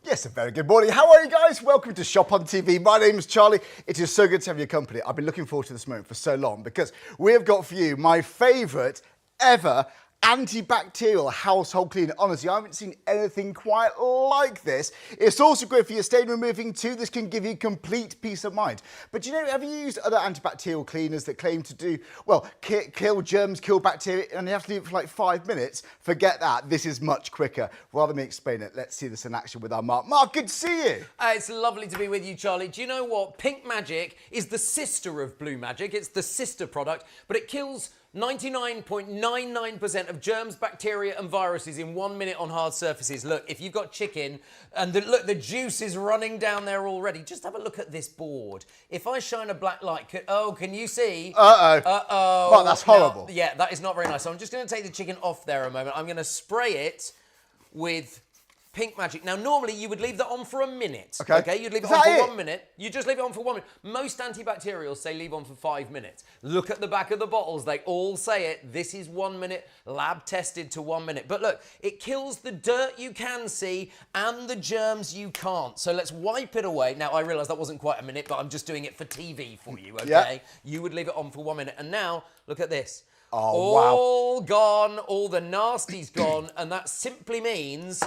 Yes, a very good morning. How are you guys? Welcome to Shop on TV. My name is Charlie. It is so good to have your company. I've been looking forward to this moment for so long because we have got for you my favourite ever antibacterial household cleaner. Honestly, I haven't seen anything quite like this. It's also great for your stain removing too. This can give you complete peace of mind. But you know, have you used other antibacterial cleaners that claim to do, well, kill germs, kill bacteria, and you have to leave it for like 5 minutes? Forget that. This is much quicker. Rather than me explain it, let's see this in action with our Mark. Mark, good to see you. It's lovely to be with you, Charlie. Do you know what? Pink Magic is the sister of Blue Magic. It's the sister product, but it kills 99.99% of germs, bacteria and viruses in 1 minute on hard surfaces. Look, if you've got chicken and the juice is running down there already, just have a look at this board. If I shine a black light, can you see? Uh-oh. Uh-oh. Well, that's horrible. Now, yeah, that is not very nice. So I'm just going to take the chicken off there a moment. I'm going to spray it with Pink Magic. Now, normally you would leave that on for a minute. Okay, you'd leave it on for 1 minute. You just leave it on for 1 minute. Most antibacterials say leave on for 5 minutes. Look at the back of the bottles. They all say it. This is 1 minute, lab tested to 1 minute. But look, it kills the dirt you can see and the germs you can't. So let's wipe it away. Now, I realise that wasn't quite a minute, but I'm just doing it for TV for you, okay? Yep. You would leave it on for 1 minute. And now, look at this. Oh, all gone, all the nasty's gone, and that simply means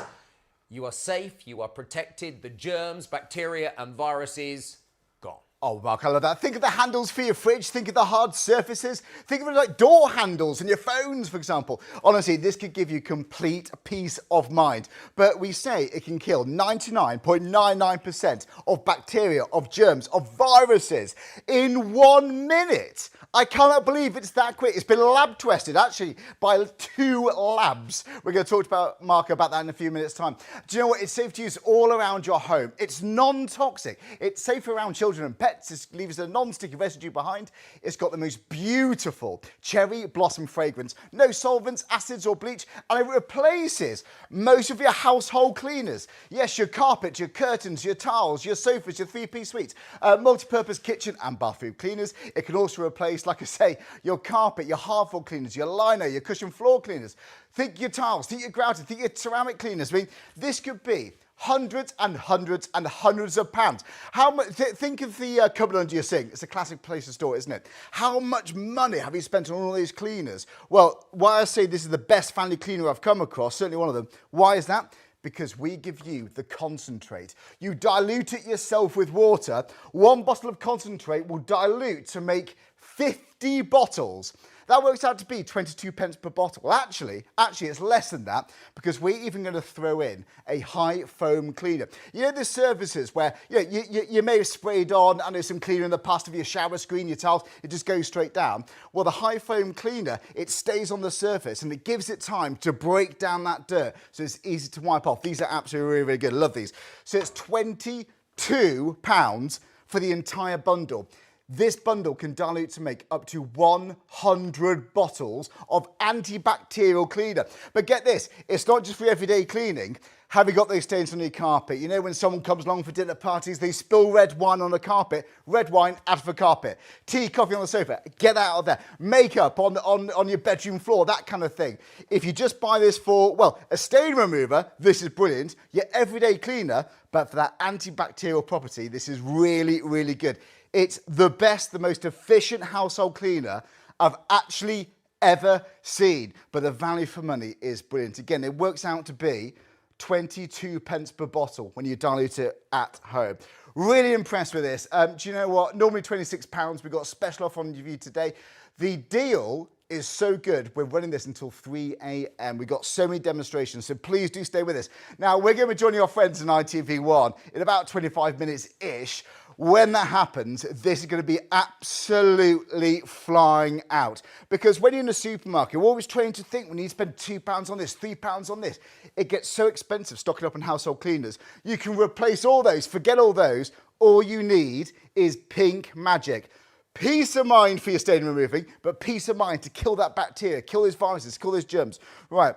you are safe, you are protected, the germs, bacteria and viruses, gone. Oh, Mark, I love that. Think of the handles for your fridge. Think of the hard surfaces. Think of it like door handles and your phones, for example. Honestly, this could give you complete peace of mind. But we say it can kill 99.99% of bacteria, of germs, of viruses in 1 minute. I cannot believe it's that quick. It's been lab tested, actually, by 2 labs. We're going to talk about Mark about that in a few minutes' time. Do you know what? It's safe to use all around your home. It's non-toxic. It's safe around children and pets. It leaves a non-sticky residue behind. It's got the most beautiful cherry blossom fragrance. No solvents, acids or bleach. And it replaces most of your household cleaners. Yes, your carpet, your curtains, your towels, your sofas, your 3-piece suites, multi-purpose kitchen and bathroom cleaners. It can also replace, like I say, your carpet, your hardwood cleaners, your lino, your cushion floor cleaners. Think your tiles, think your grouting, think your ceramic cleaners. I mean, this could be hundreds and hundreds and hundreds of pounds. How much? Think of the cupboard under your sink. It's a classic place to store, isn't it? How much money have you spent on all these cleaners? Well, why I say this is the best family cleaner I've come across, certainly one of them. Why is that? Because we give you the concentrate. You dilute it yourself with water. 1 bottle of concentrate will dilute to make 50 bottles. That works out to be 22 pence per bottle. Well, actually, it's less than that because we're even going to throw in a high foam cleaner. You know the surfaces where you may have sprayed on, I know some cleaner in the past of your shower screen, your towels, it just goes straight down. Well, the high foam cleaner, it stays on the surface and it gives it time to break down that dirt so it's easy to wipe off. These are absolutely really, really good. I love these. So it's £22 for the entire bundle. This bundle can dilute to make up to 100 bottles of antibacterial cleaner. But get this, it's not just for everyday cleaning. Have you got those stains on your carpet? You know when someone comes along for dinner parties, they spill red wine on the carpet. Red wine out of the carpet. Tea, coffee on the sofa, get that out of there. Makeup on your bedroom floor, that kind of thing. If you just buy this for, well, a stain remover, this is brilliant. Your everyday cleaner, but for that antibacterial property, this is really, really good. It's the best, the most efficient household cleaner I've actually ever seen. But the value for money is brilliant. Again, it works out to be 22 pence per bottle when you dilute it at home. Really impressed with this. Do you know what? Normally £26. We've got a special offer on review today. The deal is so good. We're running this until 3 a.m. We've got so many demonstrations, so please do stay with us. Now, we're going to be joining our friends in ITV1 in about 25 minutes-ish. When that happens, this is going to be absolutely flying out. Because when you're in a supermarket, we're always trained to think we need to spend £2 on this, £3 on this. It gets so expensive stocking up on household cleaners. You can replace all those, forget all those. All you need is Pink Magic. Peace of mind for your stain removing, but peace of mind to kill that bacteria, kill those viruses, kill those germs. Right.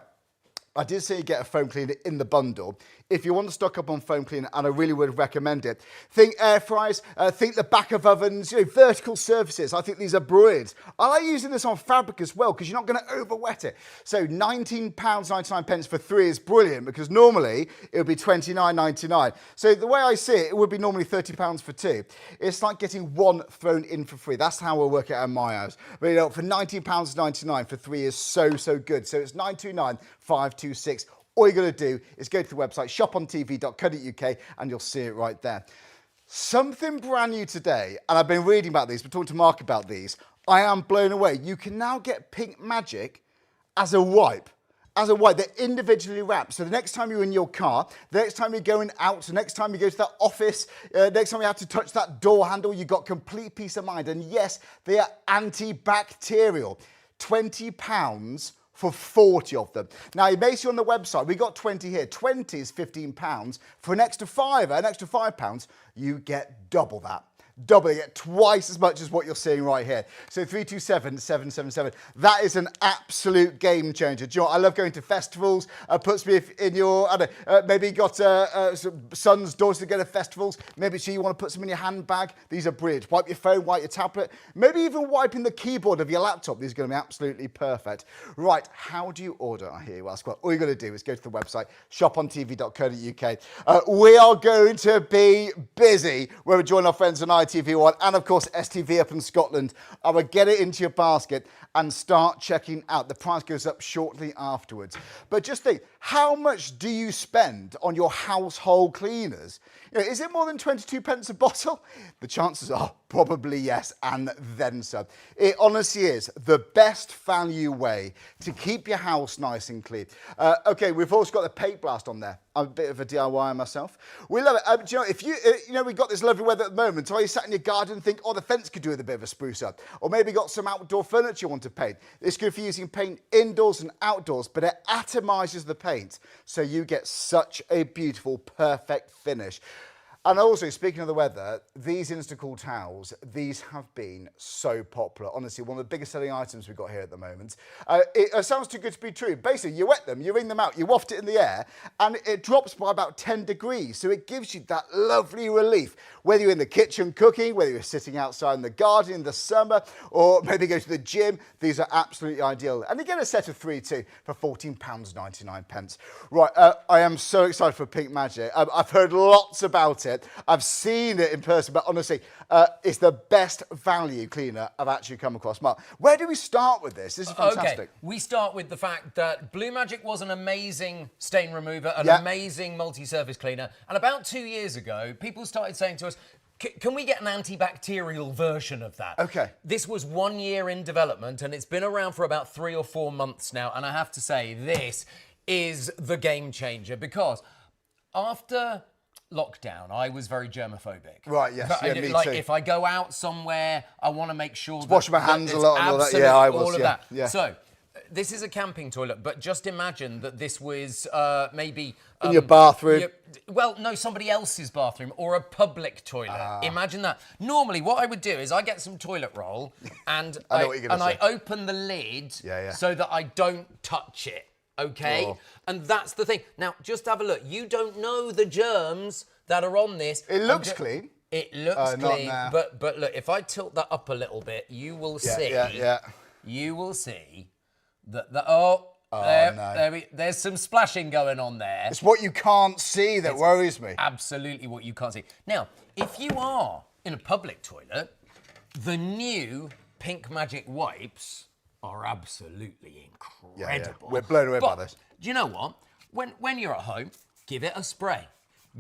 I did say you get a foam cleaner in the bundle. if you want to stock up on foam cleaner, and I really would recommend it. Think air fryers, think the back of ovens, vertical surfaces. I think these are brilliant. I like using this on fabric as well because you're not going to over wet it. So £19.99 for 3 is brilliant because normally it would be £29.99. So the way I see it, it would be normally £30 for 2. It's like getting 1 thrown in for free. That's how we'll work it out in my house. But for £19.99 for 3 is so good. So it's 929-526. All you're going to do is go to the website shopontv.co.uk and you'll see it right there. Something brand new today, and I've been reading about these, been talking to Mark about these. I am blown away. You can now get Pink Magic as a wipe. They're individually wrapped. So the next time you're in your car, the next time you're going out, the next time you go to that office, next time you have to touch that door handle, you've got complete peace of mind. And yes, they are antibacterial. £20 for 40 of them. Now, you may see on the website, we got 20 here. 20 is £15. For an extra £5, you get double that. Double, you get twice as much as what you're seeing right here. So 327-777. That is an absolute game changer. Do you know what? I love going to festivals. Puts me in your, I don't know, maybe you got sons, daughters to go to festivals. Maybe you want to put some in your handbag. These are brilliant. Wipe your phone, wipe your tablet. Maybe even wiping the keyboard of your laptop. These are going to be absolutely perfect. Right, how do you order? I hear you ask. Well, all you're going to do is go to the website, shopontv.co.uk. We are going to be busy when we join our friends on ITV1 and of course STV up in Scotland. I will get it into your basket and start checking out. The price goes up shortly afterwards. But just think, how much do you spend on your household cleaners? Is it more than 22 pence a bottle? The chances are probably yes, and then some. It honestly is the best value way to keep your house nice and clean. Okay, we've also got the paint blast on there. I'm a bit of a DIY myself. We love it. Do you know, if we've got this lovely weather at the moment, so you sat in your garden and think, oh, the fence could do with a bit of a spruce up. Or maybe got some outdoor furniture you want to paint. It's good for using paint indoors and outdoors, but it atomizes the paint, so you get such a beautiful, perfect finish. And also, speaking of the weather, these Instacool towels, these have been so popular. Honestly, one of the biggest selling items we've got here at the moment. It sounds too good to be true. Basically, you wet them, you wring them out, you waft it in the air, and it drops by about 10 degrees. So it gives you that lovely relief. Whether you're in the kitchen cooking, whether you're sitting outside in the garden in the summer, or maybe go to the gym, these are absolutely ideal. And you get a set of 3 too for £14.99. Right, I am so excited for Pink Magic. I've heard lots about it. I've seen it in person, but honestly, it's the best value cleaner I've actually come across. Mark, where do we start with this? This is fantastic. Okay, we start with the fact that Blue Magic was an amazing stain remover, an amazing multi-surface cleaner. And about 2 years ago, people started saying to us, can we get an antibacterial version of that? Okay. This was 1 year in development, and it's been around for about 3 or 4 months now. And I have to say, this is the game changer, because after lockdown, I was very germophobic. Right, yes, yeah, me like too. if I go out somewhere, I want to make sure wash my hands a lot and all that. Yeah, I was. All of that. Yeah. So this is a camping toilet, but just imagine that this was maybe in your bathroom. Well, no, somebody else's bathroom or a public toilet. Imagine that. Normally, what I would do is I get some toilet roll and I open the lid so that I don't touch it. Okay? Oh. And that's the thing. Now, just have a look. You don't know the germs that are on this. It looks clean. It looks clean. But look, if I tilt that up a little bit, you will see. You will see that there's some splashing going on there. It's what you can't see that worries me. Absolutely what you can't see. Now, if you are in a public toilet, the new Pink Magic wipes are absolutely incredible. We're blown away by this. Do you know what? When you're at home, give it a spray.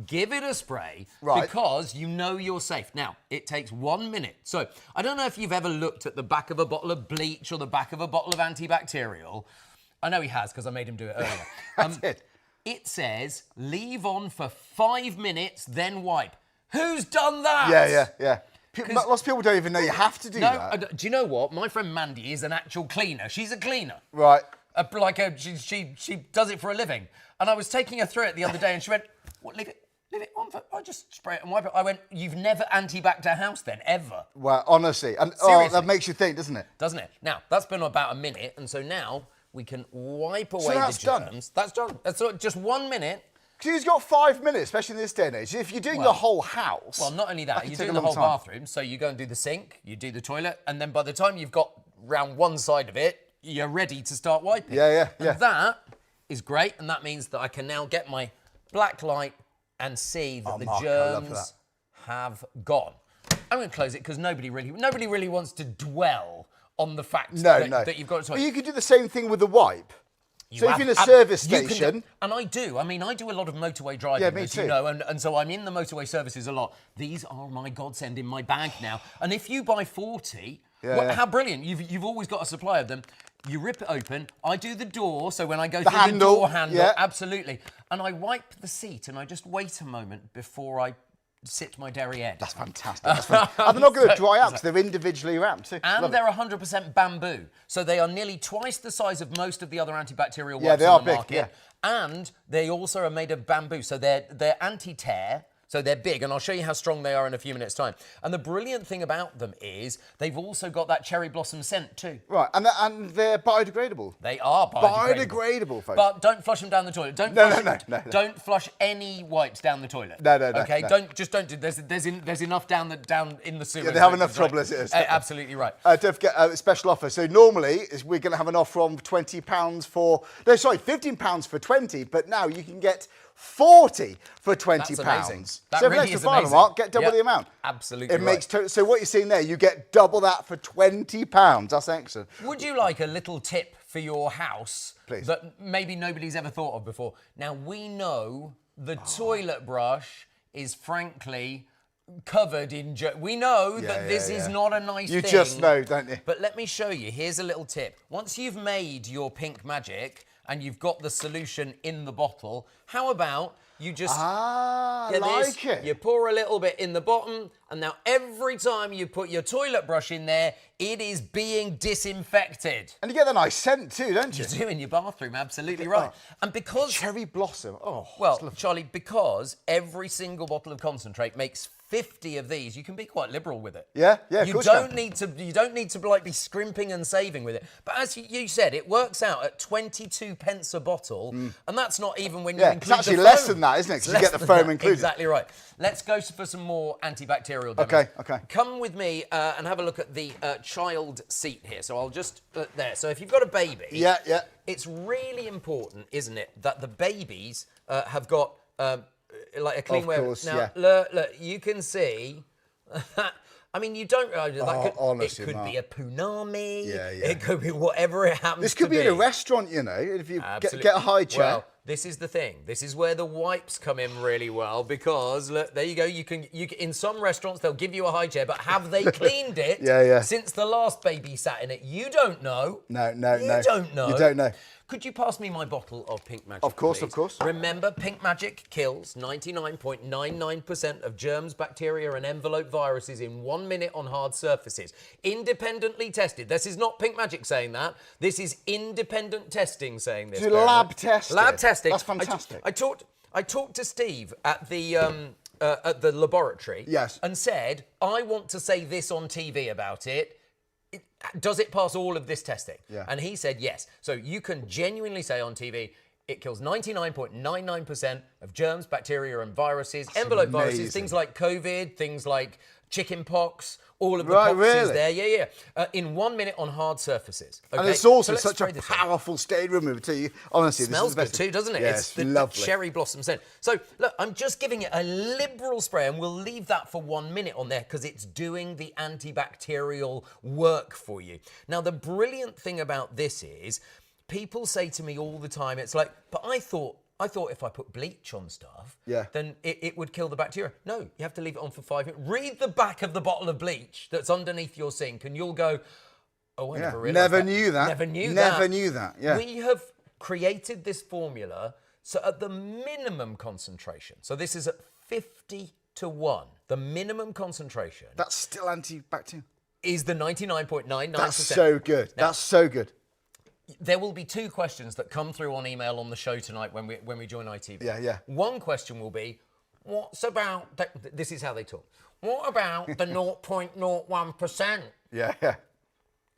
Give it a spray because you know you're safe. Now, it takes 1 minute. So, I don't know if you've ever looked at the back of a bottle of bleach or the back of a bottle of antibacterial. I know he has because I made him do it earlier. That's it. It says, leave on for 5 minutes, then wipe. Who's done that? Yeah. Lots of people don't even know you have to do that. Do you know what? My friend Mandy is an actual cleaner. She's a cleaner. Right. She does it for a living. And I was taking her through it the other day and she went, what, leave it on for, I just spray it and wipe it. I went, you've never anti-backed a house then, ever. Well, honestly. And that makes you think, doesn't it? Doesn't it? Now, that's been about a minute. And so now we can wipe away the germs. Done. That's done. That's just 1 minute. Because you've got 5 minutes, especially in this day and age. If you're doing the whole house... Well, not only that, you're doing the whole bathroom, so you go and do the sink, you do the toilet, and then by the time you've got round one side of it, you're ready to start wiping. Yeah. And that is great, and that means that I can now get my black light and see that the germs have gone. I'm going to close it because nobody really wants to dwell on the fact that you've got to... But you could do the same thing with the wipe. So if you're in a service station... And I do a lot of motorway driving, me as too. you know, and so I'm in the motorway services a lot. These are my godsend in my bag now. And if you buy 40, how brilliant. You've always got a supply of them. You rip it open, I do the door, so when I go through the door handle, absolutely. And I wipe the seat and I just wait a moment before I sit my derriere. That's fantastic. And they're not going to dry out because they're individually wrapped too. And they're 100% bamboo. So they are nearly twice the size of most of the other antibacterial wipes they on are the big, market. And they also are made of bamboo. So they're anti-tear. So they're big, and I'll show you how strong they are in a few minutes' time. And the brilliant thing about them is they've also got that cherry blossom scent too. Right, and they're biodegradable. They are biodegradable, folks. But don't flush them down the toilet. No. Don't flush any wipes down the toilet. No. Okay, no. Don't do. There's enough down in the sewer. Yeah, they have enough trouble as it is. Absolutely right. Don't forget a special offer. So normally we're going to have an offer on £15 for £15 for 20, but now you can get 40 for £20. That's amazing. That so really if is an extra amazing. Mark, get double the amount. Absolutely. It makes so what you're seeing there, you get double that for £20. That's excellent. Would you like a little tip for your house Please. that maybe nobody's ever thought of before? Now we know the toilet brush is frankly covered in we know that this is not a nice thing. You just know, don't you? But let me show you. Here's a little tip. Once you've made your pink magic and you've got the solution in the bottle, how about you just you pour a little bit in the bottom, and now every time you put your toilet brush in there, it is being disinfected. And you get a nice scent too, don't you? You do in your bathroom, absolutely right. And because... Cherry blossom. Well, Charlie, because every single bottle of concentrate makes 50 of these, you can be quite liberal with it. Yeah, of you course don't need to like be scrimping and saving with it. But as you said, it works out at 22 pence a bottle, and that's not even when you include the foam. It's actually less than that, isn't it? Because you get the foam included. Exactly right. Let's go for some more antibacterial demos. Okay. Come with me and have a look at the child seat here. So I'll just there. So if you've got a baby, it's really important, isn't it, that the babies have got like a clean wear. Now, look, you can see. I mean, you don't. Honestly, it could be a punami. Yeah. It could be whatever it happens to be. This could be in a restaurant, you know, if you get a high chair. Well, this is the thing. This is where the wipes come in really well, because look, there you go. You can in some restaurants they'll give you a high chair, but have they cleaned it since the last baby sat in it? You don't know. No. You don't know. You don't know. Could you pass me my bottle of Pink Magic, Of course, please? of course. Remember, Pink Magic kills 99.99% of germs, bacteria, and envelope viruses in 1 minute on hard surfaces. Independently tested. This is not Pink Magic saying that. This is independent testing saying this. Lab testing. Lab testing. That's fantastic. I talked to Steve at the laboratory. Yes. And said, I want to say this on TV about it. Does it pass all of this testing? Yeah. And he said yes. So you can genuinely say on TV, it kills 99.99% of germs, bacteria, and viruses, envelope viruses, things like COVID, things like chicken pox, all of the poxes there. Yeah. In 1 minute on hard surfaces. Okay? And it's also so such a powerful stain remover too. Honestly, smells this is good too, doesn't it? Yeah, it's the lovely. Cherry blossom scent. So look, I'm just giving it a liberal spray, and we'll leave that for 1 minute on there because it's doing the antibacterial work for you. Now, the brilliant thing about this is people say to me all the time, it's like, but I thought if I put bleach on stuff, then it would kill the bacteria. No, you have to leave it on for 5 minutes. Read the back of the bottle of bleach that's underneath your sink, and you'll go, oh, I never realised Never knew that. Never knew that, yeah. We have created this formula, so at the minimum concentration, so this is at 50 to 1, the minimum concentration. That's still antibacterial. Is the 99.99%. That's so good. Now, that's so good. There will be 2 questions that come through on email on the show tonight when we join ITV. Yeah. One question will be, what's about, this is how they talk, what about the 0.01%? Yeah.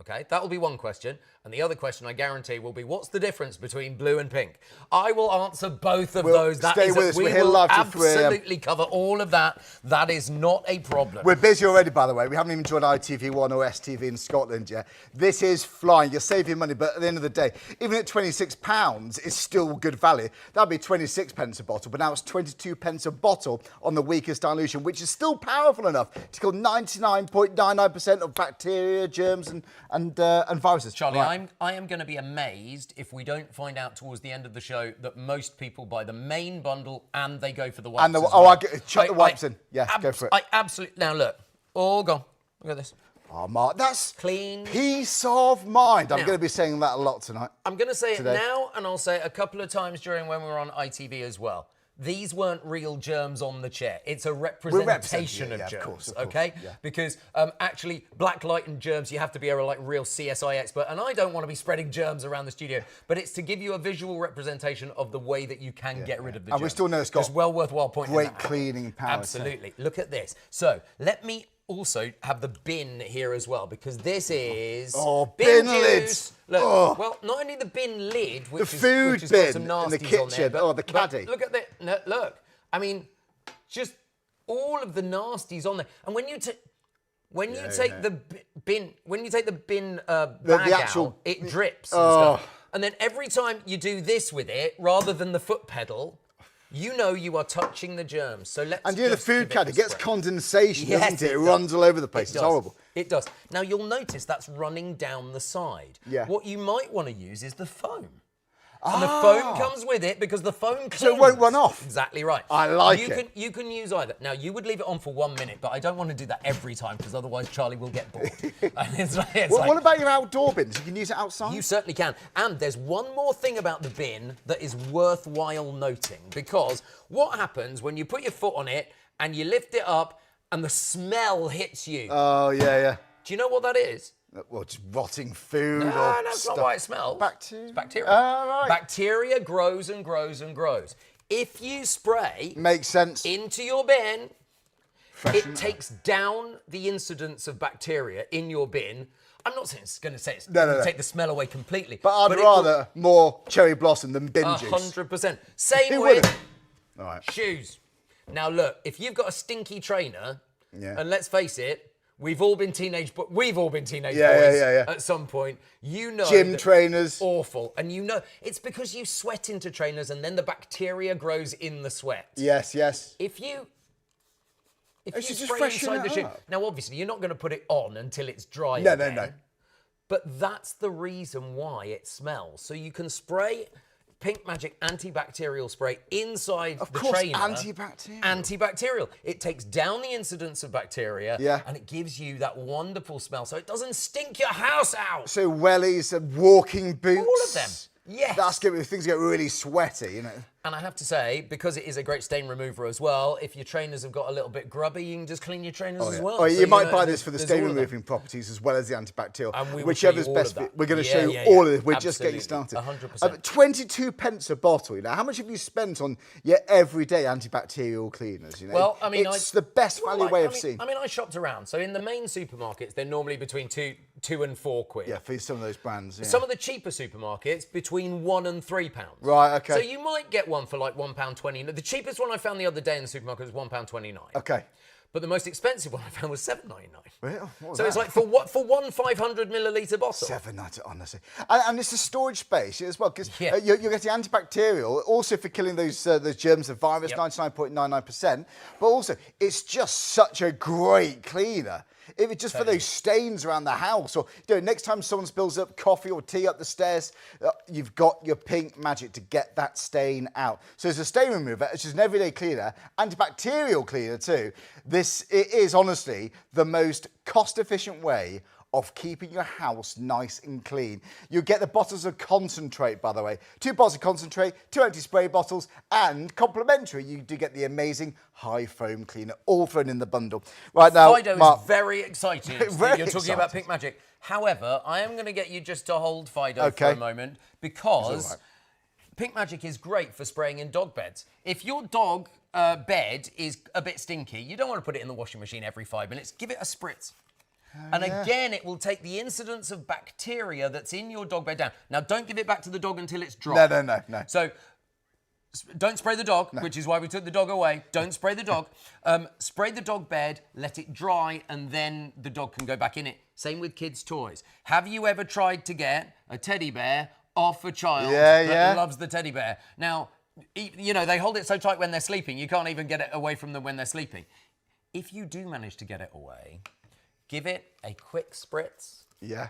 Okay, that will be one question. And the other question, I guarantee, will be, what's the difference between blue and pink? I will answer both of those. Stay with us. We're here live till 3 a.m. absolutely cover all of that. That is not a problem. We're busy already, by the way. We haven't even joined ITV1 or STV in Scotland yet. This is flying. You're saving money, but at the end of the day, even at £26, it's still good value. That'd be 26 pence a bottle, but now it's 22 pence a bottle on the weakest dilution, which is still powerful enough to kill 99.99% of bacteria, germs, and viruses. Charlie, right. I am going to be amazed if we don't find out towards the end of the show that most people buy the main bundle and they go for the wipes. Chuck the wipes in. Yeah, go for it. I absolutely. Now look, all gone. Look at this. Oh, Mark, that's clean. Peace of mind. I'm going to be saying that a lot tonight. I'm going to say it now, and I'll say it a couple of times during when we were on ITV as well. These weren't real germs on the chair. It's a representation of germs, of course, okay? Yeah. Because actually, black light and germs, you have to be a real CSI expert, and I don't want to be spreading germs around the studio, but it's to give you a visual representation of the way that you can get rid of the germs. And we still know it's got well worthwhile pointing great cleaning power. Absolutely. Look at this. So let me also have the bin here as well, because this is bin lids. Look, well, not only the bin lid, which the food has bin got some nasties in the kitchen, on there, but, the caddy. Look at that. No, look, I mean, just all of the nasties on there. And when you take the bin bag out, it drips and stuff. And then every time you do this with it, rather than the foot pedal, you know you are touching the germs. So let's. And the food caddy gets condensation, doesn't it? It runs all over the place. It's horrible. It does. Now you'll notice that's running down the side. Yeah. What you might want to use is the foam. And the foam comes with it because the foam cleans. So it won't run off. Exactly right. I like it. You can use either. Now, you would leave it on for 1 minute, but I don't want to do that every time because otherwise Charlie will get bored. What about your outdoor bins? You can use it outside? You certainly can. And there's one more thing about the bin that is worthwhile noting, because what happens when you put your foot on it and you lift it up and the smell hits you? Oh, yeah. Do you know what that is? Well, just rotting food. No, that's not why it smells. Bacteria. It's bacteria. Right. Bacteria grows and grows and grows. If you spray makes sense into your bin, it takes down the incidence of bacteria in your bin. I'm not saying it's going to take the smell away completely. But I'd rather more cherry blossom than bin juice. 100%. Same with shoes. Now look, if you've got a stinky trainer, and let's face it, we've all been teenage boys at some point. You know, gym trainers, awful, and you know it's because you sweat into trainers, and then the bacteria grows in the sweat. Yes. If you just spray inside the shoe, now obviously you're not going to put it on until it's dry. No. But that's the reason why it smells. So you can spray Pink Magic antibacterial spray inside the trainer. Antibacterial. It takes down the incidence of bacteria and it gives you that wonderful smell so it doesn't stink your house out. So wellies, walking boots. All of them. Yes. That's good if things get really sweaty, you know. And I have to say, because it is a great stain remover as well, if your trainers have got a little bit grubby, you can just clean your trainers as well. Oh, so you might buy this for the stain removing properties as well as the antibacterial. And whichever's best fit. We're going to show you all of it. We're just getting started. 100%. 22 pence a bottle, you know. How much have you spent on your everyday antibacterial cleaners, you know? Well, I mean, it's the best value way of seeing. I mean, I shopped around. So in the main supermarkets, they're normally between two and £4. Yeah, for some of those brands. Yeah. Some of the cheaper supermarkets, between £1 and £3. Right, okay. So you might get one for like £1.20. The cheapest one I found the other day in the supermarket was £1.29. Okay. But the most expensive one I found was $7.99. Really? So it's like for one 500 milliliter bottle. $7.99, honestly, and it's a storage space as well because you're getting antibacterial, also for killing those germs, the virus, 99.99%. But also, it's just such a great cleaner. If it's just for those stains around the house, or next time someone spills up coffee or tea up the stairs, you've got your Pink Magic to get that stain out. So it's a stain remover, it's just an everyday cleaner, antibacterial cleaner too. It is honestly the most cost-efficient way of keeping your house nice and clean. You get the bottles of concentrate, by the way. 2 bottles of concentrate, 2 empty spray bottles, and complimentary, you do get the amazing high foam cleaner, all thrown in the bundle. Right now, Fido Mark, is very excited that you're talking about Pink Magic. However, I am going to get you just to hold Fido for a moment, because Pink Magic is great for spraying in dog beds. If your dog bed is a bit stinky, you don't want to put it in the washing machine every 5 minutes. Give it a spritz. And again, it will take the incidence of bacteria that's in your dog bed down. Now, don't give it back to the dog until it's dry. No. So don't spray the dog, which is why we took the dog away. Don't spray the dog. Spray the dog bed, let it dry, and then the dog can go back in it. Same with kids' toys. Have you ever tried to get a teddy bear off a child that loves the teddy bear? Now, you know, they hold it so tight when they're sleeping, you can't even get it away from them when they're sleeping. If you do manage to get it away, give it a quick spritz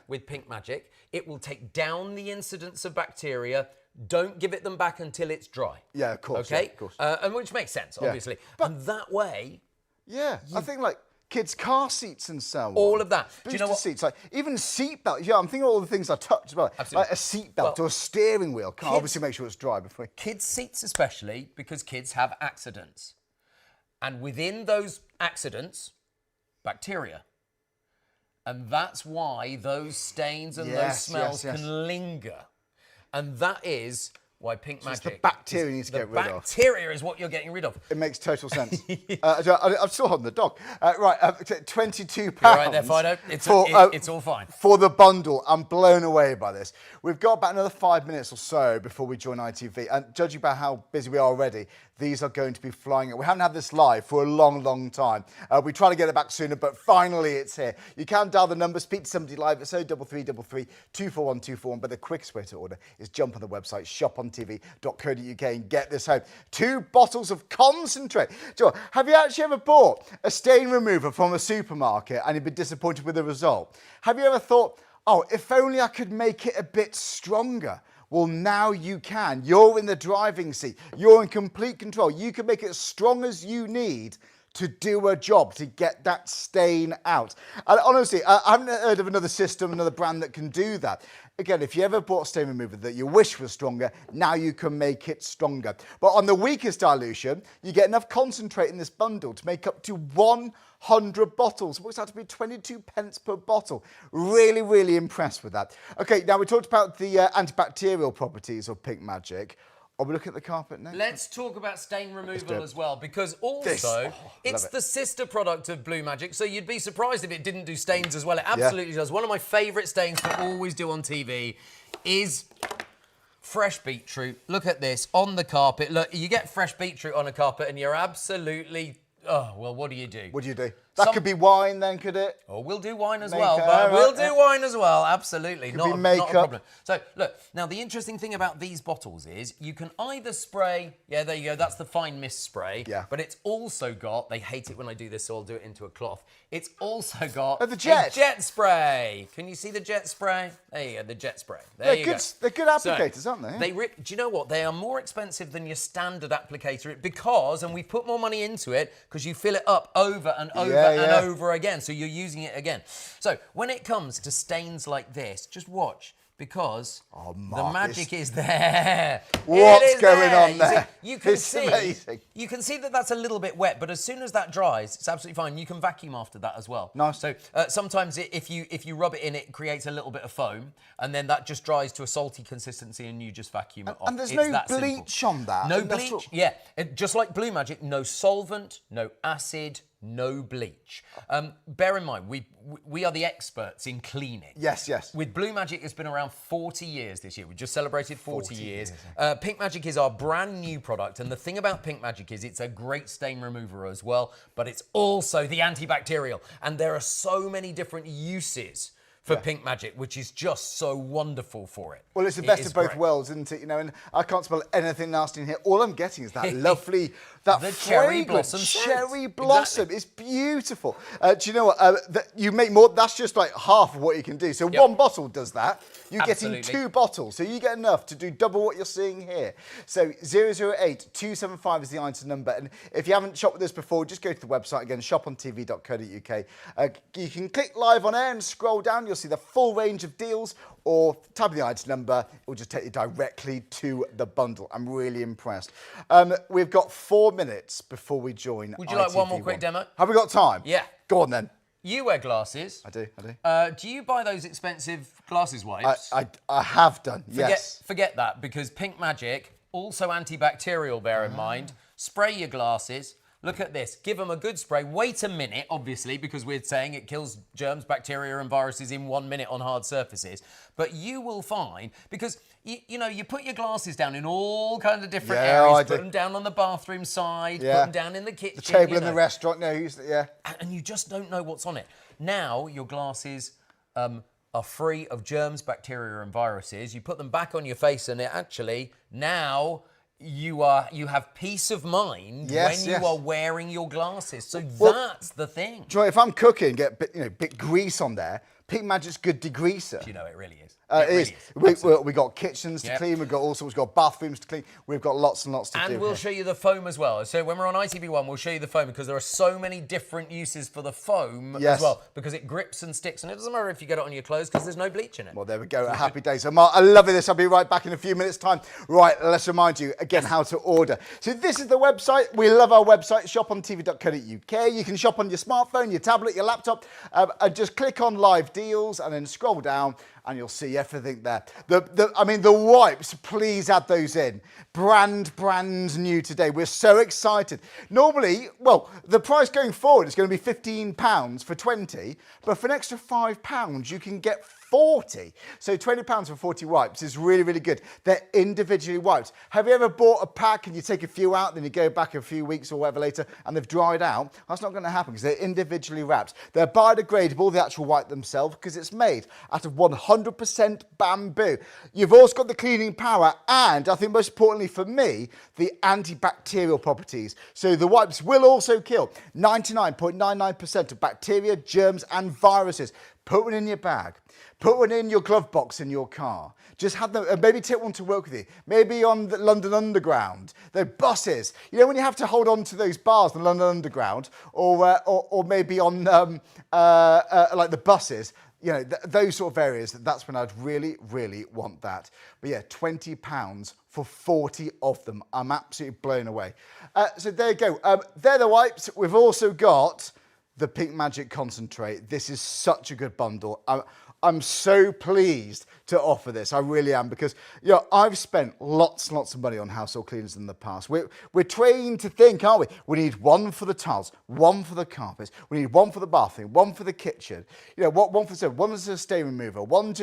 with Pink Magic. It will take down the incidence of bacteria. Don't give it them back until it's dry. Yeah, of course. Okay? Yeah, of course. And which makes sense, obviously. But, and that way... Yeah, I think like kids' car seats and so on. All of that. Booster Do you know what? seats, like even seat belts. Yeah, I'm thinking of all the things I touched about. Absolutely. Like a seat belt or a steering wheel. Can obviously make sure it's dry before. Kids' seats especially, because kids have accidents. And within those accidents, bacteria. And that's why those stains and those smells can linger. And that is why Pink Magic... It's the bacteria you need to get rid of. The bacteria is what you're getting rid of. It makes total sense. I'm still holding the dog. Right, £22. You're right there, Fido. It's all fine. For the bundle. I'm blown away by this. We've got about another 5 minutes or so before we join ITV. And judging by how busy we are already, these are going to be flying. We haven't had this live for a long, long time. We try to get it back sooner, but finally it's here. You can dial the number, speak to somebody live at 0333 241 241, but the quickest way to order is jump on the website, shopontv.co.uk and get this home. 2 bottles of concentrate. Joe, have you actually ever bought a stain remover from a supermarket and you've been disappointed with the result? Have you ever thought, oh, if only I could make it a bit stronger? Well, now you can. You're in the driving seat. You're in complete control. You can make it as strong as you need to do a job, to get that stain out. And honestly, I haven't heard of another system, another brand that can do that. Again, if you ever bought a stain remover that you wish was stronger, now you can make it stronger. But on the weakest dilution, you get enough concentrate in this bundle to make up to 100 bottles. It works out to be 22 pence per bottle. Really, really impressed with that. Okay, now we talked about the antibacterial properties of Pink Magic. Are we looking at the carpet next? Let's talk about stain removal as well, because also it's the sister product of Blue Magic, so you'd be surprised if it didn't do stains as well. It absolutely does. One of my favourite stains to always do on TV is fresh beetroot. Look at this on the carpet. Look, you get fresh beetroot on a carpet and you're absolutely... Oh, well, what do you do? What do you do? That could be wine then, could it? Oh, we'll do wine as well. But we'll do wine as well, absolutely. Not a problem. So, look, now the interesting thing about these bottles is you can either spray, there you go, that's the fine mist spray. Yeah. But it's also got, they hate it when I do this, so I'll do it into a cloth. It's also got the jet. A jet spray. Can you see the jet spray? There you go, the jet spray. There you go. They're good applicators, aren't they? Do you know what? They are more expensive than your standard applicator because, and we put more money into it, because you fill it up over and over and over again, so you're using it again. So when it comes to stains like this, just watch, because the magic is there. What's going on there? You can see that that's a little bit wet, but as soon as that dries, it's absolutely fine. You can vacuum after that as well. Nice. So sometimes if you rub it in, it creates a little bit of foam, and then that just dries to a salty consistency, and you just vacuum it off. And there's no bleach on that. No bleach. Yeah, just like Blue Magic, no solvent, no acid, no bleach. Bear in mind, we are the experts in cleaning. Yes, yes. With Blue Magic, it's been around 40 years this year. We just celebrated 40 years. Pink Magic is our brand new product, and the thing about Pink Magic is it's a great stain remover as well, but it's also the antibacterial. And there are so many different uses for Pink Magic, which is just so wonderful for it. Well, it's the best of both worlds, isn't it? You know, and I can't smell anything nasty in here. All I'm getting is that lovely, that the cherry blossom. Cherry blossom. Exactly. It's beautiful. Do you know what? You make more. That's just like half of what you can do. So one bottle does that. You're getting 2 bottles, so you get enough to do double what you're seeing here. So 008 275 is the item number, and if you haven't shopped with us before, just go to the website again, shopontv.co.uk. You can click live on air and scroll down. You'll see the full range of deals, or type in the item number. It will just take you directly to the bundle. I'm really impressed. We've got 4 minutes before we join. Would you like one more quick demo? Have we got time? Yeah. Go on then. You wear glasses. I do. Do you buy those expensive glasses wipes? I have done, yes. Forget that, because Pink Magic, also antibacterial, bear in mind. Spray your glasses, Look at this. Give them a good spray. Wait a minute, obviously, because we're saying it kills germs, bacteria, and viruses in 1 minute on hard surfaces. But you will find, because you put your glasses down in all kinds of different areas. Put them down on the bathroom side. Put them down in the kitchen. The table in the restaurant. And you just don't know what's on it. Now your glasses are free of germs, bacteria, and viruses. You put them back on your face, and now you have peace of mind when you are wearing your glasses. So that's the thing. Do you know, if I'm cooking, get bit grease on there, Pink Magic's good degreaser. Do you know it really is? It is. We got kitchens to clean. We've got all sorts. We've got bathrooms to clean. We've got lots and lots to do. And we'll show you the foam as well. So when we're on ITV1, we'll show you the foam because there are so many different uses for the foam as well. Because it grips and sticks, and it doesn't matter if you get it on your clothes because there's no bleach in it. Well, there we go. Happy days. So, Mark, I love this. I'll be right back in a few minutes' time. Right, let's remind you again how to order. So this is the website. We love our website, shopontv.co.uk. You can shop on your smartphone, your tablet, your laptop, and just click on live deals and then scroll down and you'll see everything there. The wipes, please add those in. Brand new today. We're so excited. Normally, well, the price going forward is going to be £15 for 20, but for an extra £5, you can get 40. So £20 for 40 wipes is really, really good. They're individually wiped. Have you ever bought a pack and you take a few out, then you go back a few weeks or whatever later and they've dried out? That's not going to happen because they're individually wrapped. They're biodegradable, the actual wipe themselves, because it's made out of 100% bamboo. You've also got the cleaning power and, I think most importantly for me, the antibacterial properties. So the wipes will also kill 99.99% of bacteria, germs and viruses. Put one in your bag. Put one in your glove box in your car. Just have them, maybe take one to work with you. Maybe on the London Underground, the buses. You know when you have to hold on to those bars, the London Underground, or maybe on like the buses. You know, those sort of areas, that's when I'd really, really want that. But yeah, £20 for 40 of them. I'm absolutely blown away. So there you go. They're the wipes. We've also got the Pink Magic Concentrate. This is such a good bundle. I'm so pleased to offer this. I really am, because I've spent lots and lots of money on household cleaners in the past. We're trained to think, aren't we? We need one for the tiles, one for the carpets, we need one for the bathroom, one for the kitchen. One for one as a stain remover, one as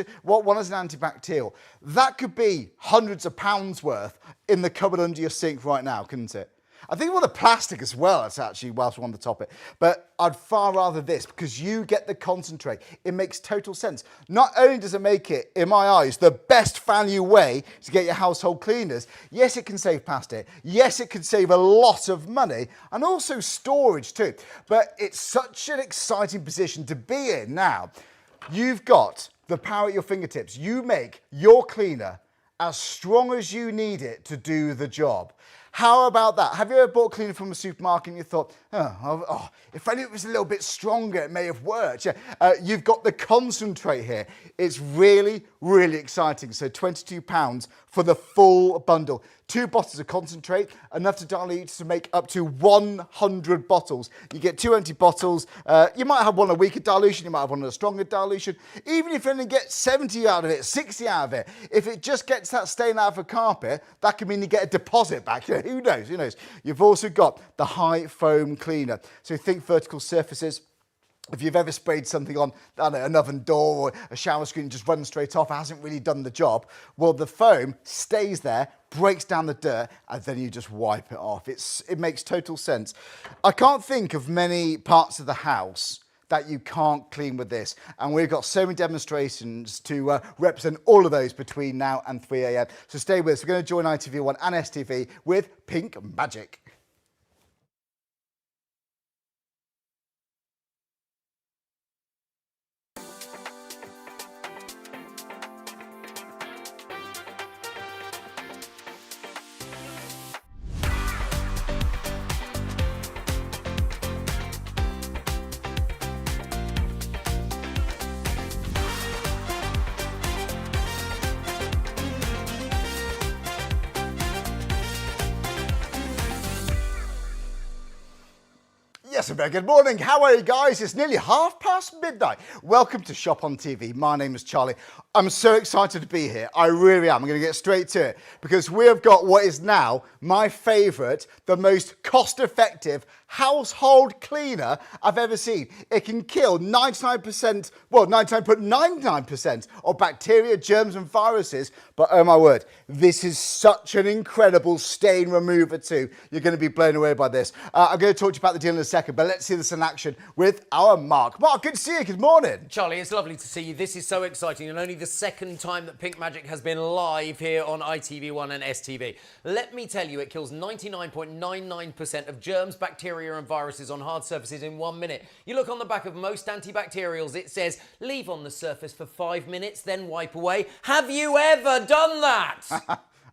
an antibacterial. That could be hundreds of pounds worth in the cupboard under your sink right now, couldn't it? I think all the plastic as well, it's actually, whilst we're on the topic. But I'd far rather this, because you get the concentrate. It makes total sense. Not only does it make it, in my eyes, the best value way to get your household cleaners. Yes, it can save plastic. Yes, it can save a lot of money, and also storage too. But it's such an exciting position to be in now. You've got the power at your fingertips. You make your cleaner as strong as you need it to do the job. How about that? Have you ever bought cleaner from a supermarket and you thought, if only it was a little bit stronger, it may have worked. You've got the concentrate here. It's really, really exciting. So £22 for the full bundle. 2 bottles of concentrate, enough to dilute to make up to 100 bottles. You get 2 empty bottles. You might have one a weaker dilution, you might have one a stronger dilution. Even if you only get 70 out of it, 60 out of it, if it just gets that stain out of a carpet, that could mean you get a deposit back. Who knows? Who knows? You've also got the high foam cleaner. So think vertical surfaces. If you've ever sprayed something on, I don't know, an oven door or a shower screen and just runs straight off, it hasn't really done the job. Well, the foam stays there, breaks down the dirt, and then you just wipe it off. It makes total sense. I can't think of many parts of the house that you can't clean with this. And we've got so many demonstrations to represent all of those between now and 3 a.m. So stay with us. We're going to join ITV1 and STV with Pink Magic. Yes, a very good morning. How are you guys? It's nearly midnight. Welcome to Shop on TV. My name is Charlie. I'm so excited to be here. I really am. I'm going to get straight to it because we have got what is now my favourite, the most cost-effective household cleaner I've ever seen. It can kill 99.99% of bacteria, germs and viruses. But oh my word, this is such an incredible stain remover too. You're going to be blown away by this. I'm going to talk to you about the deal in a second, but let's see this in action with our Mark. Mark, good to see you. Good morning. Charlie, it's lovely to see you. This is so exciting, and only the second time that Pink Magic has been live here on ITV1 and STV. Let me tell you, it kills 99.99% of germs, bacteria and viruses on hard surfaces in 1 minute. You look on the back of most antibacterials, it says, leave on the surface for 5 minutes, then wipe away. Have you ever done that?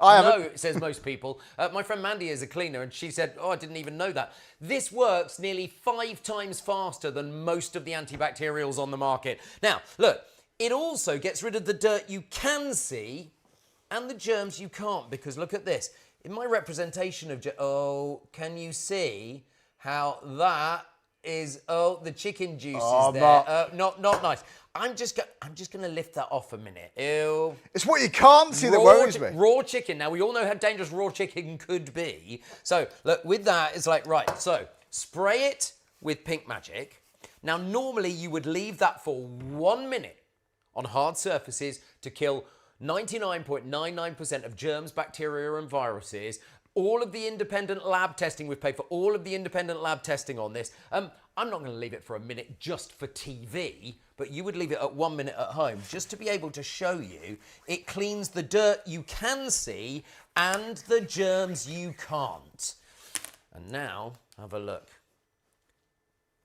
No, it says most people. My friend Mandy is a cleaner and she said, oh, I didn't even know that. This works nearly 5 times faster than most of the antibacterials on the market. Now, look, it also gets rid of the dirt you can see and the germs you can't, because look at this. In my representation of can you see how that is, the chicken juice is there. Not nice. I'm just going to lift that off a minute. Ew. It's what you can't see that worries me. Raw chicken. Now, we all know how dangerous raw chicken could be. So, look, with that, it's like, right, so spray it with Pink Magic. Now, normally you would leave that for 1 minute on hard surfaces to kill 99.99% of germs, bacteria and viruses. All of the independent lab testing, we've paid for all of the independent lab testing on this. I'm not going to leave it for a minute just for TV, but you would leave it at 1 minute at home just to be able to show you it cleans the dirt you can see and the germs you can't. And now, have a look.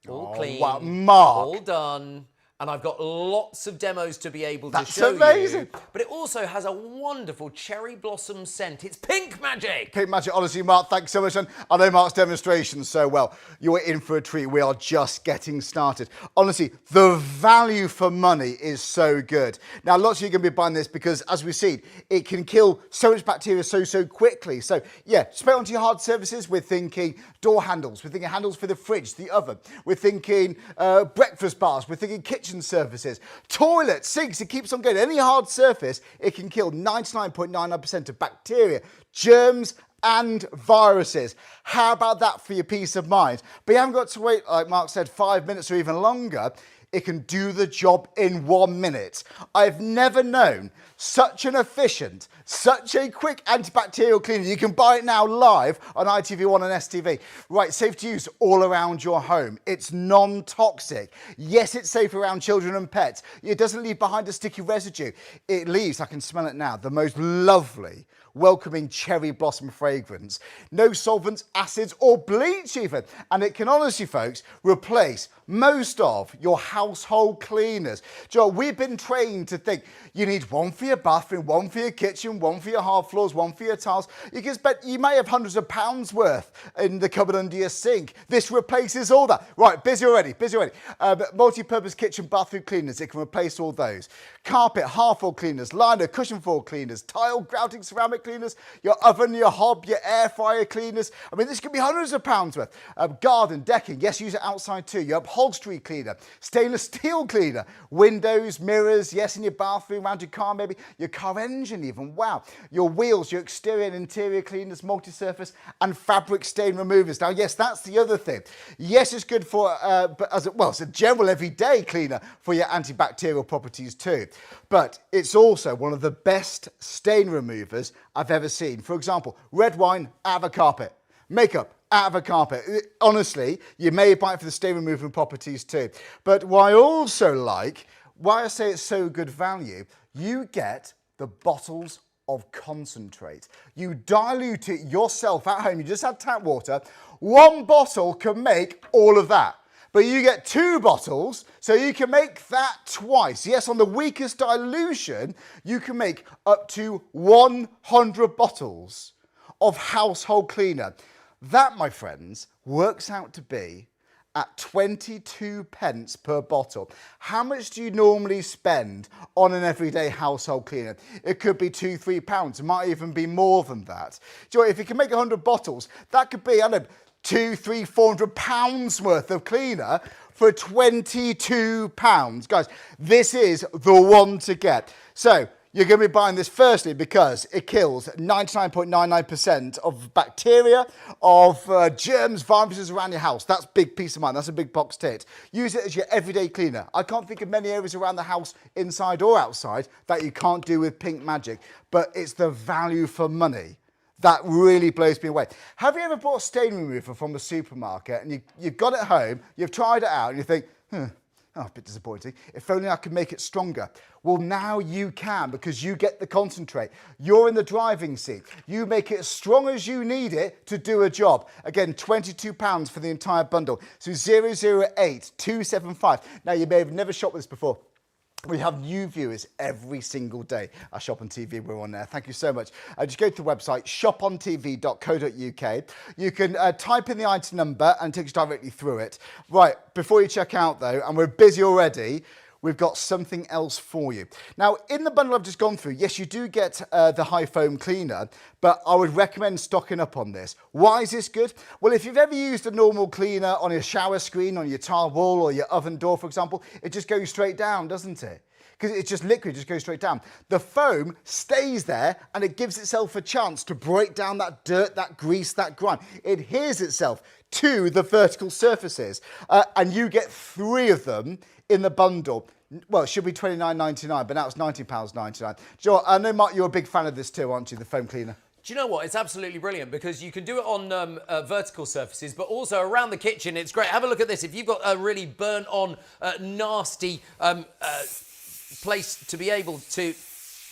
All clean, wow, Mark. All done. And I've got lots of demos to be able to show amazing. You. But it also has a wonderful cherry blossom scent. It's Pink Magic. Pink Magic, honestly, Mark, thanks so much. And I know Mark's demonstration so well. You're in for a treat. We are just getting started. Honestly, the value for money is so good. Now, lots of you are going to be buying this because, as we've seen, it can kill so much bacteria so quickly. So, yeah, spray it onto your hard surfaces. We're thinking door handles. We're thinking handles for the fridge, the oven. We're thinking breakfast bars. We're thinking kitchen surfaces, toilets, sinks. It keeps on going. Any hard surface, it can kill 99.99% of bacteria, germs and viruses. How about that for your peace of mind? But you haven't got to wait, like Mark said, 5 minutes or even longer. It can do the job in 1 minute. I've never known such an efficient, such a quick antibacterial cleaner. You can buy it now live on ITV1 and STV. Right, safe to use all around your home. It's non-toxic. Yes, it's safe around children and pets. It doesn't leave behind a sticky residue. It leaves, I can smell it now, the most lovely, welcoming cherry blossom fragrance. No solvents, acids or bleach even. And it can honestly, folks, replace most of your household cleaners. Joe, we've been trained to think you need one for your bathroom, one for your kitchen, one for your hard floors, one for your tiles. You can spend, you may have hundreds of pounds worth in the cupboard under your sink. This replaces all that. Right, busy already. Multi-purpose kitchen bathroom cleaners, it can replace all those. Carpet, hard floor cleaners, liner, cushion floor cleaners, tile, grouting, ceramic cleaners, your oven, your hob, your air fryer cleaners. I mean, this could be hundreds of pounds worth. Garden, decking, yes, use it outside too. Your upholstery cleaner, stainless steel cleaner, windows, mirrors, yes, in your bathroom, around your car maybe, your car engine even, wow. Your wheels, your exterior and interior cleaners, multi-surface and fabric stain removers. Now, yes, that's the other thing. Yes, it's good for, but it's a general everyday cleaner for your antibacterial properties too. But it's also one of the best stain removers I've ever seen. For example, red wine out of a carpet, makeup out of a carpet. Honestly, you may buy it for the stain removing properties too. But what I also like, why I say it's so good value, you get the bottles of concentrate. You dilute it yourself at home. You just add tap water. One bottle can make all of that. But you get 2 bottles, so you can make that twice. Yes, on the weakest dilution, you can make up to 100 bottles of household cleaner. That, my friends, works out to be at 22 pence per bottle. How much do you normally spend on an everyday household cleaner? It could be £2-3. It might even be more than that. Do you know, if you can make 100 bottles, that could be, I don't know, 200, 300, 400 pounds worth of cleaner for £22. Guys, this is the one to get. So you're going to be buying this firstly because it kills 99.99% of bacteria, of germs, viruses around your house. That's big peace of mind. That's a big box tit. Use it as your everyday cleaner. I can't think of many areas around the house, inside or outside, that you can't do with Pink Magic, but it's the value for money that really blows me away. Have you ever bought a stain remover from the supermarket and you've got it home, you've tried it out and you think, oh, a bit disappointing. If only I could make it stronger. Well, now you can, because you get the concentrate. You're in the driving seat. You make it as strong as you need it to do a job. Again, £22 for the entire bundle. So 008275. Now, you may have never shopped with this before. We have new viewers every single day. Our Shop on TV, we're on there. Thank you so much. Just go to the website, shopontv.co.uk. You can type in the item number and it takes you directly through it. Right, before you check out though, and we're busy already, we've got something else for you. Now, in the bundle I've just gone through, yes, you do get the high foam cleaner, but I would recommend stocking up on this. Why is this good? Well, if you've ever used a normal cleaner on your shower screen, on your tile wall or your oven door, for example, it just goes straight down, doesn't it? Because it's just liquid, it just goes straight down. The foam stays there and it gives itself a chance to break down that dirt, that grease, that grime. It adheres itself to the vertical surfaces. And you get 3 of them in the bundle. Well, it should be £29.99, but now it's £19.99. Do you know what? I know, Mark, you're a big fan of this too, aren't you, the foam cleaner? Do you know what? It's absolutely brilliant because you can do it on vertical surfaces, but also around the kitchen. It's great. Have a look at this. If you've got a really burnt on, nasty place to be able to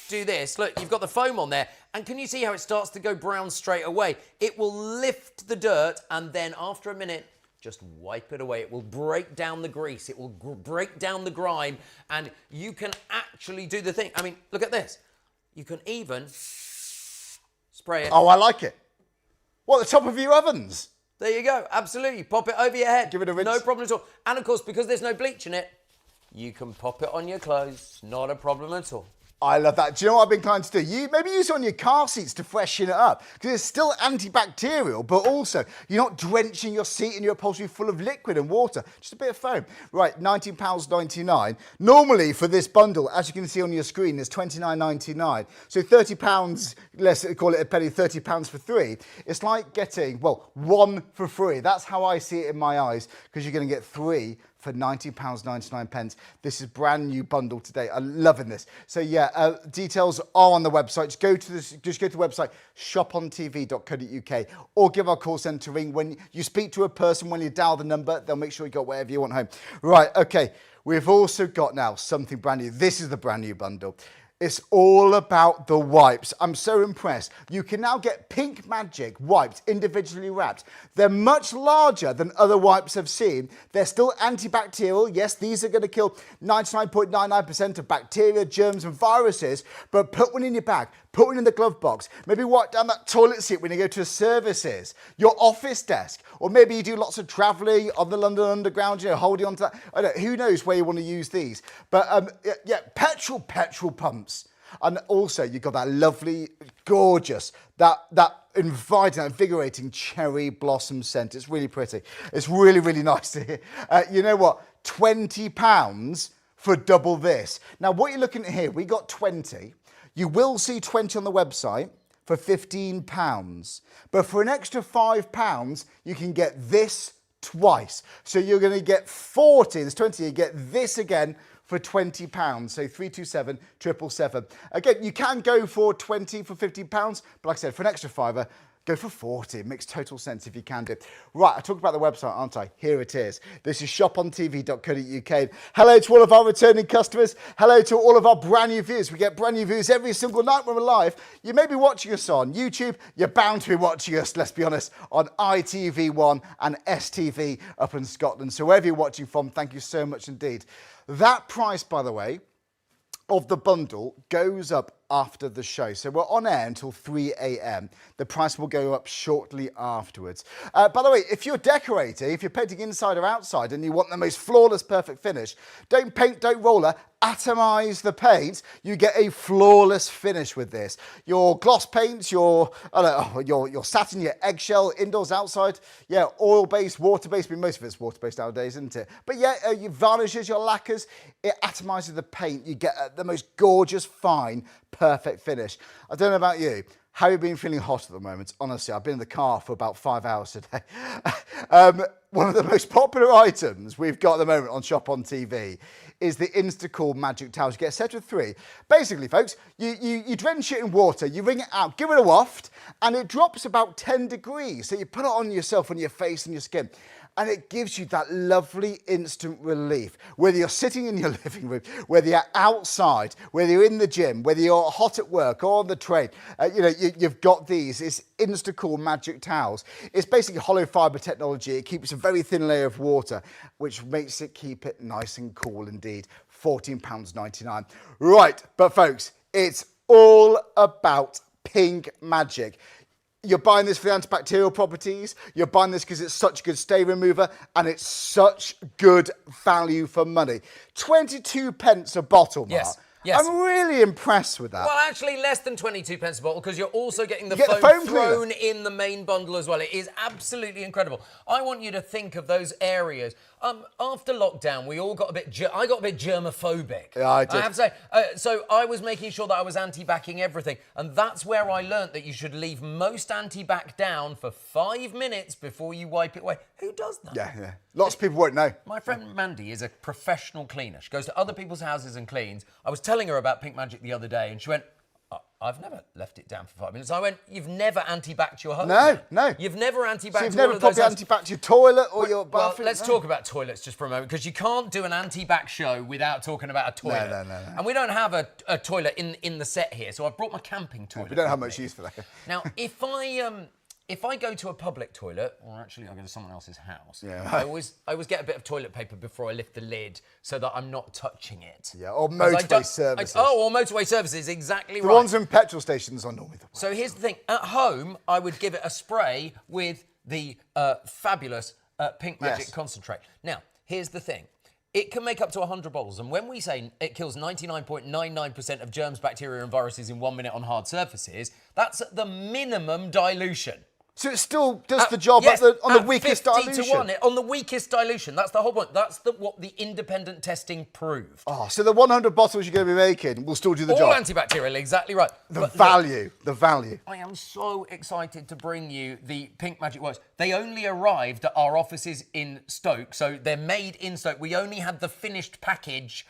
do this, look, you've got the foam on there. And can you see how it starts to go brown straight away? It will lift the dirt and then after a minute, just wipe it away. It will break down the grease. It will break down the grime and you can actually do the thing. I mean, look at this. You can even spray it. Oh, I like it. What, the top of your ovens? There you go. Absolutely. Pop it over your head. Give it a rinse. No problem at all. And of course, because there's no bleach in it, you can pop it on your clothes. Not a problem at all. I love that. Do you know what I've been trying to do? Maybe use it on your car seats to freshen it up because it's still antibacterial, but also you're not drenching your seat and your upholstery full of liquid and water. Just a bit of foam. Right, £19.99. Normally for this bundle, as you can see on your screen, it's £29.99. So £30, let's call it a penny, £30 for 3. It's like getting, well, 1 for free. That's how I see it in my eyes because you're going to get 3 for £19.99. This is brand new bundle today. I'm loving this. So yeah, details are on the website. Just go to the website, shopontv.co.uk, or give our call centre a ring. When you speak to a person, when you dial the number, they'll make sure you got whatever you want home. Right, okay. We've also got now something brand new. This is the brand new bundle. It's all about the wipes. I'm so impressed. You can now get Pink Magic wipes individually wrapped. They're much larger than other wipes I've seen. They're still antibacterial. Yes, these are going to kill 99.99% of bacteria, germs and viruses, but put one in your bag. Put one in the glove box. Maybe wipe down that toilet seat when you go to services, your office desk, or maybe you do lots of travelling on the London Underground, you know, holding on to that. I don't know, who knows where you want to use these. But yeah, petrol pumps. And also you've got that lovely, gorgeous, that inviting, invigorating cherry blossom scent. It's really pretty. It's really, really nice to hear. You know what? £20 for double this. Now what you're looking at here, we got 20. You will see 20 on the website for £15. But for an extra £5, you can get this twice. So you're going to get 40, there's 20, you get this again for £20. So 327 777. Again, you can go for 20 for £15, but like I said, for an extra £5, go for 40. It makes total sense if you can do. Right, I talked about the website, aren't I? Here it is. This is shopontv.co.uk. Hello to all of our returning customers. Hello to all of our brand new viewers. We get brand new viewers every single night when we're live. You may be watching us on YouTube. You're bound to be watching us, let's be honest, on ITV1 and STV up in Scotland. So wherever you're watching from, thank you so much indeed. That price, by the way, of the bundle goes up after the show. So we're on air until 3 a.m. The price will go up shortly afterwards. By the way, if you're decorating, if you're painting inside or outside and you want the most flawless, perfect finish, don't paint, don't roller, atomize the paint. You get a flawless finish with this. Your gloss paints, your satin, your eggshell, indoors, outside, yeah, oil-based, water-based. I mean, most of it's water-based nowadays, isn't it? But yeah, your varnishes, your lacquers, it atomizes the paint. You get the most gorgeous, fine, perfect finish. I don't know about you. How have you been feeling hot at the moment? Honestly, I've been in the car for about 5 hours today. One of the most popular items we've got at the moment on Shop on TV is the Instacool Magic Towels. You get a set of 3. Basically, folks, you drench it in water, you wring it out, give it a waft, and it drops about 10 degrees. So you put it on yourself, on your face and your skin, and it gives you that lovely instant relief. Whether you're sitting in your living room, whether you're outside, whether you're in the gym, whether you're hot at work or on the train, you've got these. It's Instacool Magic Towels. It's basically hollow fibre technology. It keeps a very thin layer of water, which makes it keep it nice and cool indeed. £14.99. Right, but folks, it's all about pink magic. You're buying this for the antibacterial properties. You're buying this because it's such a good stain remover and it's such good value for money. 22 pence a bottle, Mark. Yes. Yes. I'm really impressed with that. Well, actually, less than 22 pence a bottle because you're also getting the foam foam cleaner thrown in the main bundle as well. It is absolutely incredible. I want you to think of those areas. After lockdown, we all got a bit. I got a bit germophobic. Yeah, I did. I have to say. So I was making sure that I was anti-backing everything, and that's where I learnt that you should leave most anti-bac down for 5 minutes before you wipe it away. Who does that? Yeah. Lots of people won't know. My friend Mandy is a professional cleaner. She goes to other people's houses and cleans. I was telling her about Pink Magic the other day, and she went, I've never left it down for 5 minutes. I went, you've never anti-backed your home? No. You've never anti-backed So you've never properly anti-backed your toilet or your bathroom? Well, let's talk about toilets just for a moment, because you can't do an anti-back show without talking about a toilet. No. And we don't have a toilet in the set here, so I've brought my camping toilet. We don't have much use for that. Now, if I go to a public toilet, or actually I go to someone else's house, yeah. I always get a bit of toilet paper before I lift the lid so that I'm not touching it. Yeah, or motorway services. Or motorway services, exactly right. The ones in petrol stations are normally the ones. So here's the thing. At home, I would give it a spray with the fabulous Pink Magic concentrate. Now, here's the thing. It can make up to 100 bottles. And when we say it kills 99.99% of germs, bacteria and viruses in 1 minute on hard surfaces, that's at the minimum dilution. So it still does the job on the weakest 50 dilution? to 1, on the weakest dilution. That's the whole point. That's what the independent testing proved. Oh, so the 100 bottles you're going to be making will still do the job? All antibacterial, exactly right. The value. I am so excited to bring you the Pink Magic Works. They only arrived at our offices in Stoke, so they're made in Stoke. We only had the finished package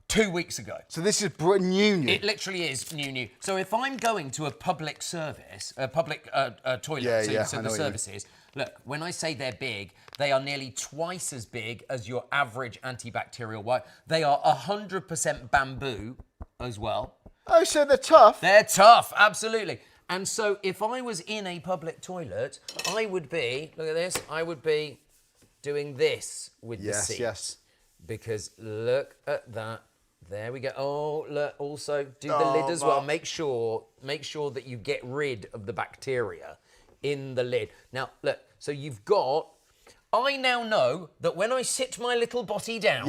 2 weeks ago. So this is new. It literally is new. So if I'm going to a public service, a public toilet, so the services, look, when I say they're big, they are nearly twice as big as your average antibacterial wipe. They are 100% bamboo as well. Oh, so they're tough? They're tough, absolutely. And so if I was in a public toilet, I would be, look at this, I would be doing this with the seat. Yes. Because look at that. There we go. Oh, look, also do the lid as well. Make sure that you get rid of the bacteria in the lid. Now, look, so you've got, I now know that when I sit my little botty down,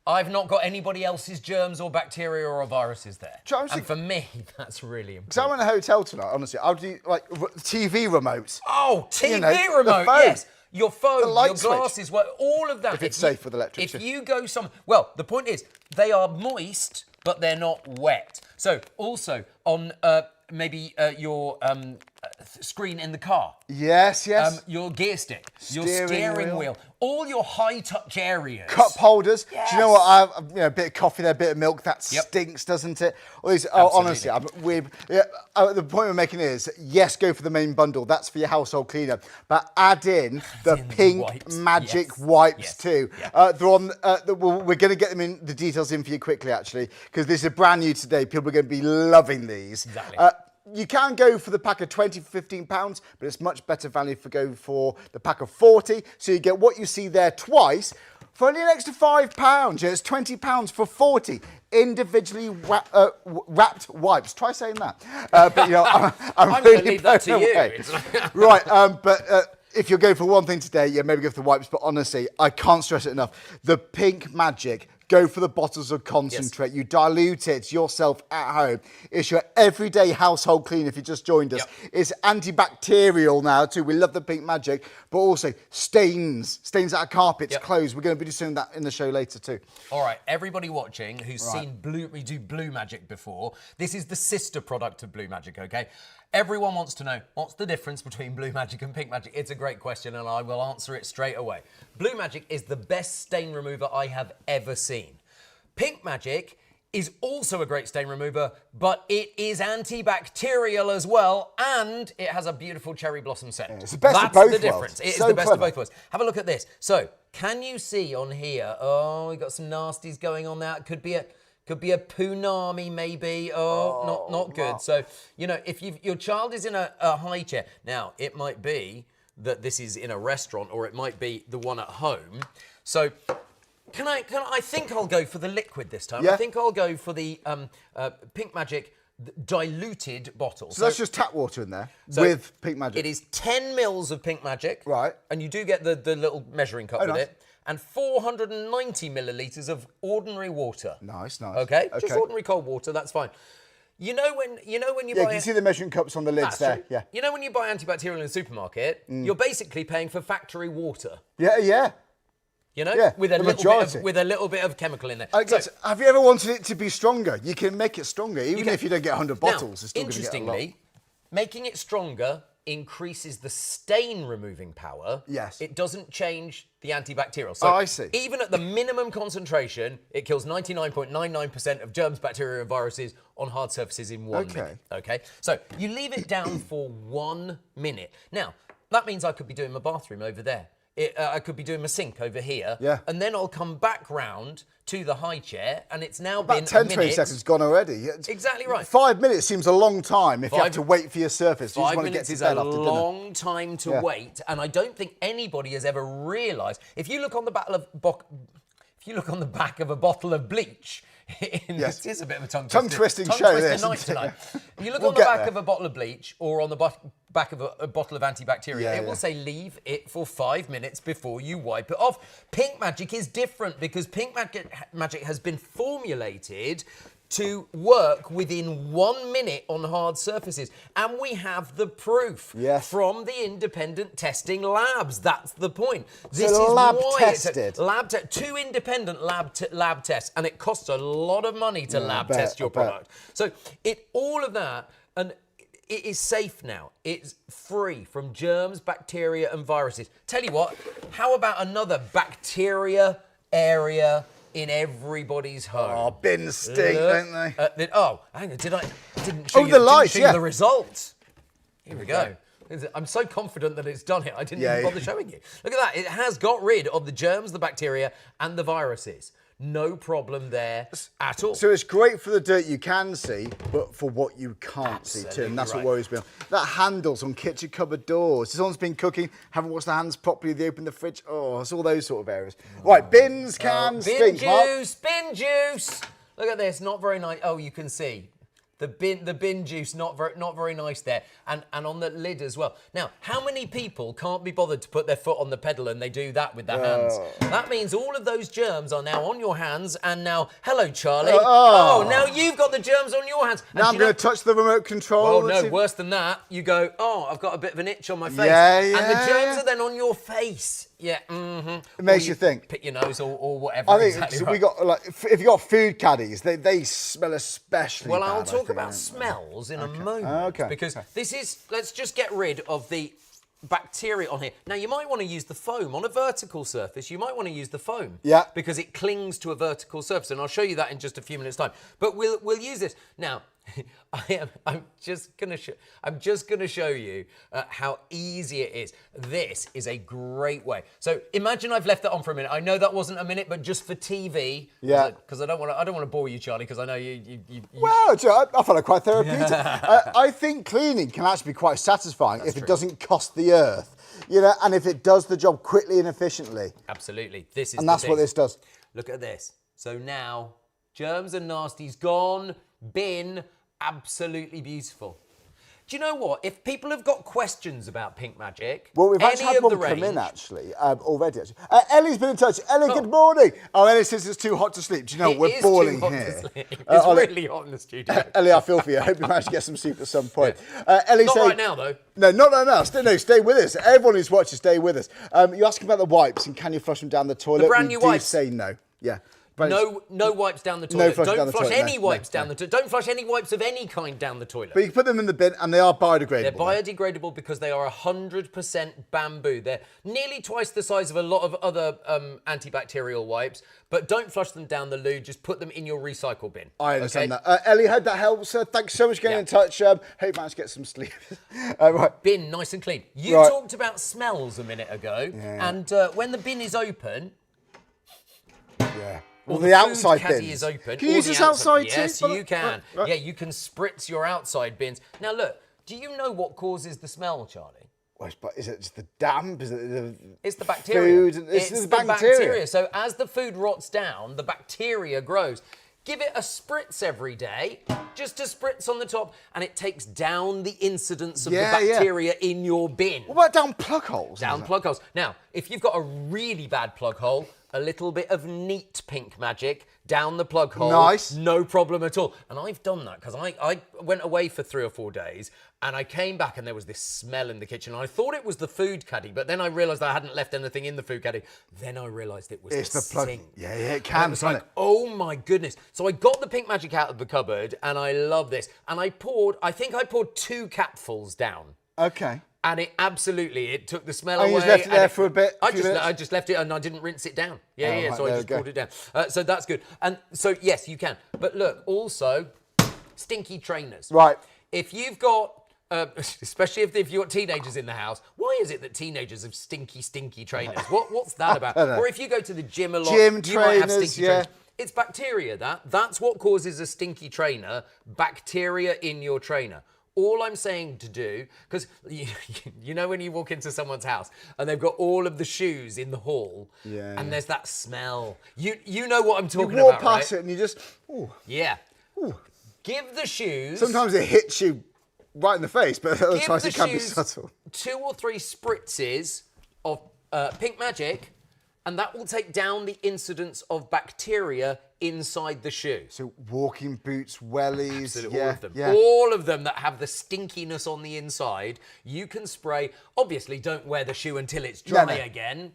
I've not got anybody else's germs or bacteria or viruses there. And for me, that's really important. Because I went to a hotel tonight, honestly, I'll do like TV remotes. Oh, TV remote, yes. Your phone, your glasses, all of that. If it's safe with electricity. If you go well, the point is, they are moist, but they're not wet. So also on maybe your screen in the car. Yes. Your gear stick, your steering wheel, all your high-touch areas. Cup holders. Yes. Do you know what? A bit of coffee there, a bit of milk. That stinks, doesn't it? All these, honestly, the point we're making is, yes, go for the main bundle. That's for your household cleaner. But add in the Pink Magic wipes too. Yeah. They're on. We're going to get them in the details in for you quickly, actually, because this is brand new today. People are going to be loving these. Exactly. You can go for the pack of 20 for £15, but it's much better value for go for the pack of 40. So you get what you see there twice for only an extra £5. Yeah, it's £20 for 40 individually wrapped wipes. Try saying that. But you know, I'm going really to leave that to away. you. Right, but if you're going for one thing today, yeah, maybe go for the wipes. But honestly, I can't stress it enough. The Pink Magic. Go for the bottles of concentrate. Yes. You dilute it yourself at home. It's your everyday household clean if you just joined us. Yep. It's antibacterial now too. We love the Pink Magic, but also stains out of carpets, clothes. We're going to be doing that in the show later too. All right, everybody watching who's seen we do Blue Magic before, this is the sister product of Blue Magic, okay? Everyone wants to know, what's the difference between Blue Magic and Pink Magic? It's a great question, and I will answer it straight away. Blue Magic is the best stain remover I have ever seen. Pink Magic is also a great stain remover, but it is antibacterial as well, and it has a beautiful cherry blossom scent. It's the best of both worlds. That's the difference. It is the best of both worlds. Have a look at this. So, can you see on here, oh, we've got some nasties going on there. Could be a punami maybe. Not good. So, you know, if your child is in a high chair, now it might be that this is in a restaurant or it might be the one at home. So, I think I'll go for the liquid this time. Yeah. I think I'll go for the Pink Magic diluted bottle. So that's just tap water in there with Pink Magic. It is 10 mils of Pink Magic. Right. And you do get the little measuring cup with it. And 490 millilitres of ordinary water. Nice. Okay? Just ordinary cold water, that's fine. You know when you buy... Yeah, you can see the measuring cups on the lids there. True. Yeah. You know when you buy antibacterial in the supermarket, you're basically paying for factory water. Yeah. You know? With a little bit of chemical in there. Have you ever wanted it to be stronger? You can make it stronger, even if you don't get 100 bottles. It's still going to get a lot. Interestingly, making it stronger increases the stain removing power. Yes. It doesn't change the antibacterial. So I see. Even at the minimum concentration, it kills 99.99% of germs, bacteria, and viruses on hard surfaces in 1 minute. Okay. So you leave it down for 1 minute. Now, that means I could be doing my bathroom over there. I could be doing my sink over here. Yeah. And then I'll come back round to the high chair, and it's now about been 10, a minute. 20 seconds gone already. Exactly right. 5 minutes seems a long time if you have to wait for your surface. You 5 minutes is a long time to wait, and I don't think anybody has ever realised. If you look on the back of a bottle of bleach, it is a bit of a tongue-twisting show. Night tonight. You look on the back of a bottle of bleach or on the back of a bottle of antibacterial, it will say leave it for 5 minutes before you wipe it off. Pink Magic is different because Pink Magic has been formulated to work within 1 minute on hard surfaces. And we have the proof from the independent testing labs. That's the point. This is lab tested. Two independent lab tests, and it costs a lot of money to lab test your product. So all of that, and it is safe now. It's free from germs, bacteria, and viruses. Tell you what, how about another bacteria area in everybody's home? Oh, bins stink, don't they? Hang on, I didn't show you the results. Here we go. I'm so confident that it's done it, I didn't even bother showing you. Look at that, it has got rid of the germs, the bacteria, and the viruses. No problem there at all. So it's great for the dirt you can see, but for what you can't see too, and that's what worries me. That handles on kitchen cupboard doors. If someone's been cooking, haven't washed their hands properly, they open the fridge, it's all those sort of areas. Right, bins, cans, bin juice. Look at this, not very nice. Oh, you can see. The bin juice, not very nice there, and on the lid as well. Now, how many people can't be bothered to put their foot on the pedal and they do that with their hands? That means all of those germs are now on your hands, and now, hello, Charlie. Now you've got the germs on your hands. Now I'm going to touch the remote control. Well, no, worse than that. You go, I've got a bit of an itch on my face. And the germs are then on your face. Yeah, It makes you think. Pick your nose or whatever. I think we got if you got food caddies, they smell especially bad. Well, I'll talk about smells in a moment. Because this is, let's just get rid of the bacteria on here. Now, you might want to use the foam on a vertical surface. You might want to use the foam. Yeah. Because it clings to a vertical surface, and I'll show you that in just a few minutes' time. But we'll use this now. I'm just gonna show you how easy it is. This is a great way. So imagine I've left that on for a minute. I know that wasn't a minute, but just for TV. Yeah. Because I don't want to bore you, Charlie. Because I know you. Well, I found it quite therapeutic. I think cleaning can actually be quite satisfying if it doesn't cost the earth. You know, and if it does the job quickly and efficiently. Absolutely. This is And that's what this does. Look at this. So now, germs and nasties gone, bin, absolutely beautiful. Do you know what? If people have got questions about Pink Magic, well, we've actually had one come in actually already. Actually, Ellie's been in touch. Ellie, good morning. Oh, Ellie says it's too hot to sleep. Do you know we're boiling here? It's really hot in the studio. Ellie, I feel for you. I hope you manage to get some sleep at some point. Ellie, not right now though. No, not right now. Stay with us. Everyone who's watching, stay with us. You're asking about the wipes and can you flush them down the toilet? The brand new wipes. Say no. Yeah. No wipes down the toilet. Don't flush any wipes down the toilet. Don't flush any wipes of any kind down the toilet. But you can put them in the bin and they are biodegradable. They're biodegradable because they are 100% bamboo. They're nearly twice the size of a lot of other antibacterial wipes, but don't flush them down the loo. Just put them in your recycle bin. I understand that. Ellie, hope that helps. Thanks so much for getting in touch. Hope you managed to get some sleep. Right. Bin, nice and clean. You talked about smells a minute ago, and when the bin is open... Yeah. Well, the outside bins. Is open. Can you use this outside too? Yes, you can. Right. Yeah, you can spritz your outside bins. Now, look, do you know what causes the smell, Charlie? Well, is it just the damp? Is it it's the bacteria. Food? It's the bacteria. So as the food rots down, the bacteria grows. Give it a spritz every day, just a spritz on the top, and it takes down the incidence of the bacteria in your bin. What about down plug holes? Down plug holes. Now, if you've got a really bad plug hole, a little bit of neat Pink Magic down the plug hole. Nice. No problem at all. And I've done that because I went away for 3 or 4 days and I came back and there was this smell in the kitchen. And I thought it was the food caddy, but then I realised I hadn't left anything in the food caddy. Then I realised it was the plug. sink. Yeah, it can. And it was like, oh my goodness. So I got the Pink Magic out of the cupboard and I love this. And I think I poured 2 capfuls down. Okay. And it took the smell away. You just left it there for a bit? I just left it and I didn't rinse it down. Yeah, so I just poured it down. So that's good. And so, yes, you can. But look, also, stinky trainers. Right. If you've got, especially if you've got teenagers in the house, why is it that teenagers have stinky trainers? What's that about? Or if you go to the gym a lot, you might have stinky trainers. It's bacteria, That's what causes a stinky trainer, bacteria in your trainer. All I'm saying to do, because you know when you walk into someone's house and they've got all of the shoes in the hall and there's that smell. You know what I'm talking about, You walk past it and you just, ooh. Yeah. Ooh. Give the shoes... Sometimes it hits you right in the face, but other times it can be subtle. 2 or 3 spritzes of Pink Magic and that will take down the incidence of bacteria inside the shoe. So walking boots, wellies, absolutely, all of them. Yeah. All of them that have the stinkiness on the inside, you can spray. Obviously, don't wear the shoe until it's dry again.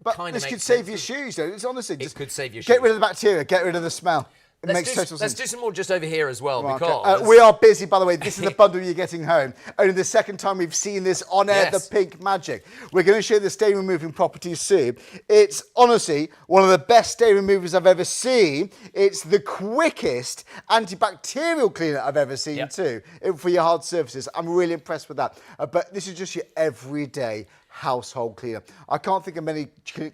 But this could save your shoes, though. It's honestly just could save your shoes. Get rid of the bacteria, get rid of the smell. It makes total sense. Let's do some more just over here as well, because... we are busy, by the way. This is the bundle you're getting home. Only the second time we've seen this on air, the Pink Magic. We're going to show the stain removing properties soon. It's honestly one of the best stain removers I've ever seen. It's the quickest antibacterial cleaner I've ever seen too, for your hard surfaces. I'm really impressed with that. But this is just your everyday household cleaner. I can't think of many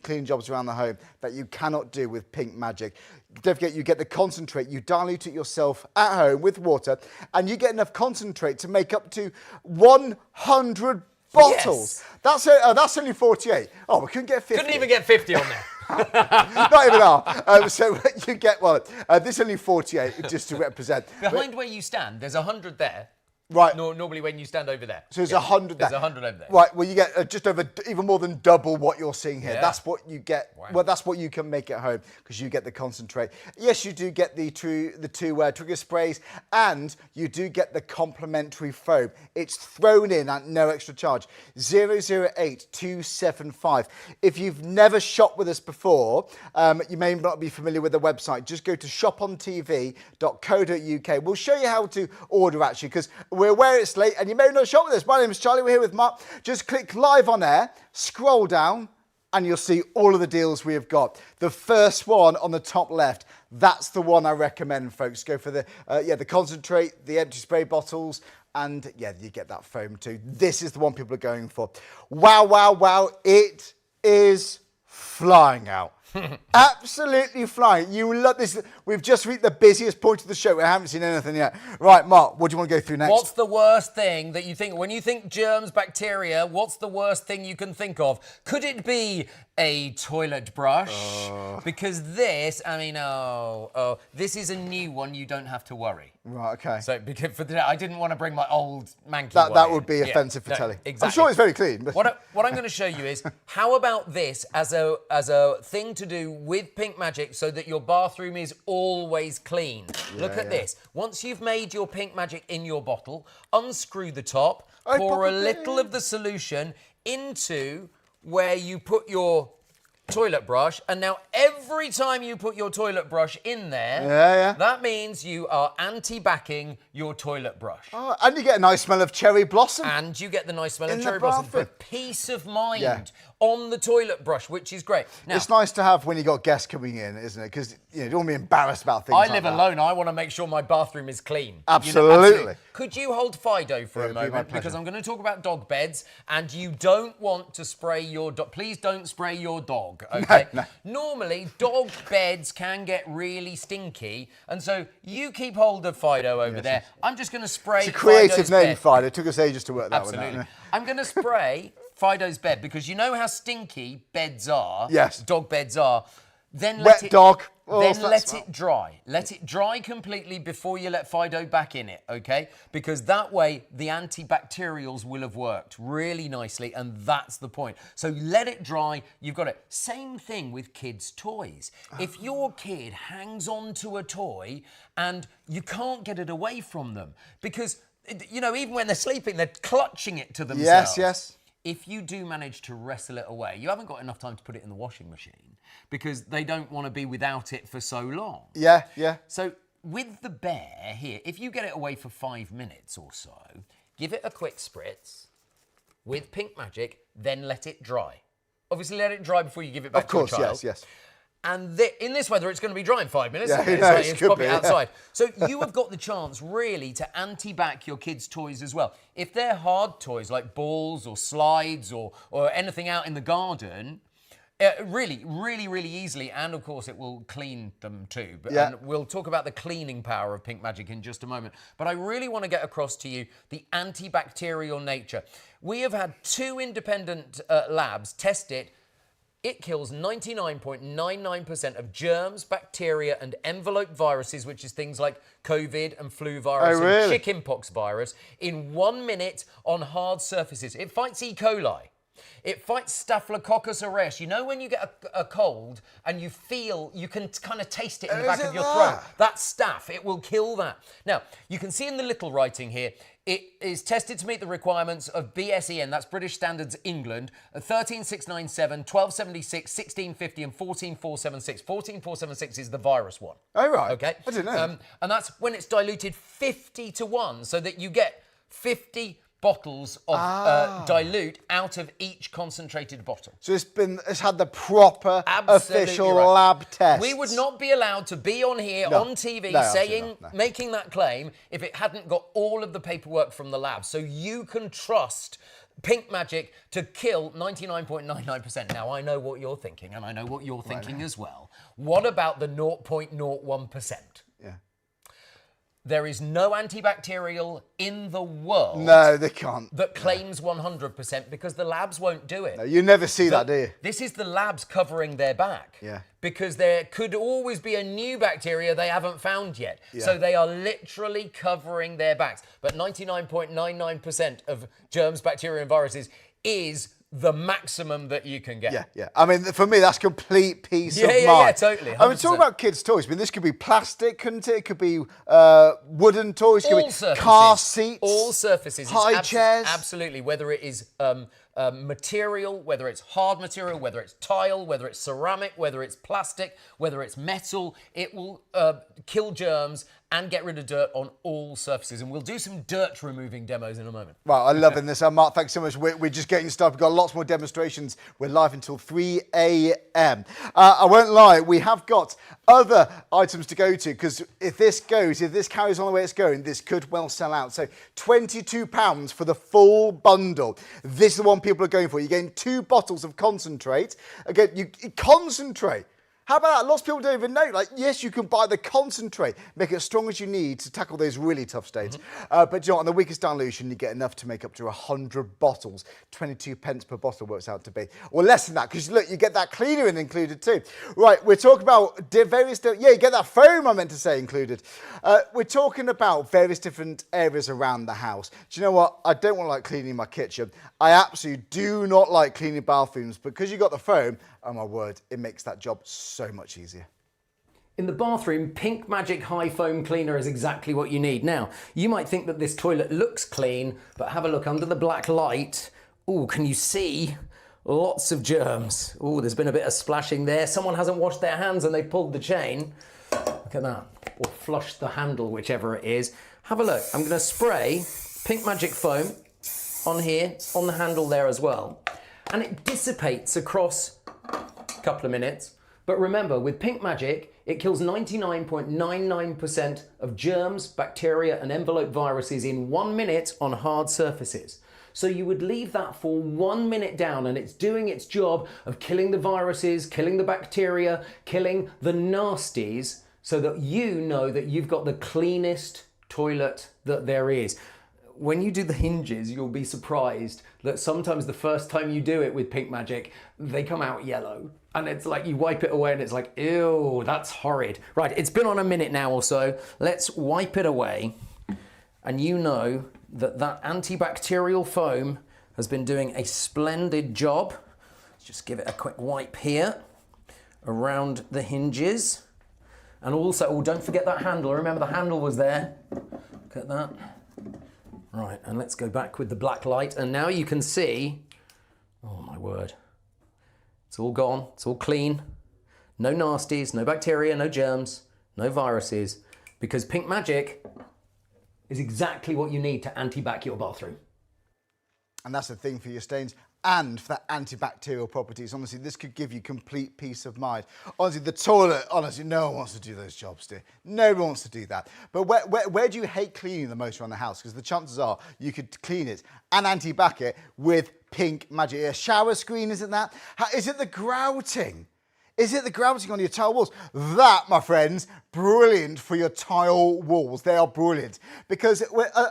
cleaning jobs around the home that you cannot do with Pink Magic. Don't forget, you get the concentrate. You dilute it yourself at home with water, and you get enough concentrate to make up to 100 bottles. Yes. That's only 48. Oh, we couldn't get 50. Couldn't even get 50 on there. Not even half. So you get, this is only 48, just to represent. Behind where you stand, there's 100 there. Right. Normally when you stand over there. So there's 100 there. There's 100 over there. Right, well you get just over, even more than double what you're seeing here. That's what you get. Wow. Well, that's what you can make at home because you get the concentrate. Yes, you do get the two trigger sprays and you do get the complimentary foam. It's thrown in at no extra charge. 008275. If you've never shopped with us before, you may not be familiar with the website. Just go to shopontv.co.uk. We'll show you how to order actually because we're aware it's late and you may not shop with us. My name is Charlie, we're here with Mark. Just click live on air, scroll down, and you'll see all of the deals we have got. The first one on the top left, that's the one I recommend, folks. Go for the concentrate, the empty spray bottles, and you get that foam too. This is the one people are going for. Wow, wow, wow, it is flying out. Absolutely flying. You love this. we've just reached the busiest point of the show. We haven't seen anything yet. Right, Mark, what do you want to go through next? What's the worst thing that you think, when you think germs, bacteria, what's the worst thing you can think of? Could it be a toilet brush? Because this, I mean, this is a new one, you don't have to worry. Right, okay. So, because I didn't want to bring my old manky one That in. would be offensive for telly. Exactly. I'm sure it's very clean. But... What I'm going to show you is, how about this as a thing to do with Pink Magic so that your bathroom is always clean? Look at this. Once you've made your Pink Magic in your bottle, unscrew the top, pour a little of the solution into where you put your toilet brush, and now every time you put your toilet brush in there, that means you are anti-backing your toilet brush. Oh, and you get a nice smell of cherry blossom. And you get the nice smell of cherry blossom. But peace of mind on the toilet brush, which is great. Now, it's nice to have when you got guests coming in, isn't it? Because you don't want to be embarrassed about things. I live alone. I want to make sure my bathroom is clean. Absolutely. Absolutely. Could you hold Fido for a moment? Because I'm going to talk about dog beds, and you don't want to spray your dog. Please don't spray your dog, okay? No. Normally, dog beds can get really stinky, and so you keep hold of Fido over there. I'm just going to spray It's a creative Fido's name, bed. Fido. It took us ages to work that one out. Absolutely. I'm going to spray Fido's bed, because you know how stinky beds are. Yes. Dog beds are. Then Wet dog. Then let it dry. Let it dry completely before you let Fido back in it, okay? Because that way the antibacterials will have worked really nicely, and that's the point. So let it dry. You've got it. Same thing with kids' toys. If your kid hangs on to a toy and you can't get it away from them, because, you know, even when they're sleeping, they're clutching it to themselves. Yes. If you do manage to wrestle it away, you haven't got enough time to put it in the washing machine, because they don't want to be without it for so long. Yeah. So with the Bear here, if you get it away for 5 minutes or so, give it a quick spritz with Pink Magic, then let it dry. Obviously, let it dry before you give it back to a child. Of course, yes. And in this weather, it's going to be dry in 5 minutes. Yeah, It's probably outside. So you have got the chance, really, to anti-back your kids' toys as well. If they're hard toys, like balls or slides or anything out in the garden, really, really, really easily, and of course, it will clean them too. And we'll talk about the cleaning power of Pink Magic in just a moment. But I really want to get across to you the antibacterial nature. We have had 2 independent labs test it. It kills 99.99% of germs, bacteria, and envelope viruses, which is things like COVID and flu virus and chickenpox virus, in 1 minute on hard surfaces. It fights E. coli. It fights Staphylococcus aureus. You know when you get a cold and you can kind of taste it in the back of your throat? That's staph. It will kill that. Now, you can see in the little writing here, it is tested to meet the requirements of BSEN, that's British Standards England, 13697, 1276, 1650 and 14476. 14476 is the virus one. Oh, right. Okay. I didn't know. And that's when it's diluted 50 to 1, so that you get 50 bottles of Dilute out of each concentrated bottle. So it's had the proper official lab test. We would not be allowed to be on here on TV making that claim if it hadn't got all of the paperwork from the lab. So you can trust Pink Magic to kill 99.99%. Now, I know what you're thinking, and I know what you're thinking as well. What about the 0.01%? Yeah. There is no antibacterial in the world. No, they can't. That claims 100%, because the labs won't do it. No, you never see that, do you? This is the labs covering their back. Yeah. Because there could always be a new bacteria they haven't found yet. Yeah. So they are literally covering their backs. But 99.99% of germs, bacteria, and viruses is the maximum that you can get. Yeah. I mean, for me, that's complete peace of mind. Yeah, totally. 100%. I mean, talk about kids' toys. I mean, this could be plastic, couldn't it? It could be wooden toys. It could be car seats. All surfaces. High chairs. Absolutely. Whether it is material, whether it's hard material, whether it's tile, whether it's ceramic, whether it's plastic, whether it's metal, it will kill germs and get rid of dirt on all surfaces. And we'll do some dirt removing demos in a moment. Well, I'm loving this. Mark, thanks so much. We're just getting started. We've got lots more demonstrations. We're live until 3 a.m. I won't lie, we have got other items to go to, because if this carries on the way it's going, this could well sell out. So £22 for the full bundle. This is the one people are going for. You're getting 2 bottles of concentrate. Again, concentrate. How about that? Lots of people don't even know. Like, yes, you can buy the concentrate, make it as strong as you need to tackle those really tough stains. But you know, on the weakest dilution, you get enough to make up to 100 bottles. 22 pence per bottle works out to be. Or less than that, because look, you get that cleaner in included too. Right, we're talking about various, yeah, you get that foam, I meant to say, included. We're talking about various different areas around the house. Do you know what? I don't want to like cleaning my kitchen. I absolutely do not like cleaning bathrooms, because you got the foam. Oh my word, it makes that job so much easier. In the bathroom, Pink Magic High Foam Cleaner is exactly what you need. Now, you might think that this toilet looks clean, but have a look under the black light. Oh, can you see? Lots of germs. Oh, there's been a bit of splashing there. Someone hasn't washed their hands and they pulled the chain. Look at that. Or flushed the handle, whichever it is. Have a look. I'm going to spray Pink Magic Foam on here, on the handle there as well. And it dissipates across a couple of minutes. But remember, with Pink Magic, it kills 99.99% of germs, bacteria, and envelope viruses in 1 minute on hard surfaces. So you would leave that for 1 minute down, and it's doing its job of killing the viruses, killing the bacteria, killing the nasties, so that you know that you've got the cleanest toilet that there is. When you do the hinges, you'll be surprised that sometimes the first time you do it with Pink Magic, they come out yellow. And it's like you wipe it away and it's like, ew, that's horrid. Right, it's been on a minute now or so. Let's wipe it away. And you know that that antibacterial foam has been doing a splendid job. Let's just give it a quick wipe here around the hinges. And also, oh, don't forget that handle. Remember the handle was there. Look at that. Right, and let's go back with the black light. And now you can see, oh my word, it's all gone, it's all clean. No nasties, no bacteria, no germs, no viruses, because Pink Magic is exactly what you need to anti-bac your bathroom. And that's the thing for your stains and for that antibacterial properties. Honestly, this could give you complete peace of mind. Honestly, the toilet, honestly, no one wants to do those jobs, dear. Nobody wants to do that. But where do you hate cleaning the most around the house? Because the chances are you could clean it and anti-bac it with Pink Magic. A shower screen, isn't that? Is it the grouting? Is it the grouting on your tile walls? That, my friends, brilliant for your tile walls. They are brilliant. Because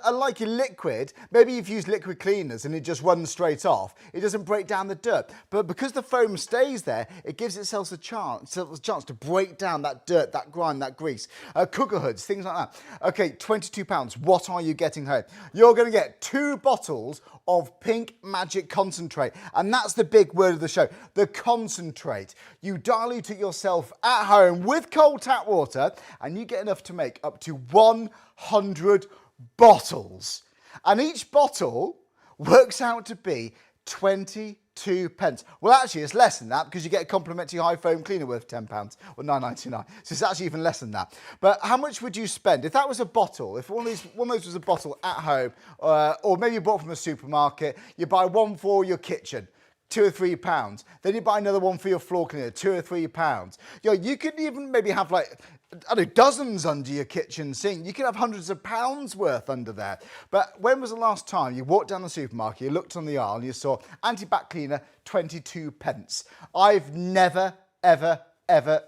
unlike your liquid, maybe you've used liquid cleaners and it just runs straight off. It doesn't break down the dirt. But because the foam stays there, it gives itself a chance to break down that dirt, that grime, that grease. Cooker hoods, things like that. Okay, £22. What are you getting home? You're going to get 2 bottles of Pink Magic concentrate. And that's the big word of the show, the concentrate. You dilute it yourself at home with cold tap water and you get enough to make up to 100 bottles. And each bottle works out to be 22 pence. Well, actually, it's less than that because you get a complimentary high foam cleaner worth £10 or $9.99. So it's actually even less than that. But how much would you spend if that was a bottle? If one of those was a bottle at home, or maybe you bought from a supermarket, you buy one for your kitchen. £2 or £3. Then you buy another one for your floor cleaner, £2 or £3. You know, you could even maybe have like, I don't know, dozens under your kitchen sink. You could have hundreds of pounds worth under there. But when was the last time you walked down the supermarket, you looked on the aisle and you saw anti-bac cleaner, 22 pence? I've never, ever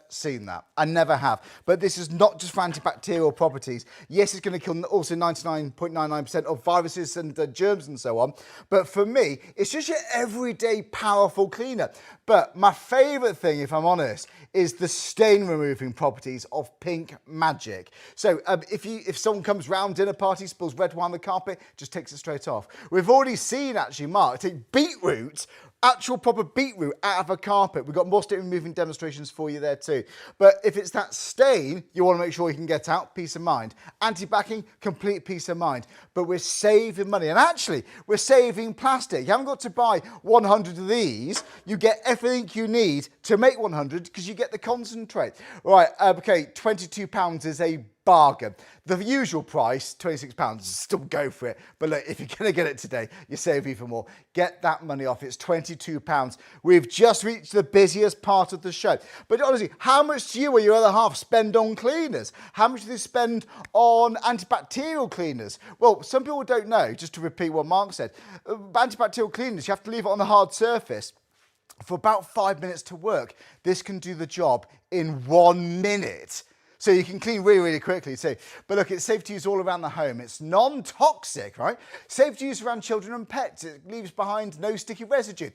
seen that. I never have. But this is not just for antibacterial properties. Yes, it's going to kill also 99.99% of viruses and germs and so on. But for me, it's just your everyday powerful cleaner. But my favourite thing, if I'm honest, is the stain removing properties of Pink Magic. So if someone comes round dinner party, spills red wine on the carpet, just takes it straight off. We've already seen actually, Mark, take beetroot, actual proper beetroot out of a carpet. We've got more stain removing demonstrations for you there too. But if it's that stain, you want to make sure you can get out, peace of mind. Anti-backing, complete peace of mind. But we're saving money. And actually, we're saving plastic. You haven't got to buy 100 of these. You get everything you need to make 100 because you get the concentrate. Right, okay, £22 is a bargain. The usual price, £26, still go for it. But look, if you're going to get it today, you save even more. Get that money off. It's £22. We've just reached the busiest part of the show. But honestly, how much do you or your other half spend on cleaners? How much do they spend on antibacterial cleaners? Well, some people don't know, just to repeat what Mark said. Antibacterial cleaners, you have to leave it on a hard surface for about 5 minutes to work. This can do the job in 1 minute. So you can clean really, really quickly too. But look, it's safe to use all around the home. It's non-toxic, right? Safe to use around children and pets. It leaves behind no sticky residue.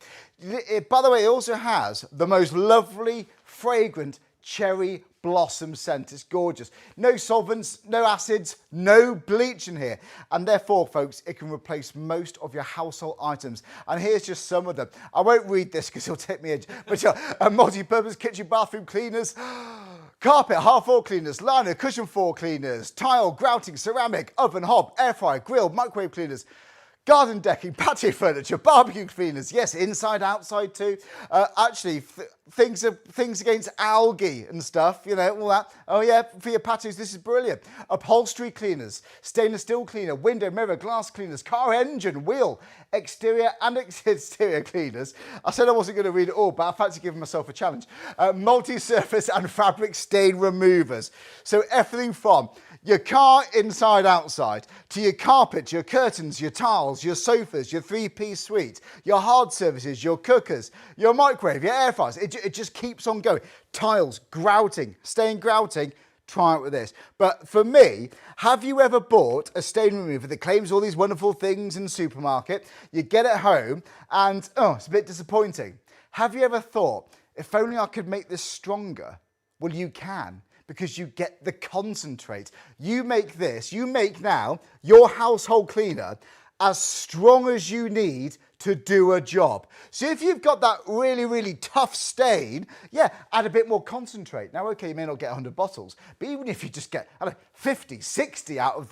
By the way, it also has the most lovely, fragrant cherry blossom scent. It's gorgeous. No solvents, no acids, no bleach in here. And therefore, folks, it can replace most of your household items. And here's just some of them. I won't read this because it'll take me edge. But multi-purpose kitchen, bathroom cleaners, carpet, hard floor cleaners, liner, cushion floor cleaners, tile, grouting, ceramic, oven, hob, air fryer, grill, microwave cleaners, garden decking, patio furniture, barbecue cleaners. Yes, inside, outside too. Actually, things against algae and stuff, you know, all that. Oh yeah, for your patios, this is brilliant. Upholstery cleaners, stainless steel cleaner, window, mirror, glass cleaners, car engine, wheel, exterior and exterior cleaners. I said I wasn't going to read it all, but I fancy giving myself a challenge. Multi-surface and fabric stain removers. So everything from your car inside, outside, to your carpet, your curtains, your tiles, your sofas, your three-piece suite, your hard surfaces, your cookers, your microwave, your air fryers. It just keeps on going. Tiles, grouting, stain grouting, try it with this. But for me, have you ever bought a stain remover that claims all these wonderful things in the supermarket? You get it home and, oh, it's a bit disappointing. Have you ever thought, if only I could make this stronger? Well, you can, because you get the concentrate. You make now your household cleaner as strong as you need to do a job. So if you've got that really, really tough stain, yeah, add a bit more concentrate. Now, okay, you may not get 100 bottles, but even if you just get 50, 60 out of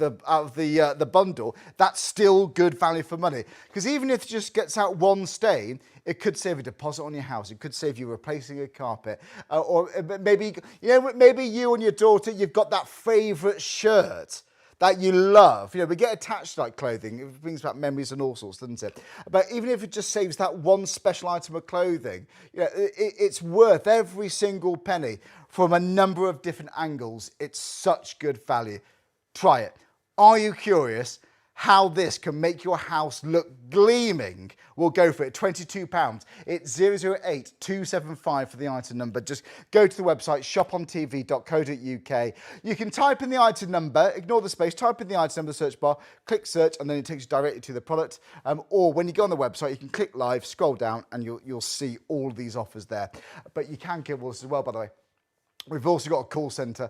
the bundle, that's still good value for money. Because even if it just gets out one stain, it could save a deposit on your house. It could save you replacing a carpet. Or maybe, maybe you and your daughter, you've got that favourite shirt that you love. We get attached to like clothing. It brings back memories and all sorts, doesn't it? But even if it just saves that one special item of clothing, it's worth every single penny from a number of different angles. It's such good value. Try it. Are you curious how this can make your house look gleaming? We'll go for it. £22. It's 008275 for the item number. Just go to the website, shopontv.co.uk. You can type in the item number, ignore the space, type in the item number search bar, click search, and then it takes you directly to the product. Or when you go on the website, you can click live, scroll down, and you'll see all these offers there. But you can give us as well, by the way. We've also got a call centre,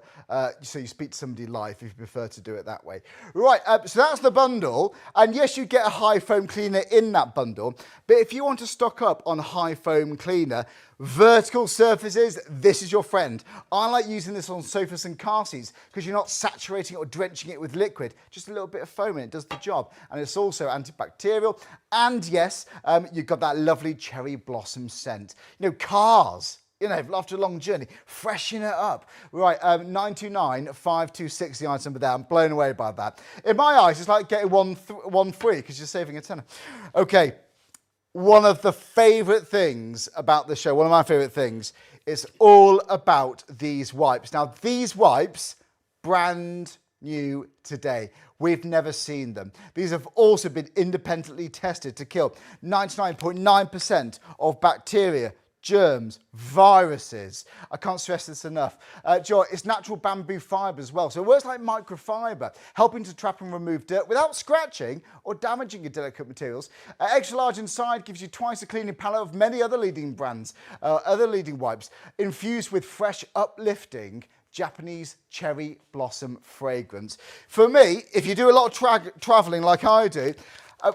so you speak to somebody live if you prefer to do it that way. Right, so that's the bundle. And yes, you get a high foam cleaner in that bundle. But if you want to stock up on high foam cleaner, vertical surfaces, this is your friend. I like using this on sofas and car seats because you're not saturating or drenching it with liquid. Just a little bit of foam and it does the job. And it's also antibacterial. And yes, you've got that lovely cherry blossom scent. Cars. After a long journey, freshen it up. Right, 929-526, the item number there. I'm blown away by that. In my eyes, it's like getting one free because you're saving a tenner. Okay, one of the favourite things about the show, one of my favourite things, is all about these wipes. Now, these wipes, brand new today. We've never seen them. These have also been independently tested to kill 99.9% of bacteria, germs, viruses. I can't stress this enough. Joy, it's natural bamboo fibre as well, so it works like microfibre, helping to trap and remove dirt without scratching or damaging your delicate materials. Extra large inside gives you twice the cleaning power of many other leading brands, other leading wipes, infused with fresh, uplifting Japanese cherry blossom fragrance. For me, if you do a lot of travelling like I do,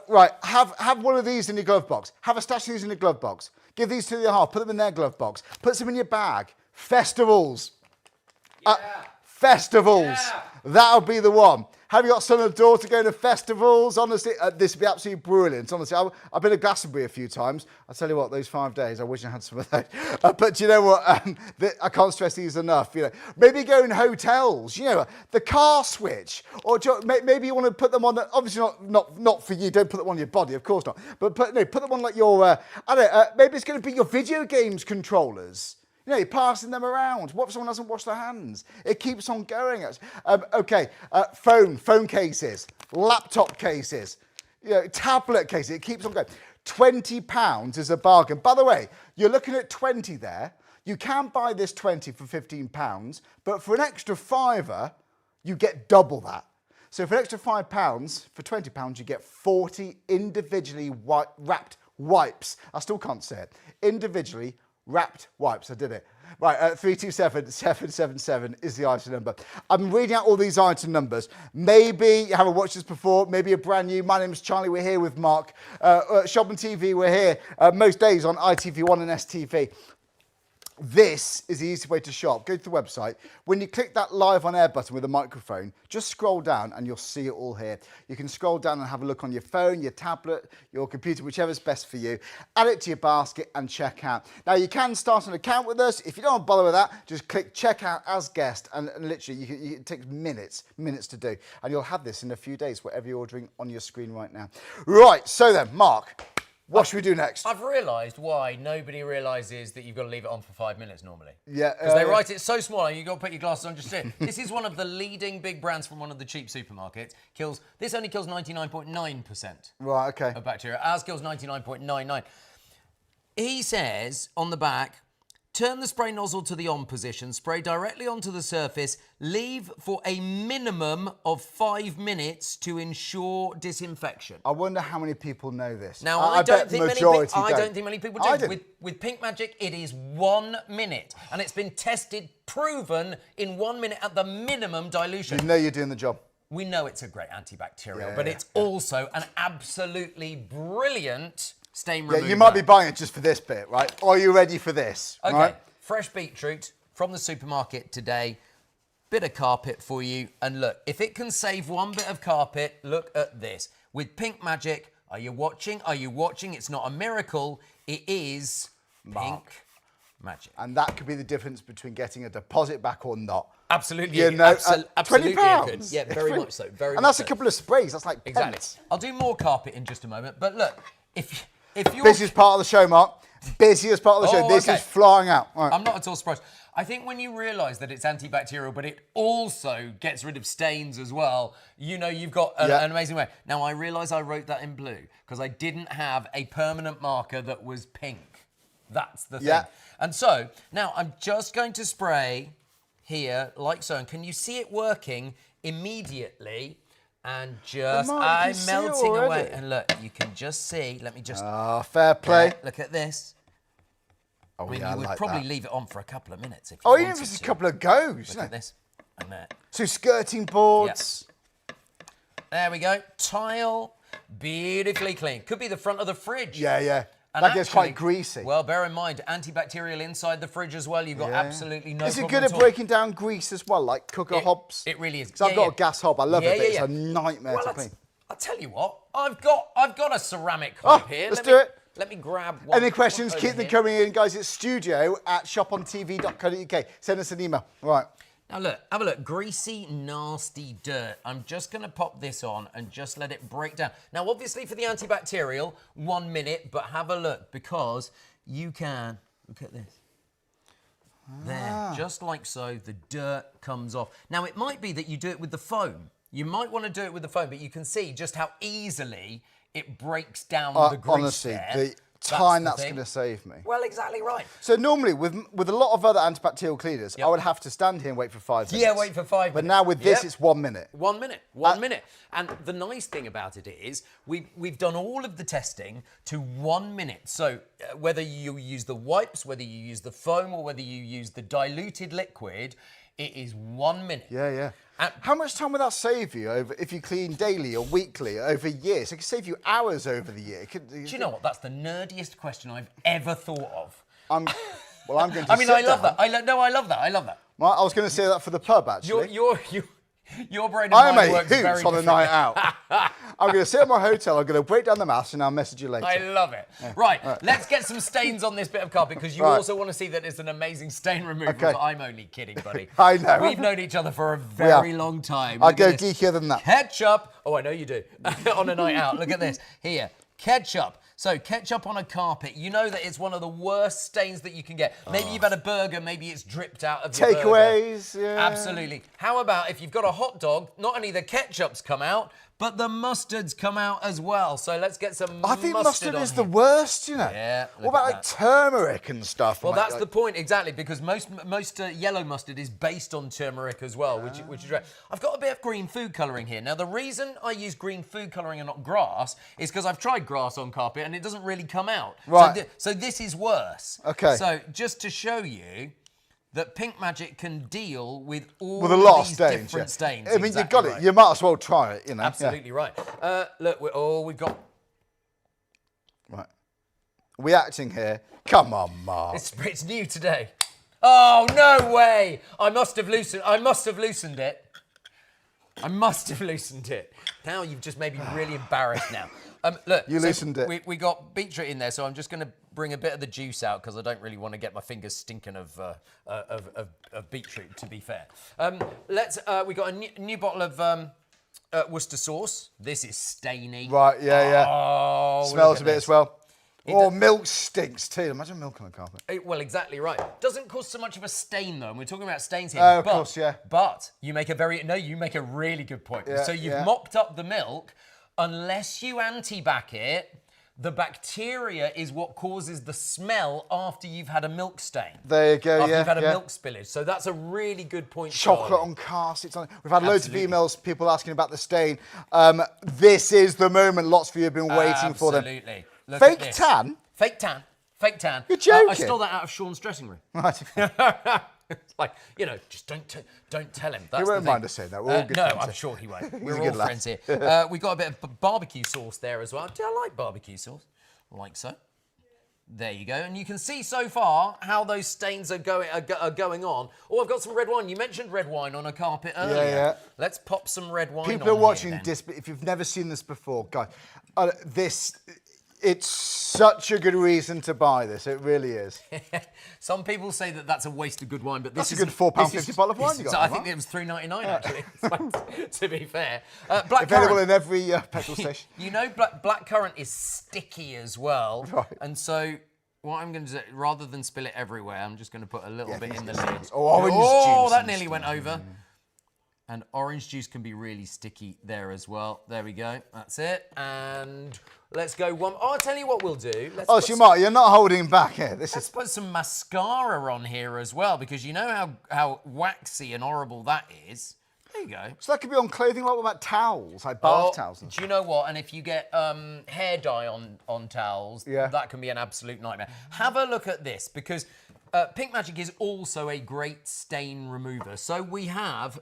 right, have one of these in your glove box. Have a stash of these in your glove box. Give these to your half, put them in their glove box. Put some in your bag. Festivals. Yeah. Festivals. Yeah. That'll be the one. Have you got son or daughter going to festivals? Honestly, this would be absolutely brilliant. Honestly, I've been to Glastonbury a few times. I tell you what, those 5 days, I wish I had some of those. But you know what? I can't stress these enough. Maybe go in hotels. The car switch, or maybe you want to put them on. Obviously, not for you. Don't put them on your body, of course not. But put them on like your. Maybe it's going to be your video games controllers. You're passing them around. What if someone doesn't wash their hands? It keeps on going. Phone cases, laptop cases, tablet cases. It keeps on going. £20 is a bargain. By the way, you're looking at 20 there. You can buy this 20 for £15, but for an extra £5, you get double that. So for an extra £5, for £20, you get 40 individually wrapped wipes. I still can't say it. Individually wrapped wipes. I did it. Right, 327-777 is the item number. I'm reading out all these item numbers. Maybe you haven't watched this before. Maybe you're brand new. My name is Charlie. We're here with Mark. Shop on TV, we're here most days on ITV1 and STV. This is the easiest way to shop. Go to the website. When you click that live on air button with a microphone, just scroll down and you'll see it all here. You can scroll down and have a look on your phone, your tablet, your computer, whichever's best for you. Add it to your basket and check out. Now you can start an account with us. If you don't want to bother with that, just click check out as guest and literally it takes minutes to do. And you'll have this in a few days, whatever you're ordering on your screen right now. Right, so then, Mark. What should we do next? I've realised why nobody realises that you've got to leave it on for 5 minutes normally. Yeah. Because they write it so small and you've got to put your glasses on just to see it. This is one of the leading big brands from one of the cheap supermarkets. This only kills 99.9% right, okay. of bacteria. Ours kills 99.99. He says on the back, turn the spray nozzle to the on position, spray directly onto the surface, leave for a minimum of 5 minutes to ensure disinfection. I wonder how many people know this. Now, I don't think many people do. With Pink Magic, it is 1 minute. And it's been tested, proven in 1 minute at the minimum dilution. You know you're doing the job. We know it's a great antibacterial, but it's also an absolutely brilliant stain remover. Yeah, you might be buying it just for this bit, right? Are you ready for this? Okay, right? Fresh beetroot from the supermarket today. Bit of carpet for you. And look, if it can save one bit of carpet, look at this. With Pink Magic, are you watching? Are you watching? It's not a miracle. It is Pink Magic. And that could be the difference between getting a deposit back or not. Absolutely. You know, absolutely £20. Yeah, very much so. And that's a couple of sprays. That's like exactly. pence. I'll do more carpet in just a moment. But look, if you're... Busiest part of the show, Mark. Busiest part of the show. This is flying out. Right. I'm not at all surprised. I think when you realise that it's antibacterial, but it also gets rid of stains as well, you know you've got an amazing way. Now, I realise I wrote that in blue because I didn't have a permanent marker that was pink. That's the thing. Yeah. And so, now I'm just going to spray here, like so. And can you see it working immediately? And I'm melting away. And look, you can just see, let me just... fair play. Look at this. Oh, I mean, you would probably leave it on for a couple of minutes if you wanted even if it's a couple of goes. Look at this. And there. So skirting boards. Yep. There we go. Tile, beautifully clean. Could be the front of the fridge. Yeah, yeah. And that gets quite greasy. Well, bear in mind, antibacterial inside the fridge as well. You've got absolutely no problem. Is it good at breaking down grease as well, like cooker hobs? It really is. Because I've got a gas hob. I love it, but it's a nightmare to clean. I'll tell you what. I've got a ceramic hob here. Let's do it. Let me grab one. Any questions, keep them coming in, guys. It's studio@shopontv.co.uk. Send us an email. Right. Now look, have a look. Greasy, nasty dirt. I'm just going to pop this on and just let it break down. Now, obviously for the antibacterial, 1 minute, but have a look because you can, look at this. There, just like so, the dirt comes off. Now, it might be that you do it with the foam. You might want to do it with the foam, but you can see just how easily it breaks down the grease. Honestly, the time that's going to save me. Well, exactly right. So normally, with a lot of other antibacterial cleaners, I would have to stand here and wait for 5 minutes. Yeah, wait for 5 minutes. But now with this, it's 1 minute. 1 minute. 1 minute. And the nice thing about it is we've done all of the testing to 1 minute. So whether you use the wipes, whether you use the foam, or whether you use the diluted liquid, it is 1 minute. Yeah, yeah. How much time would that save you over if you clean daily or weekly over years? It could save you hours over the year. Do you know what? That's the nerdiest question I've ever thought of. I'm going to. I mean, I love that. I love that. I love that. Well, I was going to say that for the pub actually. Your brain and mine works very on a night out. I'm going to sit at my hotel, I'm going to break down the maths, and I'll message you later. I love it. Yeah. Right, let's get some stains on this bit of carpet, because you also want to see that it's an amazing stain remover. Okay. I'm only kidding, buddy. I know. We've known each other for a very long time. I go geekier than that. Ketchup. Oh, I know you do. On a night out. Look at this. Here, ketchup. So ketchup on a carpet, you know that it's one of the worst stains that you can get. Maybe you've had a burger, maybe it's dripped out of your burger. Takeaways, yeah. Absolutely. How about if you've got a hot dog, not only the ketchup's come out, but the mustards come out as well. So let's get some I think mustard is the here. worst, you know. Yeah. What about like turmeric and stuff? Well, like, that's the point, exactly, because most yellow mustard is based on turmeric as well, which is right. I've got a bit of green food colouring here. Now, the reason I use green food colouring and not grass is because I've tried grass on carpet and it doesn't really come out. Right. So this is worse. Okay. So just to show you that Pink Magic can deal with all a lot of these stains, different stains. I mean, exactly you've got right. it. You might as well try it, you know. Absolutely right. Look, we've got... Right. Are we acting here? Come on, Mark. It's new today. Oh, no way! I must have loosened it. I must have loosened it. Now you've just made me really embarrassed now. Look, you loosened it. We got beetroot in there, so I'm just going to bring a bit of the juice out because I don't really want to get my fingers stinking of beetroot, to be fair. We got a new bottle of Worcester sauce. This is stainy. Right, yeah. Oh, smells a bit as well. Milk stinks too. Imagine milk on the carpet. Well, exactly right. Doesn't cause so much of a stain though, and we're talking about stains here. Of course, yeah. But you make a really good point. Yeah, so you've mopped up the milk. Unless you antibac it, the bacteria is what causes the smell after you've had a milk stain. There you go, After you've had a milk spillage. So that's a really good point. Chocolate on caskets. We've had loads of emails, people asking about the stain. This is the moment lots of you have been waiting for them. Absolutely. Fake tan? Fake tan. You're joking. I stole that out of Sean's dressing room. Right. It's like, just don't tell him. That's He won't mind us saying that. We're all good no, friends I'm here. sure he won't. He's We're a good all lad. friends here. We got a bit of barbecue sauce there as well. Do I like barbecue sauce? Like so. There you go. And you can see so far how those stains are going on. Oh, I've got some red wine. You mentioned red wine on a carpet earlier. Yeah. Let's pop some red wine People on are watching here, this, but if you've never seen this before, guys, it's such a good reason to buy this. It really is. Some people say that that's a waste of good wine, but this is a good £4.50 bottle of wine you got. So I think it was $3.99 actually. To be fair, black Available currant. in every petrol station. You know, black currant is sticky as well, Right. and so what I'm going to do, rather than spill it everywhere, I'm just going to put a little bit in the lid. Orange oh, juice that and nearly stuff. went over. And orange juice can be really sticky there as well. There we go. That's it. And let's go one. Oh, I'll tell you what we'll do. Mark, you're not holding back here. Let's put some mascara on here as well, because you know how waxy and horrible that is. There you go. So that could be on clothing. What about towels, like bath towels? Do you know what? And if you get hair dye on towels, that can be an absolute nightmare. Have a look at this, because Pink Magic is also a great stain remover. So we have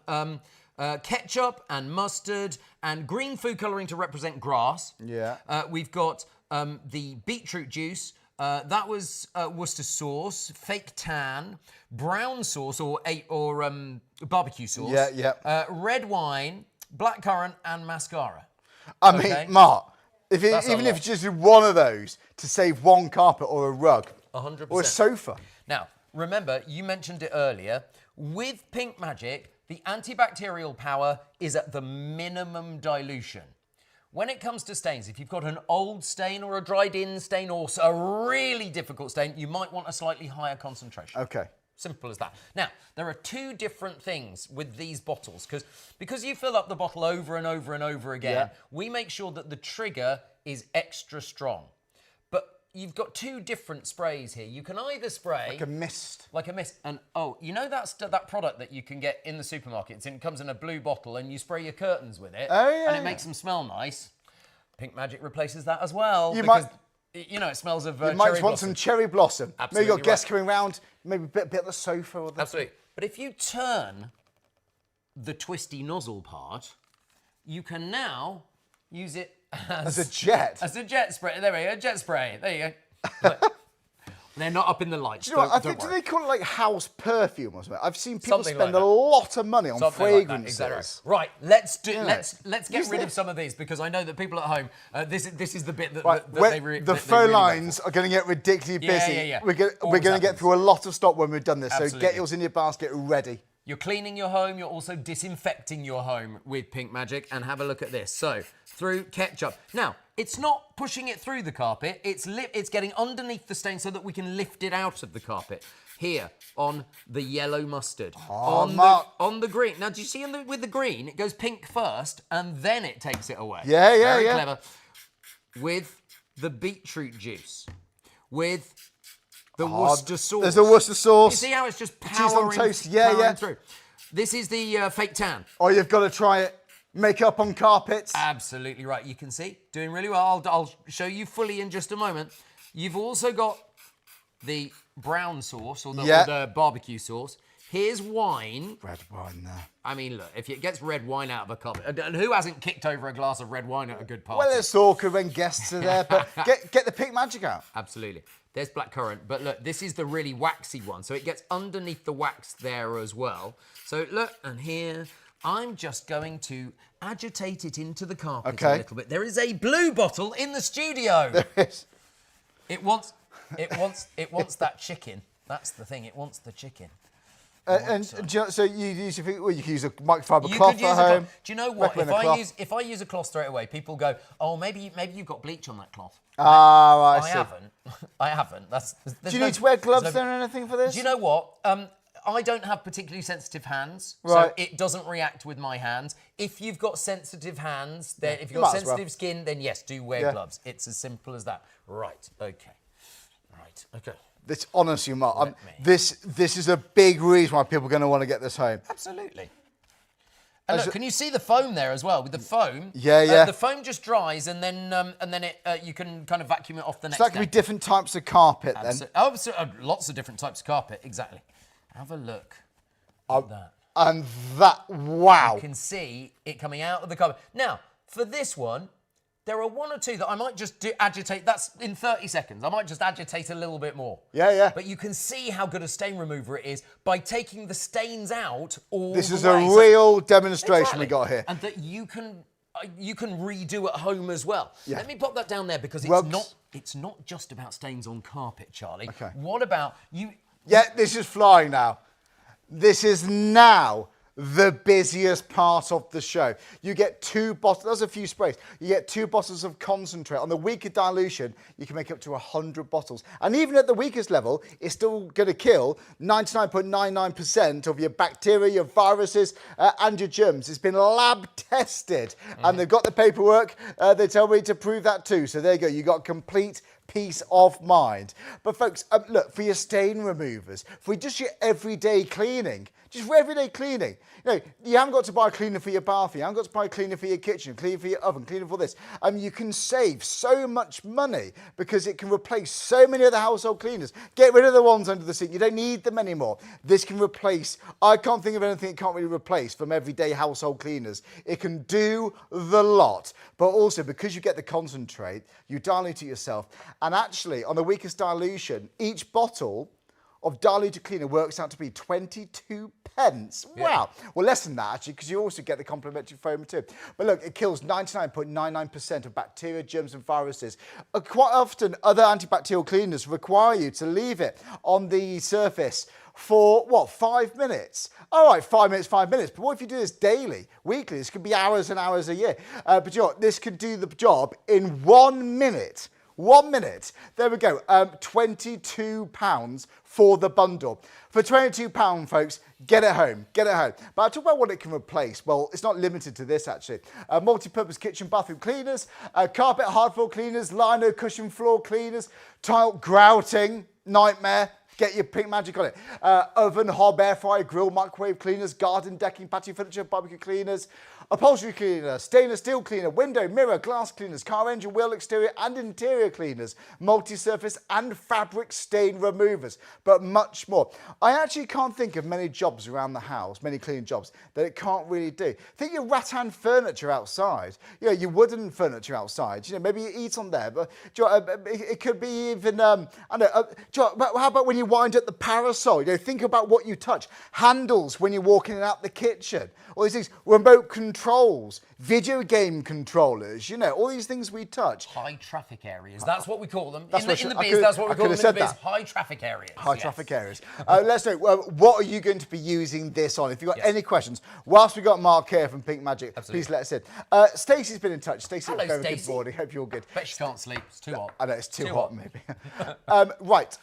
ketchup and mustard and green food colouring to represent grass. Yeah. We've got the beetroot juice. That was Worcester sauce, fake tan, brown sauce or barbecue sauce. Yeah. Red wine, blackcurrant, and mascara. I mean, Mark, even if you just do one of those to save one carpet or a rug, 100%. or a sofa. Now, remember, you mentioned it earlier. With Pink Magic, the antibacterial power is at the minimum dilution. When it comes to stains, if you've got an old stain or a dried-in stain or a really difficult stain, you might want a slightly higher concentration. Okay. Simple as that. Now, there are two different things with these bottles, because you fill up the bottle over and over and over again, we make sure that the trigger is extra strong. But you've got two different sprays here. You can either spray... Like a mist. And, you know that product that you can get in the supermarket? It comes in a blue bottle and you spray your curtains with it. Oh, yeah. And it makes them smell nice. Pink Magic replaces that as well. It smells of You might want some cherry blossom. Absolutely. Maybe you've got guests coming round, maybe a bit of the sofa. Or the... Absolutely. But if you turn the twisty nozzle part, you can now use it as a jet. As a jet spray. There we go, jet spray. There you go. Look, they're not up in the lights. Do you know what? I think, do they call it like house perfume or something? I've seen people spend a lot of money on fragrances. Like exactly. Right, let's get rid of some of these, because I know that people at home, this is the bit that they really... The phone lines are going to get ridiculously busy. Yeah. We're going to get through a lot of stock when we've done this, Absolutely. so get yours in your basket ready. You're cleaning your home, you're also disinfecting your home with Pink Magic, and have a look at this. So, through ketchup. Now, it's not pushing it through the carpet, it's getting underneath the stain so that we can lift it out of the carpet. Here, on the yellow mustard, on the green. Now, do you see with the green, it goes pink first, and then it takes it away. Yeah, Very clever. With the beetroot juice, with the Worcester sauce. There's the Worcester sauce. You see how it's just powering through. This is the fake tan. Oh, you've got to try it. Make up on carpets. Absolutely right. You can see, doing really well. I'll show you fully in just a moment. You've also got the brown sauce, or the barbecue sauce. Here's wine. Red wine there. I mean, look, if it gets red wine out of a cup, and who hasn't kicked over a glass of red wine at a good party? Well, it's awkward when guests are there, but get the Pink Magic out. Absolutely. There's blackcurrant, but look, this is the really waxy one, so it gets underneath the wax there as well. So look, and here, I'm just going to agitate it into the carpet a little bit. There is a blue bottle in the studio. There is. It wants that chicken. That's the thing. It wants the chicken. So you can use a microfiber cloth at home. Do you know what? If I use a cloth straight away, people go, "Oh, maybe you've got bleach on that cloth." Right. I haven't. Do you need to wear gloves or anything for this? Do you know what? I don't have particularly sensitive hands, right. so it doesn't react with my hands. If you've got sensitive hands, then if you've got sensitive skin, then yes, do wear gloves. It's as simple as that. Right. Okay. This, honestly, Mark, this is a big reason why people are going to want to get this home. Absolutely. And look, can you see the foam there as well? With the foam, the foam just dries, and then you can kind of vacuum it off the next day. So that could be different types of carpet then? Oh, lots of different types of carpet, exactly. Have a look at that. And that, wow. You can see it coming out of the carpet. Now, for this one, there are one or two that I might just agitate. That's in 30 seconds. I might just agitate a little bit more. Yeah. But you can see how good a stain remover it is by taking the stains out all This is the way. a real demonstration we got here. And that you can redo at home as well. Yeah. Let me pop that down there because it's not just about stains on carpet, Charlie. Okay. What about you? Yeah, this is flying now. This is now the busiest part of the show. You get 2 bottles, there's a few sprays. You get 2 bottles of concentrate. On the weaker dilution, you can make up to 100 bottles. And even at the weakest level, it's still going to kill 99.99% of your bacteria, your viruses, and your germs. It's been lab tested, and they've got the paperwork. They tell me to prove that too. So there you go. You got complete peace of mind. But folks, look, for your stain removers, for just your everyday cleaning, just for everyday cleaning, you haven't got to buy a cleaner for your bathroom, you haven't got to buy a cleaner for your kitchen, cleaner for your oven, cleaner for this. You can save so much money because it can replace so many other household cleaners. Get rid of the ones under the sink. You don't need them anymore. This can replace, I can't think of anything it can't really replace from everyday household cleaners. It can do the lot. But also, because you get the concentrate, you dilute it yourself. And actually, on the weakest dilution, each bottle of diluted cleaner works out to be 22 pence. Yeah. Wow. Well, less than that, actually, because you also get the complimentary foam too. But look, it kills 99.99% of bacteria, germs, and viruses. Quite often, other antibacterial cleaners require you to leave it on the surface for, 5 minutes? All right, 5 minutes, 5 minutes. But what if you do this daily, weekly? This could be hours and hours a year. But you know what? This could do the job in 1 minute. 1 minute. There we go. £22 for the bundle. For £22, folks, get it home. Get it home. But I'll talk about what it can replace. Well, it's not limited to this, actually. Multi-purpose kitchen, bathroom cleaners, carpet, hard floor cleaners, lino, cushion floor cleaners, tile grouting, nightmare. Get your Pink Magic on it. Oven, hob, air fryer, grill, microwave cleaners, garden, decking, patio furniture, barbecue cleaners, upholstery cleaner, stainless steel cleaner, window, mirror, glass cleaners, car engine, wheel exterior and interior cleaners, multi-surface and fabric stain removers, but much more. I actually can't think of many jobs around the house, many cleaning jobs, that it can't really do. Think your rattan furniture outside, your wooden furniture outside, maybe you eat on there, but it could be even, how about when you wind up the parasol? Think about what you touch. Handles when you're walking out the kitchen. All these things. Remote control controls, video game controllers, you know, all these things we touch. High traffic areas. That's what we call them. That's in the biz, that's what we call them in the biz. High traffic areas. High traffic areas. Let's know, what are you going to be using this on? If you've got any questions, whilst we've got Mark here from Pink Magic, please let us in. Stacey's been in touch. Stacey, very good morning. Hope you're all good. Bet she can't sleep. It's too hot. I know, it's too hot, maybe. Right.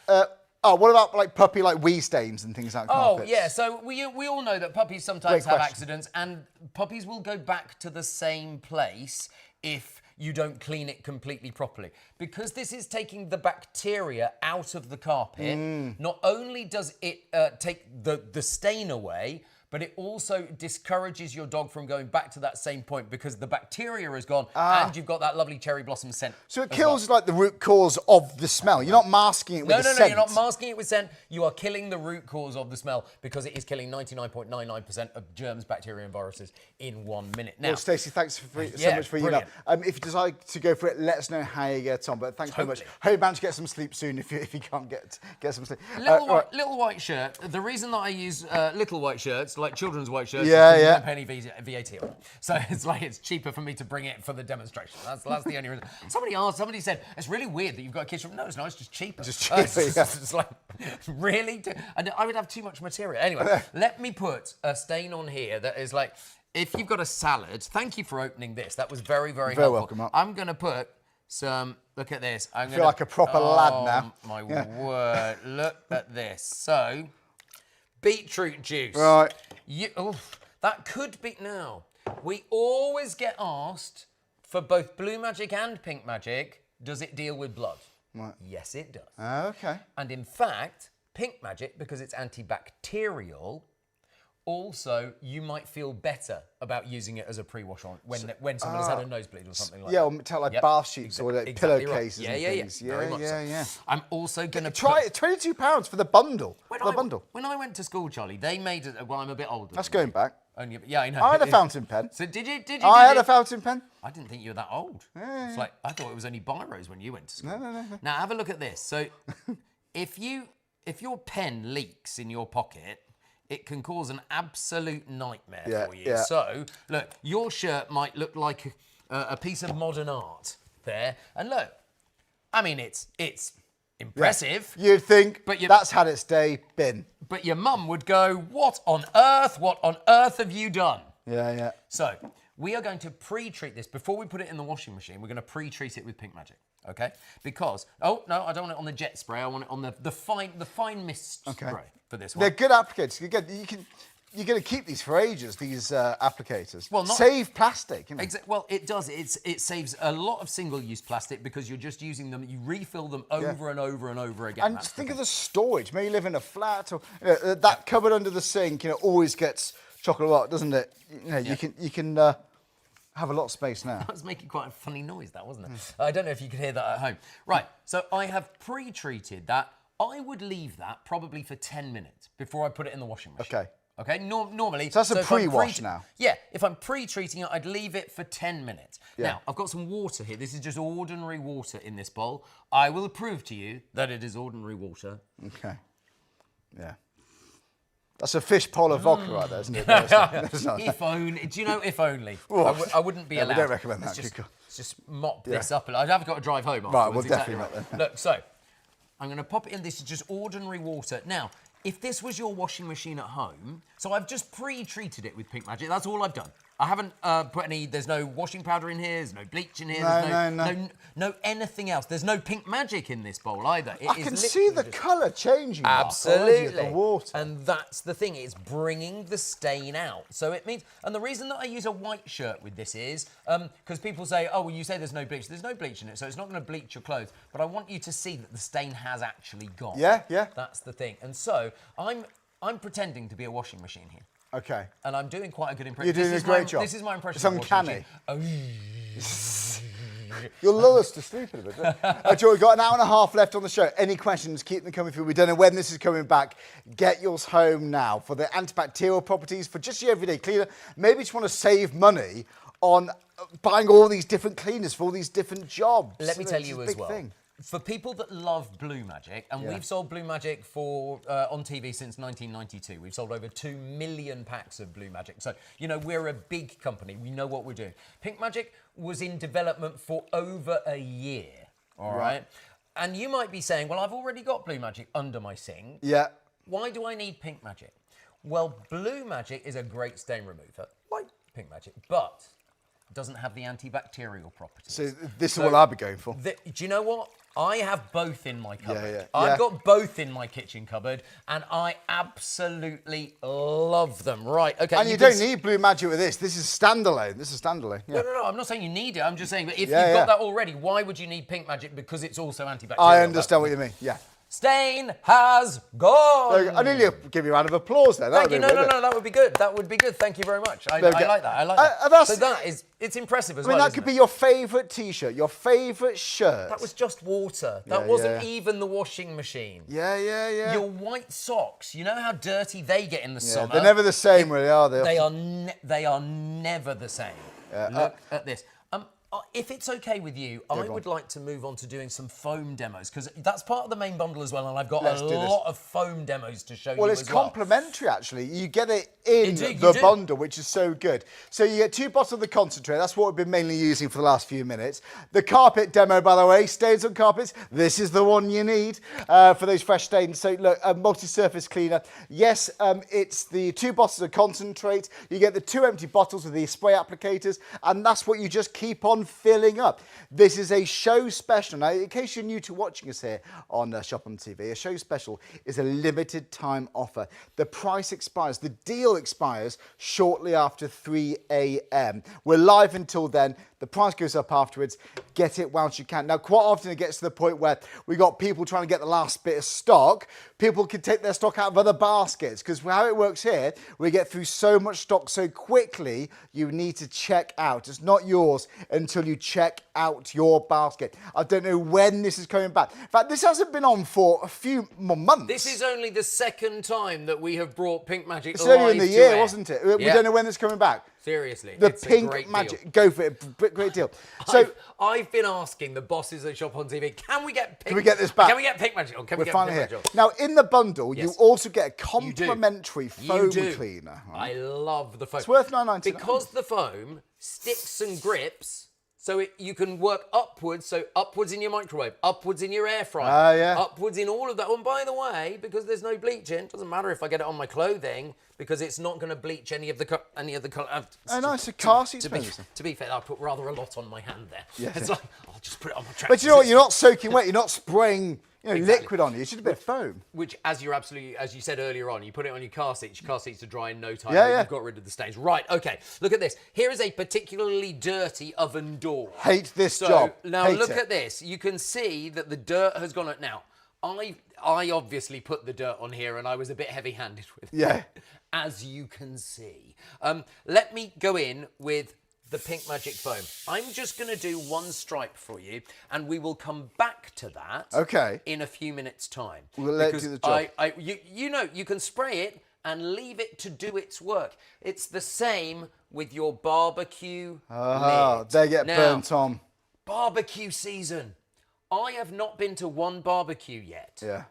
What about like puppy like wee stains and things like that? Oh, yeah. So we all know that puppies sometimes have accidents, and puppies will go back to the same place if you don't clean it completely properly. Because this is taking the bacteria out of the carpet, not only does it take the stain away, but it also discourages your dog from going back to that same point because the bacteria is gone and you've got that lovely cherry blossom scent. So it kills like the root cause of the smell. You're not masking it with scent. No, you're not masking it with scent. You are killing the root cause of the smell because it is killing 99.99% of germs, bacteria and viruses in 1 minute. Now, well, Stacey, thanks so much for your email. If you decide to go for it, let us know how you get on. But thanks very much. Hope you manage to get some sleep soon if you can't get some sleep. Little white shirt. The reason that I use little white shirts, like children's white shirts, don't pay any VAT on it. So it's cheaper for me to bring it for the demonstration. That's the only reason. Somebody said, it's really weird that you've got a kids room. No, it's not, it's just cheaper. It's like, really? I would have too much material. Anyway, let me put a stain on here that is like, if you've got a salad, thank you for opening this. That was very, very helpful. Welcome, Mark. I'm going to put some, look at this. I feel like a proper lad now. My word, look at this. So, beetroot juice. Right. That could be, now, we always get asked for both Blue Magic and Pink Magic, does it deal with blood? Right. Yes, it does. Okay. And in fact, Pink Magic, because it's antibacterial, also, you might feel better about using it as a pre-wash on when someone has had a nosebleed or something like that. Yeah, or like bath sheets or like pillowcases and things. Yeah. I'm also going to try it. £22 for the bundle. When I went to school, Charlie, they made it. Well, I'm a bit older. That's going back. Yeah, I know. I had a fountain pen. So did you? I had a fountain pen. I didn't think you were that old. Yeah. It's like I thought it was only biros when you went to school. No. Now have a look at this. So if your pen leaks in your pocket, it can cause an absolute nightmare for you. Yeah. So, look, your shirt might look like a piece of modern art there. And look, I mean, it's impressive. Yeah. You'd think that's had its day, bin. But your mum would go, what on earth have you done? Yeah. So, we are going to pre-treat this. Before we put it in the washing machine, we're going to pre-treat it with Pink Magic. Okay? Because, no, I don't want it on the jet spray. I want it on the fine mist spray for this one. They're good applicators. You're going to keep these for ages, these applicators. Well, save plastic. You know? Well, it does. It saves a lot of single-use plastic because you're just using them. You refill them over and over and over again. And think of the storage. Maybe you live in a flat or that cupboard under the sink. Always gets chocolate lot, doesn't it? You can have a lot of space now. That was making quite a funny noise, that wasn't it? I don't know if you could hear that at home. Right. So I have pre-treated that. I would leave that probably for 10 minutes before I put it in the washing machine. Okay, normally... So that's a pre-wash now? Yeah, if I'm pre-treating it, I'd leave it for 10 minutes. Yeah. Now, I've got some water here. This is just ordinary water in this bowl. I will prove to you that it is ordinary water. Okay. Yeah. That's a fish polar vodka right there, isn't it? If only. Do you know, if only. I wouldn't be allowed. We don't recommend that. Let's just mop this up. I have got to drive home afterwards. Right, well, definitely not then. Look, so... I'm going to pop it in. This is just ordinary water. Now, if this was your washing machine at home, so I've just pre-treated it with Pink Magic. That's all I've done. I haven't put any, there's no washing powder in here, there's no bleach in here, there's no anything else. There's no Pink Magic in this bowl either. I can see the colour changing. Absolutely. The water. And that's the thing, it's bringing the stain out. So it means, and the reason that I use a white shirt with this is, because people say, oh, well, you say there's no bleach. There's no bleach in it, so it's not going to bleach your clothes. But I want you to see that the stain has actually gone. Yeah. That's the thing. And so I'm pretending to be a washing machine here. Okay. And I'm doing quite a good impression. You're doing a great job. This is my impression. It's uncanny. Oh. You'll lull us to sleep in a bit. Joe, we've got an hour and a half left on the show. Any questions, keep them coming through. We don't know when this is coming back. Get yours home now for the antibacterial properties, for just your everyday cleaner. Maybe you just want to save money on buying all these different cleaners for all these different jobs. Let me tell you as well. for people that love Blue Magic, and we've sold Blue Magic for on TV since 1992. We've sold over 2 million packs of Blue Magic. So, you know, we're a big company. We know what we're doing. Pink Magic was in development for over a year, all right? And you might be saying, well, I've already got Blue Magic under my sink. Yeah. Why do I need Pink Magic? Well, Blue Magic is a great stain remover, like Pink Magic, but doesn't have the antibacterial properties. So this is what I'll be going for. Do you know what? I have both in my cupboard. Yeah. I've got both in my kitchen cupboard, and I absolutely love them. Right, okay. And you don't need Blue Magic with this. This is standalone. Yeah. No, I'm not saying you need it. I'm just saying that if you've got that already, why would you need Pink Magic? Because it's also antibacterial. I understand what you mean, yeah. Stain has gone. I nearly give you a round of applause there. Thank you. No, that would be good. That would be good. Thank you very much. I like that. So it's impressive as well. That could be your favourite T-shirt, your favourite shirt. That was just water. That wasn't even the washing machine. Yeah. Your white socks, you know how dirty they get in the summer? They're never the same, really, are they? They are never the same. Look at this. If it's okay with you, I would like to move on to doing some foam demos, because that's part of the main bundle as well, and I've got a lot of foam demos to show you as well. Well, it's complimentary, actually. You get it in the bundle, which is so good. So you get 2 bottles of the concentrate. That's what we've been mainly using for the last few minutes. The carpet demo, by the way, stains on carpets. This is the one you need for those fresh stains. So look, a multi-surface cleaner. Yes, it's the 2 bottles of concentrate. You get the 2 empty bottles with the spray applicators, and that's what you just keep on filling up. This is a show special. Now, in case you're new to watching us here on Shop on TV, a show special is a limited time offer. The price expires, the deal expires shortly after 3 a.m. We're live until then. The price goes up afterwards. Get it whilst you can. Now, quite often it gets to the point where we've got people trying to get the last bit of stock. People can take their stock out of other baskets, because how it works here, we get through so much stock so quickly, you need to check out. It's not yours until you check out your basket. I don't know when this is coming back. In fact, this hasn't been on for a few more months. This is only the second time that we have brought Pink Magic it's live earlier in the year, wasn't it? We don't know when it's coming back. Seriously, the it's Pink a great Magic, deal. Go for it, great deal. So I've been asking the bosses at Shop on TV, can we get this back? Can we get Pink Magic on? Can we get Pink Magic on? Now, in the bundle, you also get a complimentary foam cleaner. Right? I love the foam. It's worth $9.99. Because the foam sticks and grips. So you can work upwards, so upwards in your microwave, upwards in your air fryer, upwards in all of that. And by the way, because there's no bleach in, it doesn't matter if I get it on my clothing, because it's not going to bleach any of the colour. Oh, nice, a car seat. To be fair, I put rather a lot on my hand there. Yeah. It's like, I'll just put it on my track. But you know what? You're not soaking wet. You're not spraying liquid on you. It's just a bit of foam. Which, as you said earlier on, you put it on your car seats. Your car seats are dry in no time. Yeah. You've got rid of the stains. Right, okay. Look at this. Here is a particularly dirty oven door. Hate this job. Now look at this. You can see that the dirt has gone up. Now, I obviously put the dirt on here, and I was a bit heavy-handed with it. Yeah. As you can see. Let me go in with the Pink Magic foam. I'm just going to do 1 stripe for you, and we will come back to that in a few minutes' time. We'll let it do the job. You know, you can spray it and leave it to do its work. It's the same with your barbecue lid. They get burnt on. Barbecue season. I have not been to one barbecue yet. Yeah.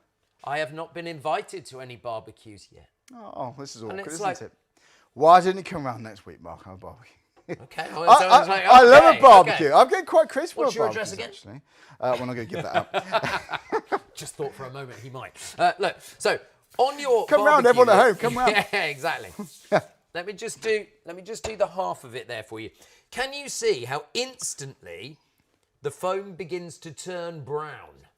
I have not been invited to any barbecues yet. Oh, this is awkward, isn't it? Why didn't you come around next week, Mark? I'll barbecue. Okay. I love a barbecue. I'm getting quite crisp. What's your address again? Actually. We're not going to give that up. Just thought for a moment he might. Look, so on your come round, everyone at home. Come round. Yeah, exactly. Let me just do the half of it there for you. Can you see how instantly the foam begins to turn brown?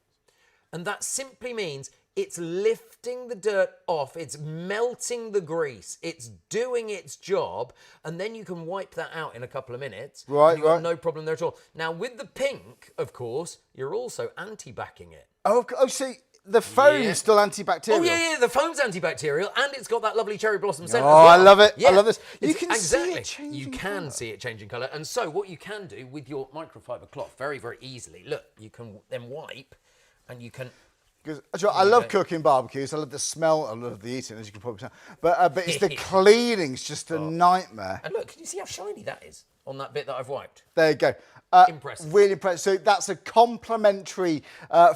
And that simply means it's lifting the dirt off, it's melting the grease, it's doing its job, and then you can wipe that out in a couple of minutes. Right. No problem there at all. Now, with the pink, of course, you're also anti-backing it. Oh, see, the foam's still antibacterial. Oh, yeah, the foam's antibacterial, and it's got that lovely cherry blossom scent as well. I love it. Yeah. I love this. You can see it changing You can see it changing colour. And so what you can do with your microfiber cloth very, very easily, look, you can then wipe, and you can... Because I love cooking barbecues. I love the smell. I love the eating, as you can probably tell. But it's the cleaning's just a nightmare. And look, can you see how shiny that is on that bit that I've wiped. There you go. Impressive. Really impressive. So that's a complimentary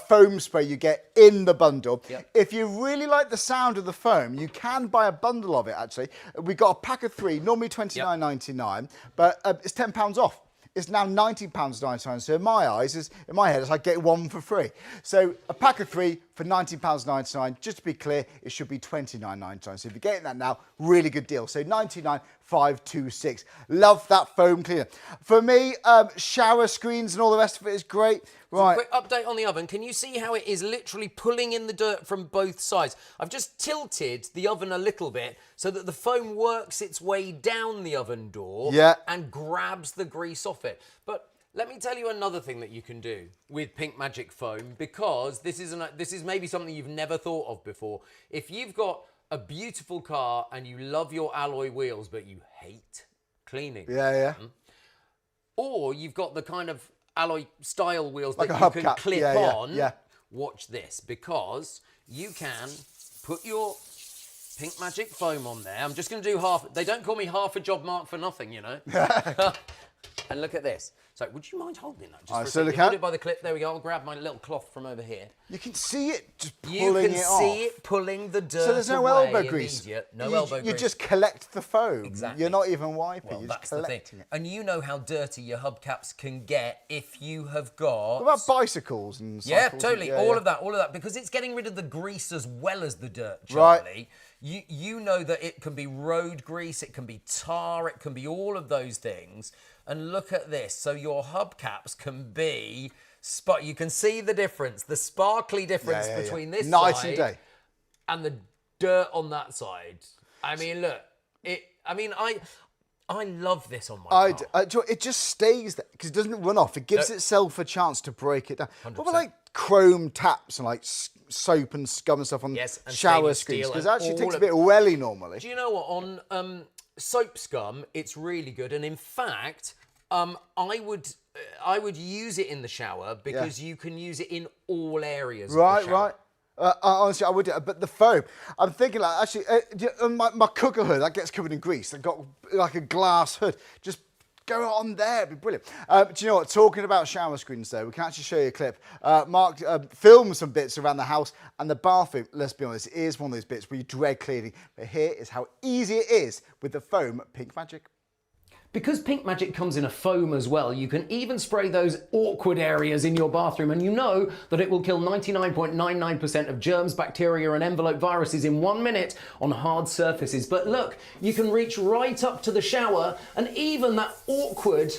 foam spray you get in the bundle. Yep. If you really like the sound of the foam, you can buy a bundle of it, actually. We got a pack of 3, normally $29.99, but it's £10 off. It's now £19.99. So in my eyes, in my head, it's like get one for free. So a pack of 3 for £19.99. Just to be clear, it should be $29.99. So if you're getting that now, really good deal. So $99,526. Love that foam cleaner. For me, shower screens and all the rest of it is great. Right. Quick update on the oven. Can you see how it is literally pulling in the dirt from both sides? I've just tilted the oven a little bit so that the foam works its way down the oven door and grabs the grease off it. But let me tell you another thing that you can do with Pink Magic foam, because this is maybe something you've never thought of before. If you've got a beautiful car and you love your alloy wheels but you hate cleaning, or you've got the kind of alloy style wheels like that you can clip on, watch this, because you can put your Pink Magic foam on there. I'm just going to do half. They don't call me half a job mark for nothing, you know. And look at this. So would you mind holding that just for a second? Hold it by the clip. There we go. I'll grab my little cloth from over here. You can see it just pulling it off. You can see it pulling the dirt away. So there's no elbow grease. No elbow grease. You just collect the foam. Exactly. You're not even wiping. Well, you're that's just collecting it. And you know how dirty your hubcaps can get if you have got... What about bicycles and cycles? Yeah, totally. All of that. Because it's getting rid of the grease as well as the dirt, Charlie. Right. You know that it can be road grease, it can be tar, it can be all of those things. And look at this. So your hubcaps can be... You can see the difference, the sparkly difference between this night side and day, and the dirt on that side. I mean, look. I love this on my car. It just stays there because it doesn't run off. It gives itself a chance to break it down. 100%. What about like chrome taps and like soap and scum and stuff on shower screens? Because it actually takes a bit of welly normally. Do you know what? On soap scum, it's really good. And in fact, I would use it in the shower because you can use it in all areas of the shower. Honestly, I would do it, but the foam, I'm thinking like, actually, my cooker hood, that gets covered in grease. I've got like a glass hood. Just go on there, it'd be brilliant. Do you know what, talking about shower screens though, we can actually show you a clip. Mark filmed some bits around the house, and the bathroom, let's be honest, is one of those bits where you dread cleaning. But here is how easy it is with the foam Pink Magic. Because Pink Magic comes in a foam as well, you can even spray those awkward areas in your bathroom, and you know that it will kill 99.99% of germs, bacteria and envelope viruses in 1 minute on hard surfaces. But look, you can reach right up to the shower, and even that awkward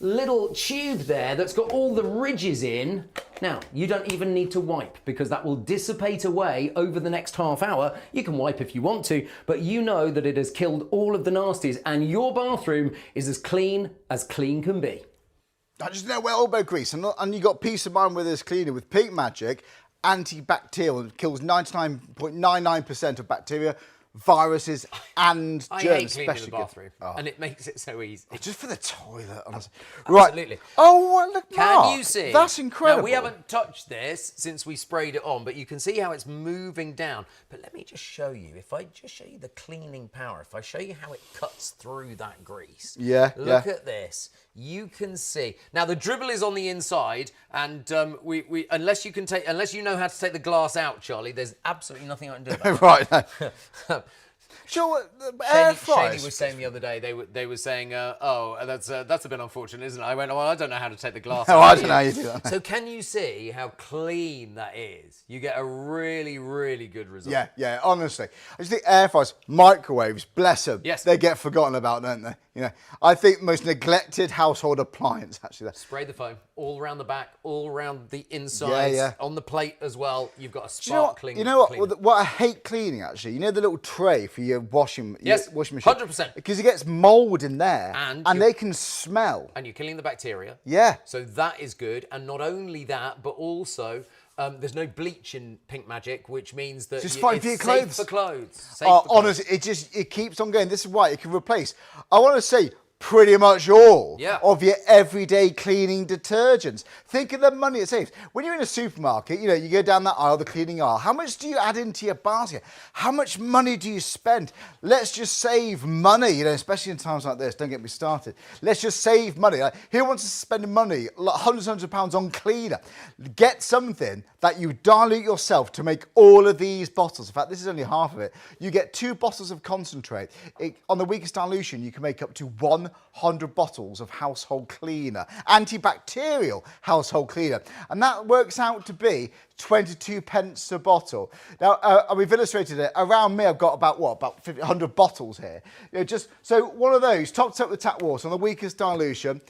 little tube there that's got all the ridges in. Now, you don't even need to wipe because that will dissipate away over the next half hour. You can wipe if you want to, but you know that it has killed all of the nasties and your bathroom is as clean can be. Just no elbow grease, and you got peace of mind with this cleaner with Pink Magic, antibacterial, and kills 99.99% of bacteria, viruses and germs. I hate cleaning the bathroom, and it makes it so easy. Just for the toilet, honestly. Absolutely. Right. Oh, well, look, Mark, can you see? That's incredible. Now, we haven't touched this since we sprayed it on, but you can see how it's moving down. But let me just show you. If I just show you the cleaning power, if I show you how it cuts through that grease. Look at this. You can see. Now, the dribble is on the inside, and unless you know how to take the glass out, Charlie, there's absolutely nothing I can do about it. Right. Sure, air fryers. Shady was saying the other day, they were saying, that's a bit unfortunate, isn't it? I went, well, I don't know how to take the glass out. I don't know how you do that. So can you see how clean that is? You get a really, really good result. Yeah, honestly. I just think air fryers, microwaves, bless them. Yes. They get forgotten about, don't they? You know, I think the most neglected household appliance, actually. Spray the foam all around the back, all around the inside, on the plate as well. You've got a sparkling. You know what I hate cleaning, actually? You know the little tray for your washing machine? 100%. Because it gets mould in there, and they can smell. And you're killing the bacteria. Yeah. So that is good. And not only that, but also... there's no bleach in Pink Magic, which means that it's safe for clothes. Honestly, it keeps on going. This is why it can replace. I want to say pretty much all Yeah. of your everyday cleaning detergents. Think of the money it saves. When you're in a supermarket, you go down that aisle, the cleaning aisle, how much do you add into your basket? How much money do you spend? Let's just save money, especially in times like this. Don't get me started. Let's just save money. Like, who wants to spend money, like hundreds of pounds on cleaner? Get something that you dilute yourself to make all of these bottles. In fact, this is only half of it. You get 2 bottles of concentrate. On the weakest dilution, you can make up to 100 bottles of household cleaner, antibacterial household cleaner. And that works out to be 22 pence a bottle. Now, we've illustrated it. Around me, I've got about 100 bottles here. So one of those, topped up with tap water on the weakest dilution.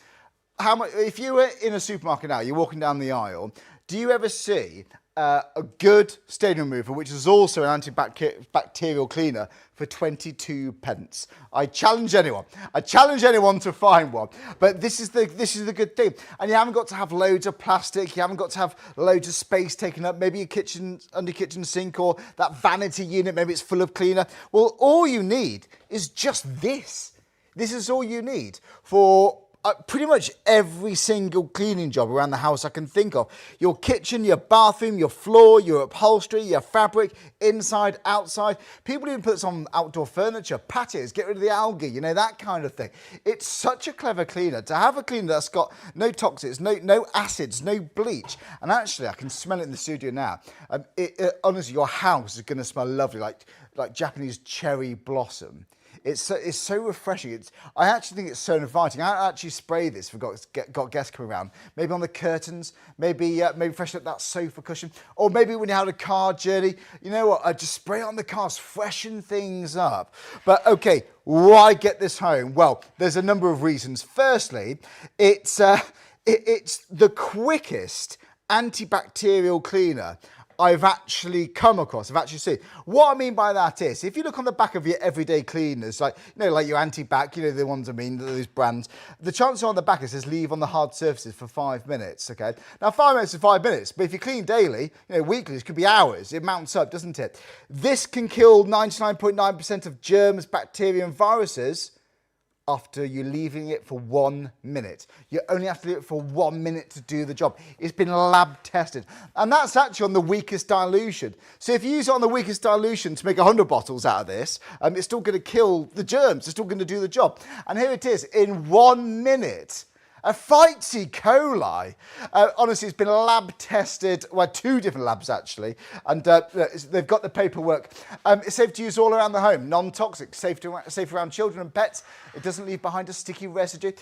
How much? If you were in a supermarket now, you're walking down the aisle, do you ever see a good stain remover, which is also an antibacterial cleaner, for 22 pence? I challenge anyone. To find one. But this is the good thing. And you haven't got to have loads of plastic. You haven't got to have loads of space taken up. Maybe your under kitchen sink or that vanity unit, maybe it's full of cleaner. Well, all you need is just this. This is all you need for pretty much every single cleaning job around the house I can think of. Your kitchen, your bathroom, your floor, your upholstery, your fabric, inside, outside. People even put this on outdoor furniture, patios, get rid of the algae, that kind of thing. It's such a clever cleaner. To have a cleaner that's got no toxics, no acids, no bleach. And actually, I can smell it in the studio now. Honestly, your house is going to smell lovely, like Japanese cherry blossom. It's so refreshing. I actually think it's so inviting. I actually spray this if I've got guests coming around. Maybe on the curtains, maybe freshen up that sofa cushion, or maybe when you have a car journey. You know what? I just spray it on the cars, freshen things up. But okay, why get this home? Well, there's a number of reasons. Firstly, it's the quickest antibacterial cleaner I've actually come across, I've actually seen. What I mean by that is, if you look on the back of your everyday cleaners, like your anti-bac, the ones I mean, those brands, the chances on the back it says leave on the hard surfaces for 5 minutes, okay? Now 5 minutes is 5 minutes, but if you clean daily, weekly, it could be hours. It mounts up, doesn't it? This can kill 99.9% of germs, bacteria and viruses after you're leaving it for 1 minute. You only have to do it for 1 minute to do the job. It's been lab tested. And that's actually on the weakest dilution. So if you use it on the weakest dilution to make 100 bottles out of this, it's still going to kill the germs. It's still going to do the job. And here it is, in 1 minute. A fights E. coli. Honestly, it's been lab tested, 2 different labs actually, and they've got the paperwork. It's safe to use all around the home, non-toxic, safe around children and pets. It doesn't leave behind a sticky residue.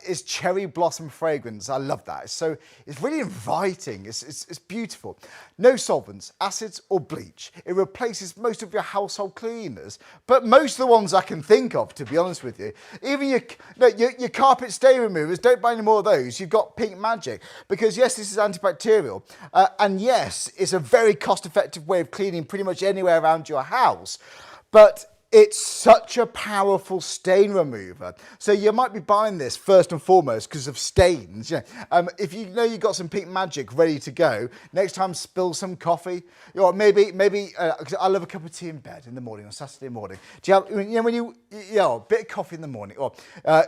It's cherry blossom fragrance. I love that. It's really inviting. It's beautiful. No solvents, acids or bleach. It replaces most of your household cleaners, but most of the ones I can think of, to be honest with you. Even your carpet stain removers, don't buy any more of those. You've got Pink Magic, because yes, this is antibacterial, and yes, it's a very cost-effective way of cleaning pretty much anywhere around your house, but it's such a powerful stain remover. So you might be buying this first and foremost because of stains. If you know you've got some Pink Magic ready to go, next time spill some coffee. Or maybe I love a cup of tea in bed in the morning on Saturday morning. Do you have, when a bit of coffee in the morning, or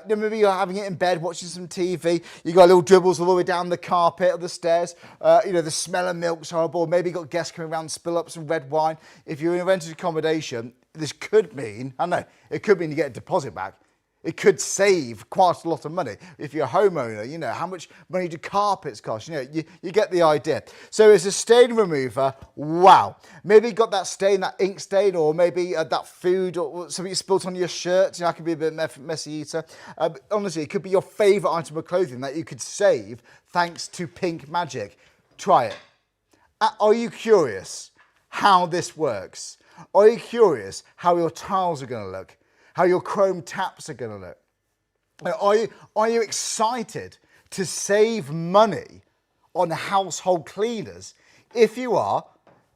maybe you're having it in bed watching some TV. You got little dribbles all the way down the carpet or the stairs. The smell of milk's horrible. Maybe you got guests coming around, spill up some red wine. If you're in a rented accommodation, this could mean, it could mean you get a deposit back. It could save quite a lot of money. If you're a homeowner, how much money do carpets cost? You get the idea. So as a stain remover, wow. Maybe you got that stain, that ink stain, or maybe that food or something you spilt on your shirt. I can be a bit messy eater. Honestly, it could be your favourite item of clothing that you could save thanks to Pink Magic. Try it. Are you curious how this works? Are you curious how your tiles are going to look? How your chrome taps are going to look? Are you excited to save money on household cleaners? If you are,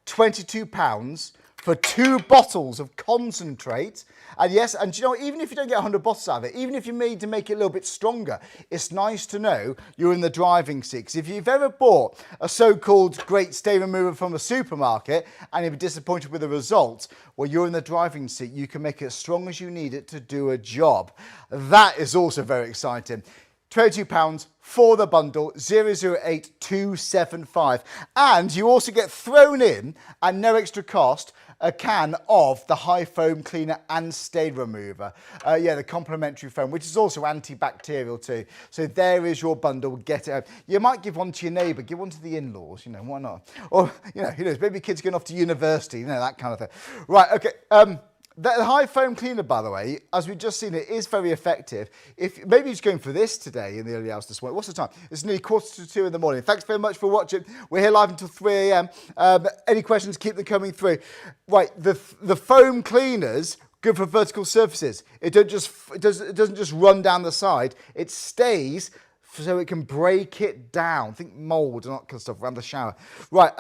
£22 for 2 bottles of concentrate. And yes, and do you know, even if you don't get 100 bottles out of it, even if you need to make it a little bit stronger, it's nice to know you're in the driving seat. Because if you've ever bought a so-called great stain remover from a supermarket and you've been disappointed with the result, well, you're in the driving seat. You can make it as strong as you need it to do a job. That is also very exciting. £22 for the bundle, 008275. And you also get thrown in, at no extra cost, a can of the high foam cleaner and stain remover. The complimentary foam, which is also antibacterial too. So there is your bundle, get it home. You might give one to your neighbour, give one to the in-laws, why not? Or, who knows, maybe kids going off to university, that kind of thing. Right, okay. The high foam cleaner, by the way, as we've just seen, it is very effective. If maybe he's going for this today in the early hours this morning. What's the time? It's nearly 1:45 in the morning. Thanks very much for watching. We're here live until 3 a.m. Any questions, keep them coming through. Right, the foam cleaners, good for vertical surfaces. It doesn't just run down the side. It stays so it can break it down. Think mould and that kind of stuff around the shower. Right,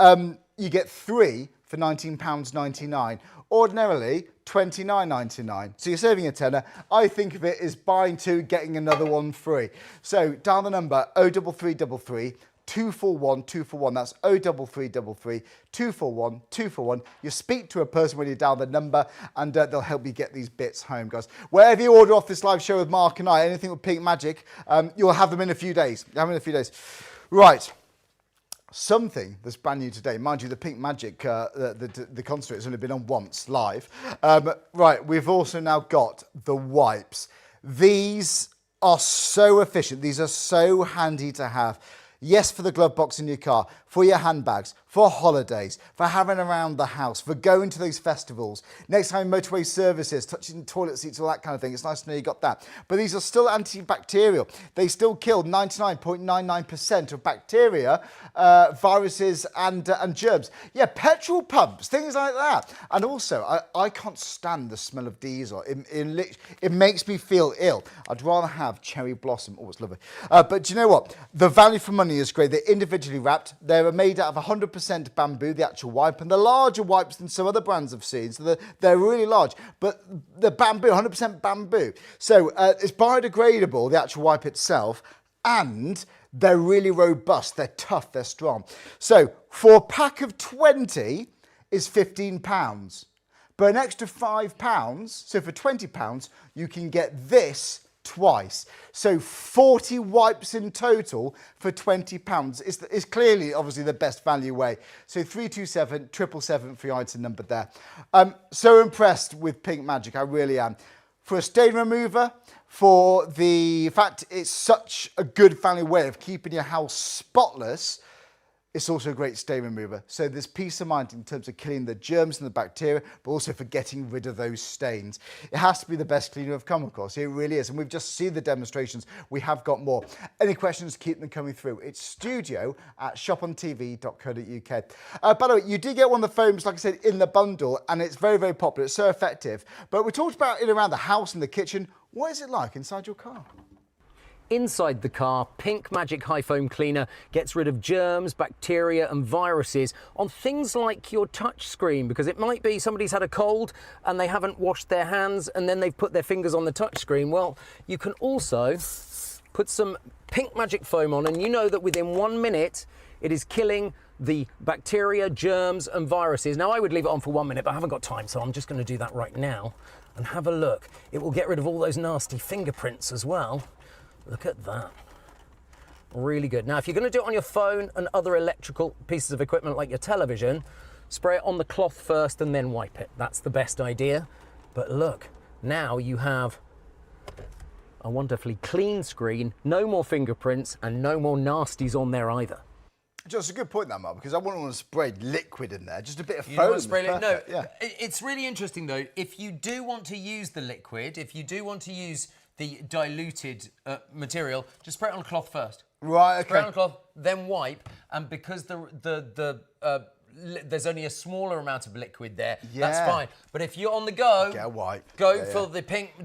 you get 3 for £19.99. Ordinarily, £29.99. So you're saving a tenner. I think of it as buying 2, getting another one free. So dial the number 03333 241 241. That's 03333 241 241. You speak to a person when you dial the number and they'll help you get these bits home, guys. Wherever you order off this live show with Mark and I, anything with Pink Magic, you'll have them in a few days. Right. Something that's brand new today. Mind you, the Pink Magic, the concentrate has only been on once live. Right, we've also now got the wipes. These are so efficient. These are so handy to have. Yes, for the glove box in your car, for your handbags, for holidays, for having around the house, for going to those festivals. Next time, motorway services, touching toilet seats, all that kind of thing. It's nice to know you got that. But these are still antibacterial. They still kill 99.99% of bacteria, viruses and germs. Yeah, petrol pumps, things like that. And also, I can't stand the smell of diesel. It makes me feel ill. I'd rather have cherry blossom. Oh, it's lovely. But do you know what? The value for money is great. They're individually wrapped. They're made out of 100% bamboo, the actual wipe, and the larger wipes than some other brands I've seen. So they're really large, but the bamboo, 100% bamboo. So it's biodegradable, the actual wipe itself, and they're really robust. They're tough, they're strong. So for a pack of 20 is £15, but an extra £5, so for £20, you can get this twice. So 40 wipes in total for £20 is clearly, obviously, the best value way. So 327 777 for your item number there. I'm so impressed with Pink Magic, I really am. For a stain remover, for the fact it's such a good family way of keeping your house spotless, it's also a great stain remover. So there's peace of mind in terms of killing the germs and the bacteria, but also for getting rid of those stains. It has to be the best cleaner I've come across. It really is. And we've just seen the demonstrations. We have got more. Any questions, keep them coming through. It's studio@shopontv.co.uk. By the way, you did get one of the foams, like I said, in the bundle, and it's very, very popular. It's so effective. But we talked about it around the house and the kitchen. What is it like inside your car? Inside the car, Pink Magic High Foam Cleaner gets rid of germs, bacteria and viruses on things like your touch screen, because it might be somebody's had a cold and they haven't washed their hands and then they've put their fingers on the touch screen. Well, you can also put some Pink Magic foam on, and you know that within 1 minute it is killing the bacteria, germs and viruses. Now, I would leave it on for 1 minute, but I haven't got time, so I'm just going to do that right now and have a look. It will get rid of all those nasty fingerprints as well. Look at that. Really good. Now, if you're going to do it on your phone and other electrical pieces of equipment like your television, spray it on the cloth first and then wipe it. That's the best idea. But look, now you have a wonderfully clean screen, no more fingerprints and no more nasties on there either. Just a good point, that, Mark, because I wouldn't want to spray liquid in there. Just a bit of you foam. Don't want to spray no, yeah. It's really interesting, though. If you do want to use the liquid, if you do want to use the diluted material, just spray it on the cloth first. Right, okay. Spray it on the cloth, then wipe, and because there's only a smaller amount of liquid there, that's fine. But if you're on the go, get a wipe. Go for the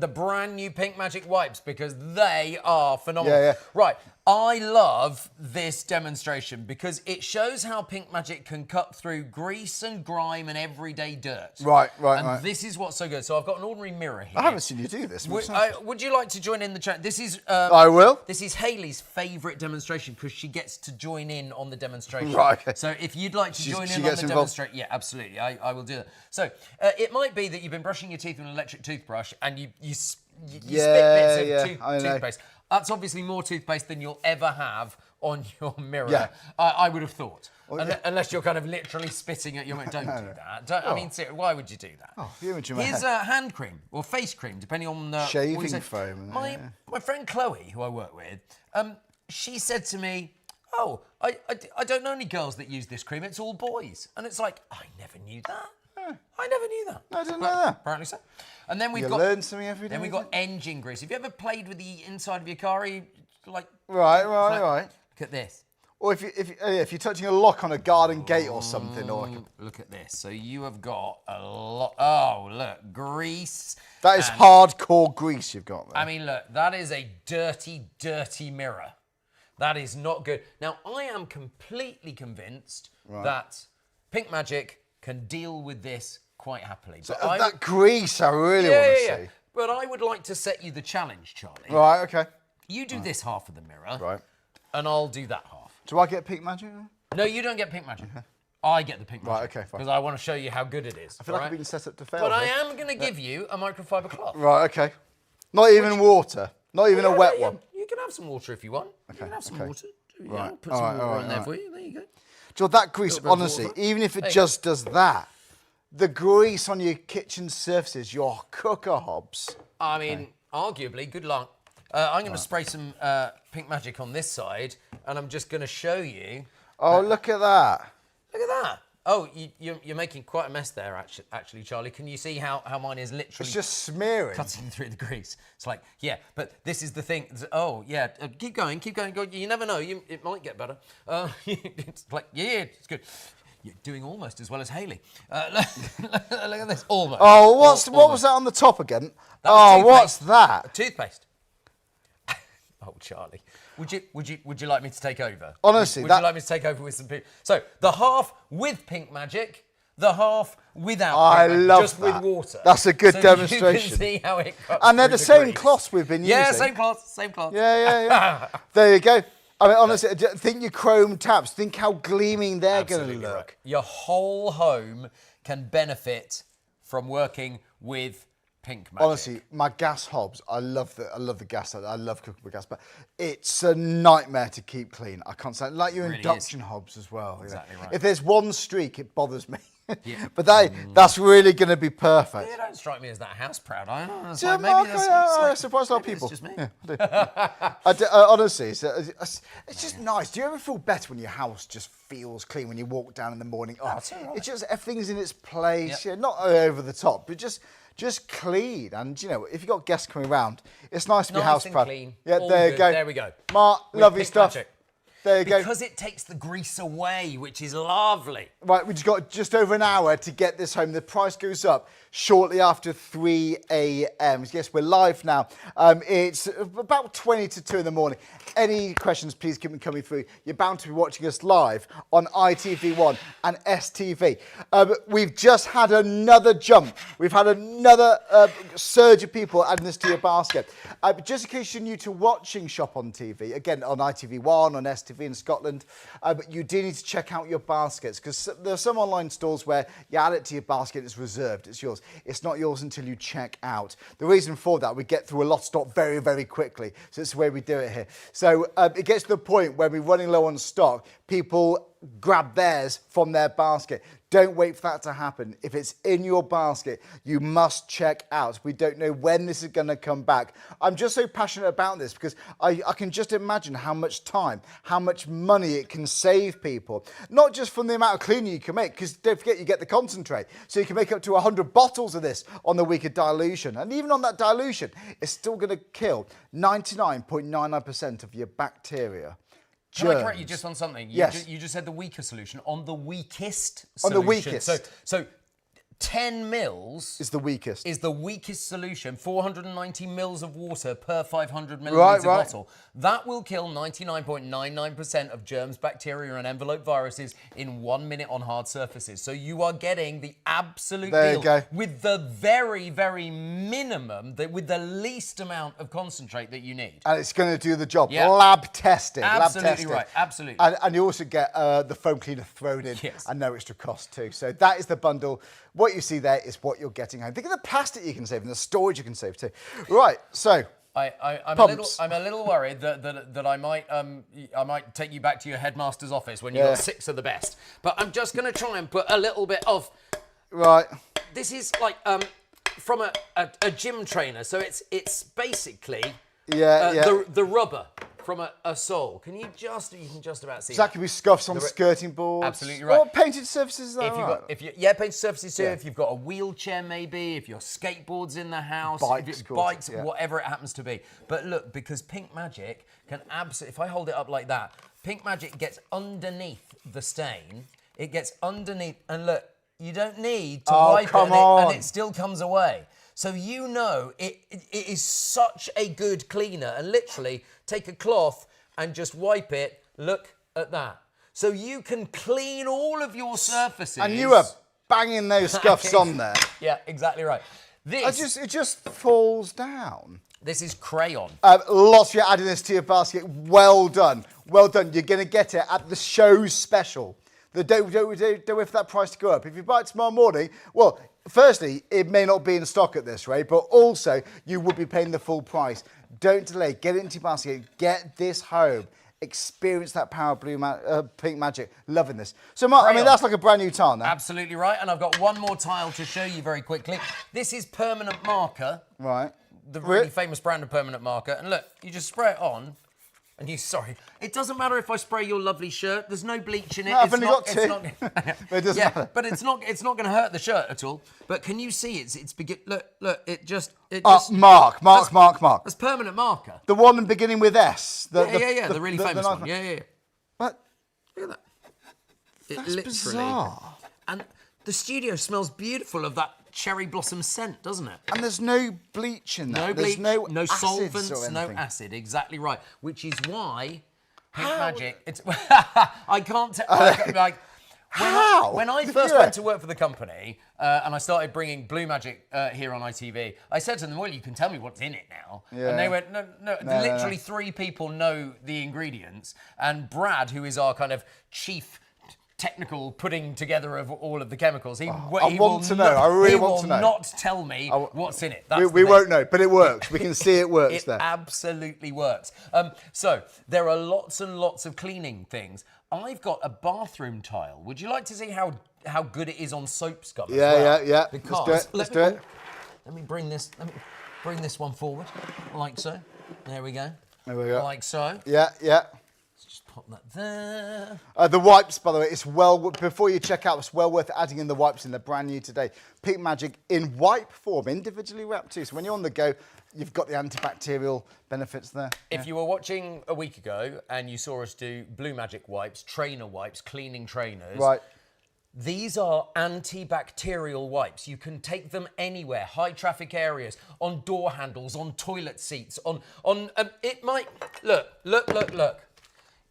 brand new Pink Magic wipes, because they are phenomenal. Right, I love this demonstration because it shows how Pink Magic can cut through grease and grime and everyday dirt. Right. And this is what's so good. So I've got an ordinary mirror here. I haven't seen you do this. Would you like to join in the chat? This is... I will. This is Hayley's favourite demonstration because she gets to join in on the demonstration. Right, okay. So if you'd like to join in on the demonstration... Yeah, absolutely. I will do that. So it might be that you've been brushing your teeth with an electric toothbrush and you spit bits of toothpaste. That's obviously more toothpaste than you'll ever have on your mirror, I would have thought. Unless you're kind of literally spitting at your mirror. Don't do that. I mean, seriously, why would you do that? Oh, the image in my Here's head. hand cream or face cream, depending on the... Shaving foam. My friend Chloe, who I work with, she said to me, oh, I don't know any girls that use this cream. It's all boys. And it's like, I never knew that. I never knew that. I didn't know that. Apparently so. And then we've learn something every day. Then we've got engine grease. Have you ever played with the inside of your car? Right. Look at this. Or if you're touching a lock on a garden gate or something, look at this. So you have got a lot. Oh, look, grease. That is hardcore grease you've got there. I mean, look, that is a dirty, dirty mirror. That is not good. Now, I am completely convinced that Pink Magic can deal with this quite happily. So that grease, I really want to see. But I would like to set you the challenge, Charlie. Right, okay. You do this half of the mirror. Right. And I'll do that half. Do I get Pink Magic? No, you don't get Pink Magic. I get the Pink Magic. Right, okay, fine. Because I want to show you how good it is. I feel like I've been set up to fail. But I am going to give you a microfiber cloth. Right, okay. Not even water. Not even a wet one. You can have some water if you want. You can have some water. Right. Put some water on there for you. There you go. Do you know, that grease, honestly, even if it just does that, the grease on your kitchen surfaces, your cooker hobs. I mean, arguably, good luck. I'm going to spray some Pink Magic on this side, and I'm just going to show you. Oh, look at that. Look at that. Oh, you're making quite a mess there, actually, Charlie. Can you see how mine is literally... It's just smearing. Cutting through the grease. It's like, yeah, but this is the thing. Oh, yeah, keep going. You never know. It might get better. It's like, yeah, it's good. You're doing almost as well as Hayley. Look at this, almost. Oh, what was that on the top again? What's that? Toothpaste. Oh, Charlie, would you like me to take over? Honestly, would you like me to take over with some Pink? So the half with Pink Magic, the half without. I Pink Magic, love just that. with water. That's a good demonstration. You can see how it cuts. And they're the same grease. cloths we've been using. Yeah, same cloth. Yeah. There you go. I mean, honestly, think your chrome taps. Think how gleaming they're going to look. Right. Your whole home can benefit from working with Pink Magic. Honestly, my gas hobs, I love the gas. I love cooking with gas, but it's a nightmare to keep clean. I can't stand it. Like your induction hobs as well. Exactly right. If there's one streak, it bothers me. Yeah. But that's really going to be perfect. You don't strike me as that house proud. I'm surprised a lot of people. It's just me. Yeah, I do. Honestly, it's just nice. Do you ever feel better when your house just feels clean when you walk down in the morning? Oh, that's all right. It's just everything's in its place. Yep. Yeah, not over the top, but just clean. And you know, if you've got guests coming around, it's nice to be house proud. Clean. Yeah, all there you good. go. There we go. Mark, lovely stuff. Magic. There you go. Because it takes the grease away, which is lovely. Right, we've got just over an hour to get this home. The price goes up shortly after 3 a.m. Yes, we're live now. It's about 20 to 2 in the morning. Any questions, please keep them coming through. You're bound to be watching us live on ITV1 and STV. We've just had another jump. We've had another surge of people adding this to your basket. Just in case you're new to watching Shop on TV, again, on ITV1, on STV in Scotland, but you do need to check out your baskets because there are some online stores where you add it to your basket, it's reserved, it's yours. It's not yours until you check out. The reason for that, we get through a lot of stock very, very quickly. So it's the way we do it here. So it gets to the point where we're running low on stock. People grab theirs from their basket. Don't wait for that to happen. If it's in your basket, you must check out. We don't know when this is going to come back. I'm just so passionate about this because I can just imagine how much time, how much money it can save people. Not just from the amount of cleaning you can make, because don't forget you get the concentrate. So you can make up to 100 bottles of this on the week of dilution. And even on that dilution, it's still going to kill 99.99% of your bacteria. Can I correct you just on something? Yes. You just said the weaker solution. On the weakest On solution. the weakest. So 10 mils is the weakest. Is the weakest solution. 490 mils of water per 500 milliliters bottle. That will kill 99.99% of germs, bacteria, and envelope viruses in 1 minute on hard surfaces. So you are getting the absolute deal with the very, very minimum, with the least amount of concentrate that you need. And it's going to do the job. Yeah. Lab tested. Absolutely right. Absolutely. And you also get the foam cleaner thrown in and no extra cost too. So that is the bundle. What you see there is what you're getting home. Think of the plastic you can save and the storage you can save too. Right, so I'm a little worried that I might take you back to your headmaster's office when you've got 6 of the best. But I'm just going to try and put a little bit of... Right. This is like from a gym trainer, so it's basically the rubber from a sole. You can just about see that could be scuffs on skirting boards. Absolutely right. Or painted surfaces, is that right? Painted surfaces too. If you've got a wheelchair maybe, if your skateboard's in the house, bikes, whatever it happens to be. But look, because Pink Magic can absolutely, if I hold it up like that, Pink Magic gets underneath the stain. It gets underneath, and look, you don't need to wipe it, and it still comes away. So you know it is such a good cleaner, and literally take a cloth and just wipe it. Look at that. So you can clean all of your surfaces. And you were banging those scuffs on there. Yeah, exactly right. It just falls down. This is crayon. Lots of you adding this to your basket. Well done. Well done. You're going to get it at the show special. Don't wait for that price to go up. If you buy it tomorrow morning, well, firstly, it may not be in stock at this rate, but also you would be paying the full price. Don't delay. Get it into your basket. Get this home. Experience that power of Pink Magic. Loving this. So, Mark, I mean, that's like a brand new tile now. Absolutely right. And I've got one more tile to show you very quickly. This is permanent marker. Right. The really famous brand of permanent marker. And look, you just spray it on. And it doesn't matter if I spray your lovely shirt. There's no bleach in it. No, I've only got 2. It doesn't matter. But it's not going to hurt the shirt at all. But can you see look, it just Mark. That's permanent marker. The one beginning with S. The really famous one. Yeah. What? Look at that. That's bizarre. And the studio smells beautiful of that cherry blossom scent, doesn't it? And there's no bleach in that. No bleach, no solvents, no acid. Exactly right. Which is why Pink Magic. It's I can't tell. Like when I first went to work for the company and I started bringing Blue Magic here on ITV, I said to them, "Well, you can tell me what's in it now." Yeah. And they went, "No." Literally 3 people know the ingredients, and Brad, who is our kind of chief technical putting together of all of the chemicals. He will not tell me what's in it. We won't know, but it works. We can see it works there. It absolutely works. So there are lots and lots of cleaning things. I've got a bathroom tile. Would you like to see how good it is on soap scum? Yeah. Because Let's do it. Let me bring this one forward, like so. There we go. Like so. Yeah. Just pop that there. The wipes, by the way, before you check out, it's well worth adding in the wipes in. They're brand new today. Pink Magic in wipe form, individually wrapped too. So when you're on the go, you've got the antibacterial benefits there. If you were watching a week ago and you saw us do Blue Magic wipes, trainer wipes, cleaning trainers. Right. These are antibacterial wipes. You can take them anywhere, high traffic areas, on door handles, on toilet seats, it might, look.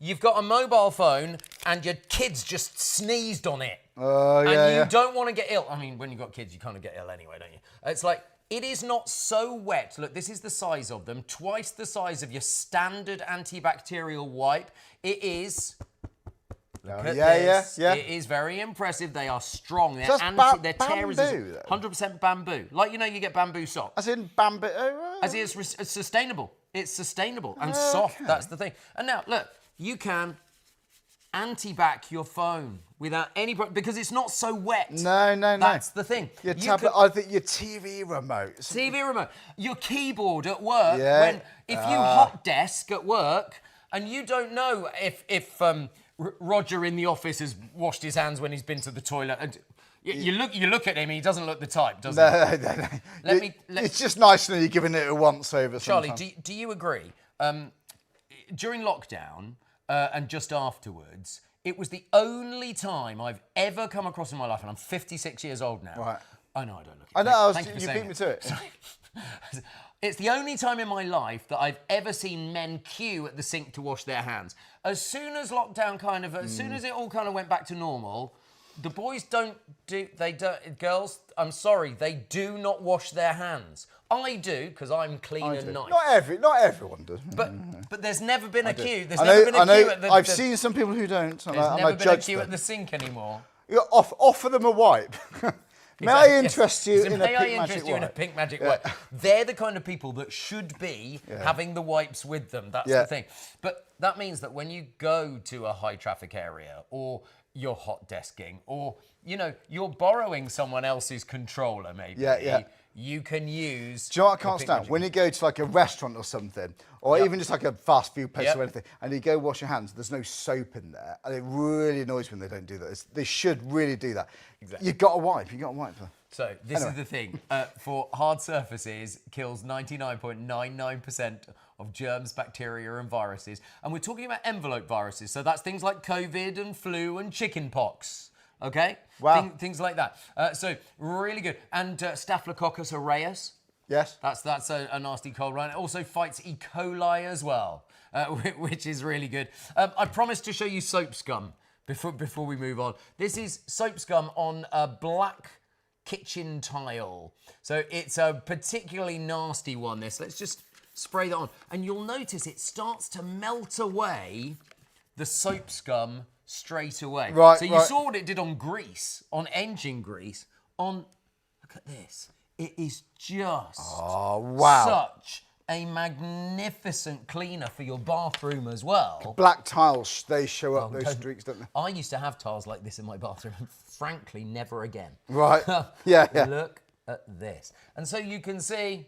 You've got a mobile phone and your kids just sneezed on it. And you don't want to get ill. I mean, when you've got kids, you kind of get ill anyway, don't you? It's like, it is not so wet. Look, this is the size of them. Twice the size of your standard antibacterial wipe. It is... Look at this. Yeah. It is very impressive. They are strong. Their tear is 100% bamboo. Like, you get bamboo socks. As in bamboo? Oh, right. As in it's sustainable. It's sustainable and soft. That's the thing. And now, look. You can anti-back your phone without any problem because it's not so wet. No. That's the thing. Your tablet, I think your TV remote. Your keyboard at work. If you hot desk at work and you don't know if Roger in the office has washed his hands when he's been to the toilet. And you look at him, he doesn't look the type, does he? No. It's just nice to know you're giving it a once over. Charlie, do you agree? During lockdown, and just afterwards, it was the only time I've ever come across in my life, and I'm 56 years old now, I know I don't look it. I know, Thank you for you saying beat me to it. It's the only time in my life that I've ever seen men queue at the sink to wash their hands. As soon as lockdown as soon as it all kind of went back to normal, the boys girls, I'm sorry, they do not wash their hands. I do, because I'm clean and nice. Not everyone does. But there's never been a queue. There's never been a queue at the... I've seen some people who don't. There's never been a queue at the sink anymore. Offer them a wipe. May I interest you in a pink magic wipe? They're the kind of people that should be having the wipes with them. That's the thing. But that means that when you go to a high traffic area, or you're hot desking, or you're borrowing someone else's controller, maybe. You can use. Do you know what I can't stand? When you go to like a restaurant or something, or even just like a fast food place or anything, and you go wash your hands, there's no soap in there, and it really annoys me when they don't do that. They should really do that. Exactly. You've got to wipe. So this is the thing. For hard surfaces, kills 99.99% of germs, bacteria, and viruses. And we're talking about envelope viruses. So that's things like COVID and flu and chicken pox. Okay? Wow. Things like that. So really good. And Staphylococcus aureus. Yes. That's a nasty cold one. It also fights E. coli as well, which is really good. I promised to show you soap scum before we move on. This is soap scum on a black kitchen tile. So it's a particularly nasty one, this. Let's just spray that on. And you'll notice it starts to melt away the soap scum straight away. Right, so you saw what it did on grease, on engine grease. Look at this. It is just such a magnificent cleaner for your bathroom as well. Black tiles, they show up those streaks, don't they? I used to have tiles like this in my bathroom, and frankly, never again. Right. Yeah. Look at this. And so you can see,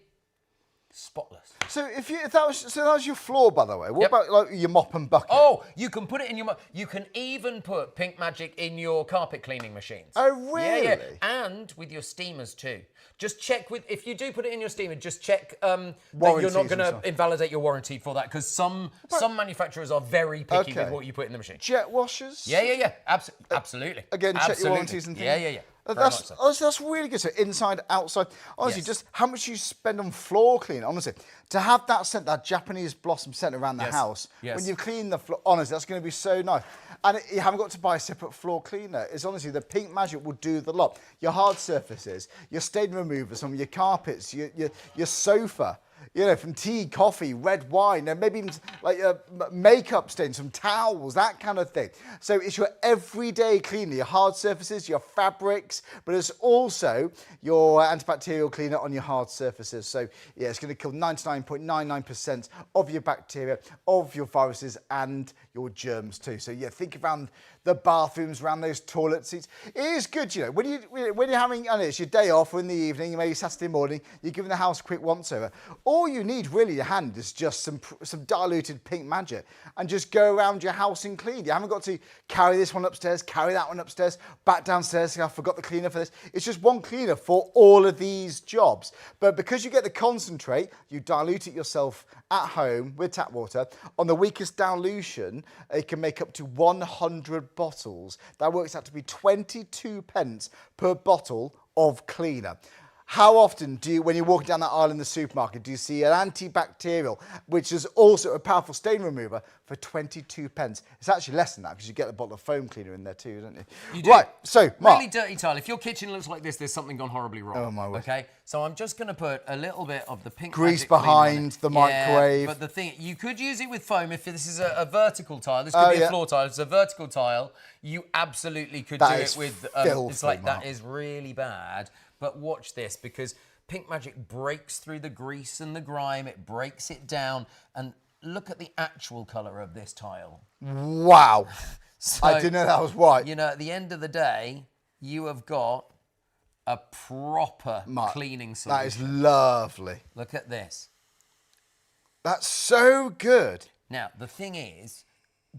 spotless. So that was your floor, by the way. What about like your mop and bucket? Oh, you can put it in your mop. You can even put Pink Magic in your carpet cleaning machines. Oh, really? Yeah. And with your steamers too. Just check if you do put it in your steamer, just check that you're not going to invalidate your warranty for that, because some manufacturers are very picky with what you put in the machine. Jet washers? Yeah. Absolutely. Again, check your warranties and things. Yeah. That's really good. So inside, outside. Honestly, just how much you spend on floor cleaning. Honestly, to have that scent, that Japanese blossom scent around the house, when you clean the floor, honestly, that's going to be so nice. And you haven't got to buy a separate floor cleaner. It's honestly, the Pink Magic will do the lot. Your hard surfaces, your stain removers, some of your carpets, your sofa. From tea, coffee, red wine, and maybe even like makeup stains, some towels, that kind of thing. So it's your everyday cleaner, your hard surfaces, your fabrics, but it's also your antibacterial cleaner on your hard surfaces. So yeah, it's going to kill 99.99% of your bacteria, of your viruses, and your germs too. So yeah, think around the bathrooms, around those toilet seats. It is good, when you're having, it's your day off or in the evening, maybe Saturday morning, you're giving the house a quick once over. All you need really to hand is just some diluted Pink Magic, and just go around your house and clean. You haven't got to carry this one upstairs, carry that one upstairs, back downstairs. I forgot the cleaner for this. It's just one cleaner for all of these jobs. But because you get the concentrate, you dilute it yourself at home with tap water. On the weakest dilution, it can make up to 100 bottles. That works out to be 22 pence per bottle of cleaner. How often when you're walking down that aisle in the supermarket, do you see an antibacterial, which is also a powerful stain remover, for 22 pence? It's actually less than that, because you get a bottle of foam cleaner in there too, don't you? You do. Right, so Mark. Really dirty tile. If your kitchen looks like this, there's something gone horribly wrong. Oh my word. Okay, so I'm just going to put a little bit of the Pink grease Magic behind the microwave. But the thing, you could use it with foam if this is a vertical tile. This could be a floor tile. It's a vertical tile. You absolutely could do it with. It's like Mark. That is really bad. But watch this, because Pink Magic breaks through the grease and the grime. It breaks it down. And look at the actual colour of this tile. Wow. So, I didn't know that was white. At the end of the day, you have got a proper cleaning solution. That is lovely. Look at this. That's so good. Now, the thing is,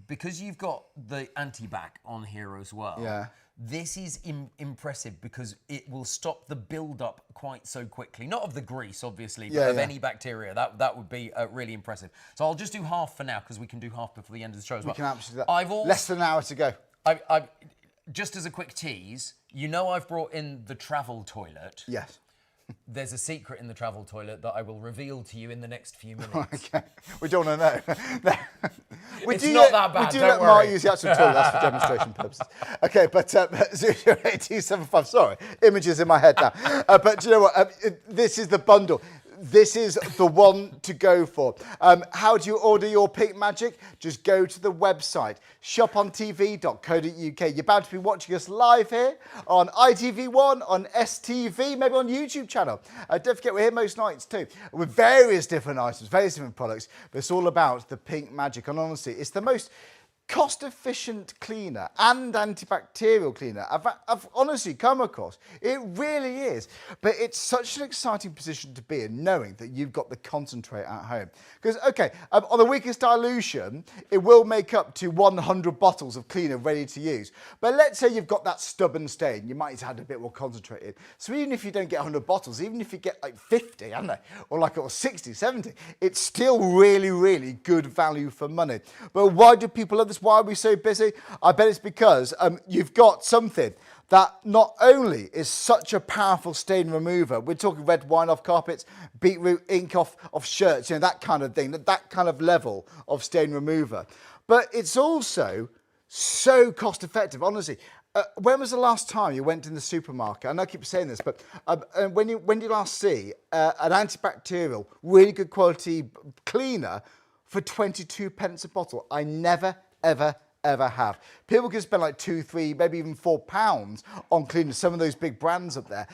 because you've got the anti-bac on here as well, this is impressive, because it will stop the build-up quite so quickly. Not of the grease, obviously, but of any bacteria. That would be really impressive. So I'll just do half for now, because we can do half before the end of the show as well. We can absolutely do that. Less than an hour to go. just as a quick tease, you know I've brought in the travel toilet. Yes. There's a secret in the travel toilet that I will reveal to you in the next few minutes. Okay. We don't want to know. It's not that bad, We do don't let worry. Mark use the actual toilet, that's for demonstration purposes. Okay, but 08275, sorry, images in my head now. But do you know what? This is the bundle. This is the one to go for. How do you order your Pink Magic? Just go to the website, shopontv.co.uk. You're bound to be watching us live here on ITV1, on STV, maybe on YouTube channel. Don't forget, we're here most nights too, with various different items, various different products. But it's all about the Pink Magic. And honestly, it's the most cost-efficient cleaner and antibacterial cleaner I've honestly come across. It really is. But it's such an exciting position to be in, knowing that you've got the concentrate at home. Because, okay, on the weakest dilution, it will make up to 100 bottles of cleaner ready to use. But let's say you've got that stubborn stain, you might add a bit more concentrate in. So even if you don't get 100 bottles, even if you get like 50, I don't know, or 60, 70, it's still really, really good value for money. But why do people love this? Why are we so busy? I bet it's because you've got something that not only is such a powerful stain remover, we're talking red wine off carpets, beetroot ink off shirts, that kind of thing, that kind of level of stain remover. But it's also so cost effective, honestly. When was the last time you went in the supermarket? I know I keep saying this, but when you last see an antibacterial, really good quality cleaner for 22 pence a bottle? I never, ever have. People can spend like £2, £3, maybe even £4 on cleaning some of those big brands up there.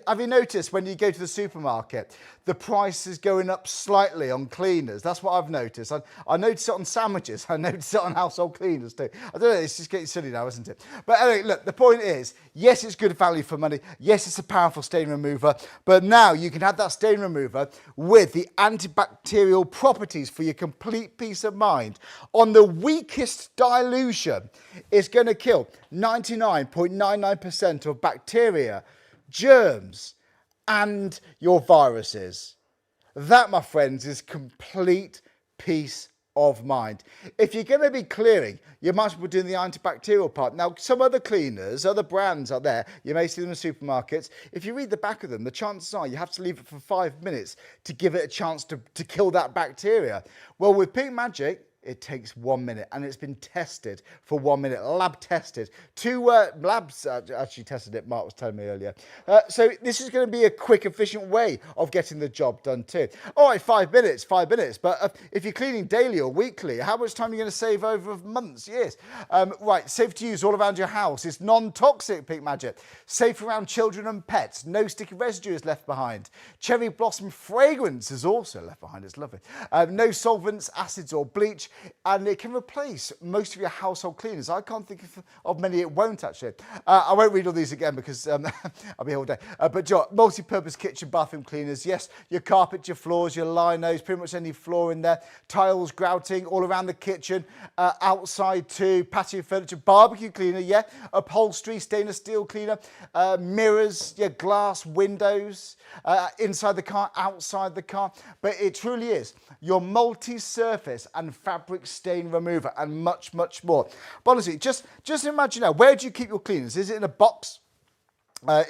Have you noticed when you go to the supermarket, the price is going up slightly on cleaners? That's what I've noticed. I noticed it on sandwiches. I noticed it on household cleaners too. I don't know, it's just getting silly now, isn't it? But anyway, look, the point is, yes, it's good value for money. Yes, it's a powerful stain remover. But now you can have that stain remover with the antibacterial properties for your complete peace of mind. On the weakest dilution, it's going to kill 99.99% of bacteria, germs, and your viruses. That, my friends, is complete peace of mind. If you're going to be clearing, you might as well be doing the antibacterial part. Now, some other cleaners, other brands out there, you may see them in supermarkets. If you read the back of them, the chances are you have to leave it for 5 minutes to give it a chance to kill that bacteria. Well, with Pink Magic, it takes 1 minute, and it's been tested for 1 minute, lab tested. 2 labs actually tested it, Mark was telling me earlier. So this is going to be a quick, efficient way of getting the job done too. All right, 5 minutes, but if you're cleaning daily or weekly, how much time are you going to save over months, years? Right, safe to use all around your house. It's non-toxic, Pink Magic. Safe around children and pets. No sticky residue is left behind. Cherry blossom fragrance is also left behind. It's lovely. No solvents, acids or bleach. And it can replace most of your household cleaners. I can't think of many it won't, actually. I won't read all these again because I'll be here all day. But Joe, multi-purpose kitchen, bathroom cleaners. Yes, your carpet, your floors, your linos, pretty much any floor in there. Tiles, grouting, all around the kitchen. Outside too, patio furniture, barbecue cleaner, yeah. Upholstery, stainless steel cleaner. Mirrors, yeah, glass, windows. Inside the car, outside the car. But it truly is your multi-surface and fabric stain remover and much, much more. But honestly, just imagine now, where do you keep your cleaners? Is it in a box?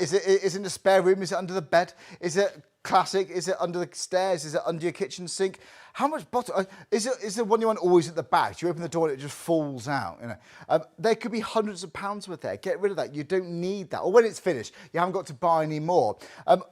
Is it in the spare room? Is it under the bed? Is it classic? Is it under the stairs? Is it under your kitchen sink? How much bottle? Is the one you want always at the back? Do you open the door and it just falls out? There could be hundreds of pounds worth there. Get rid of that. You don't need that. Or when it's finished, you haven't got to buy any more.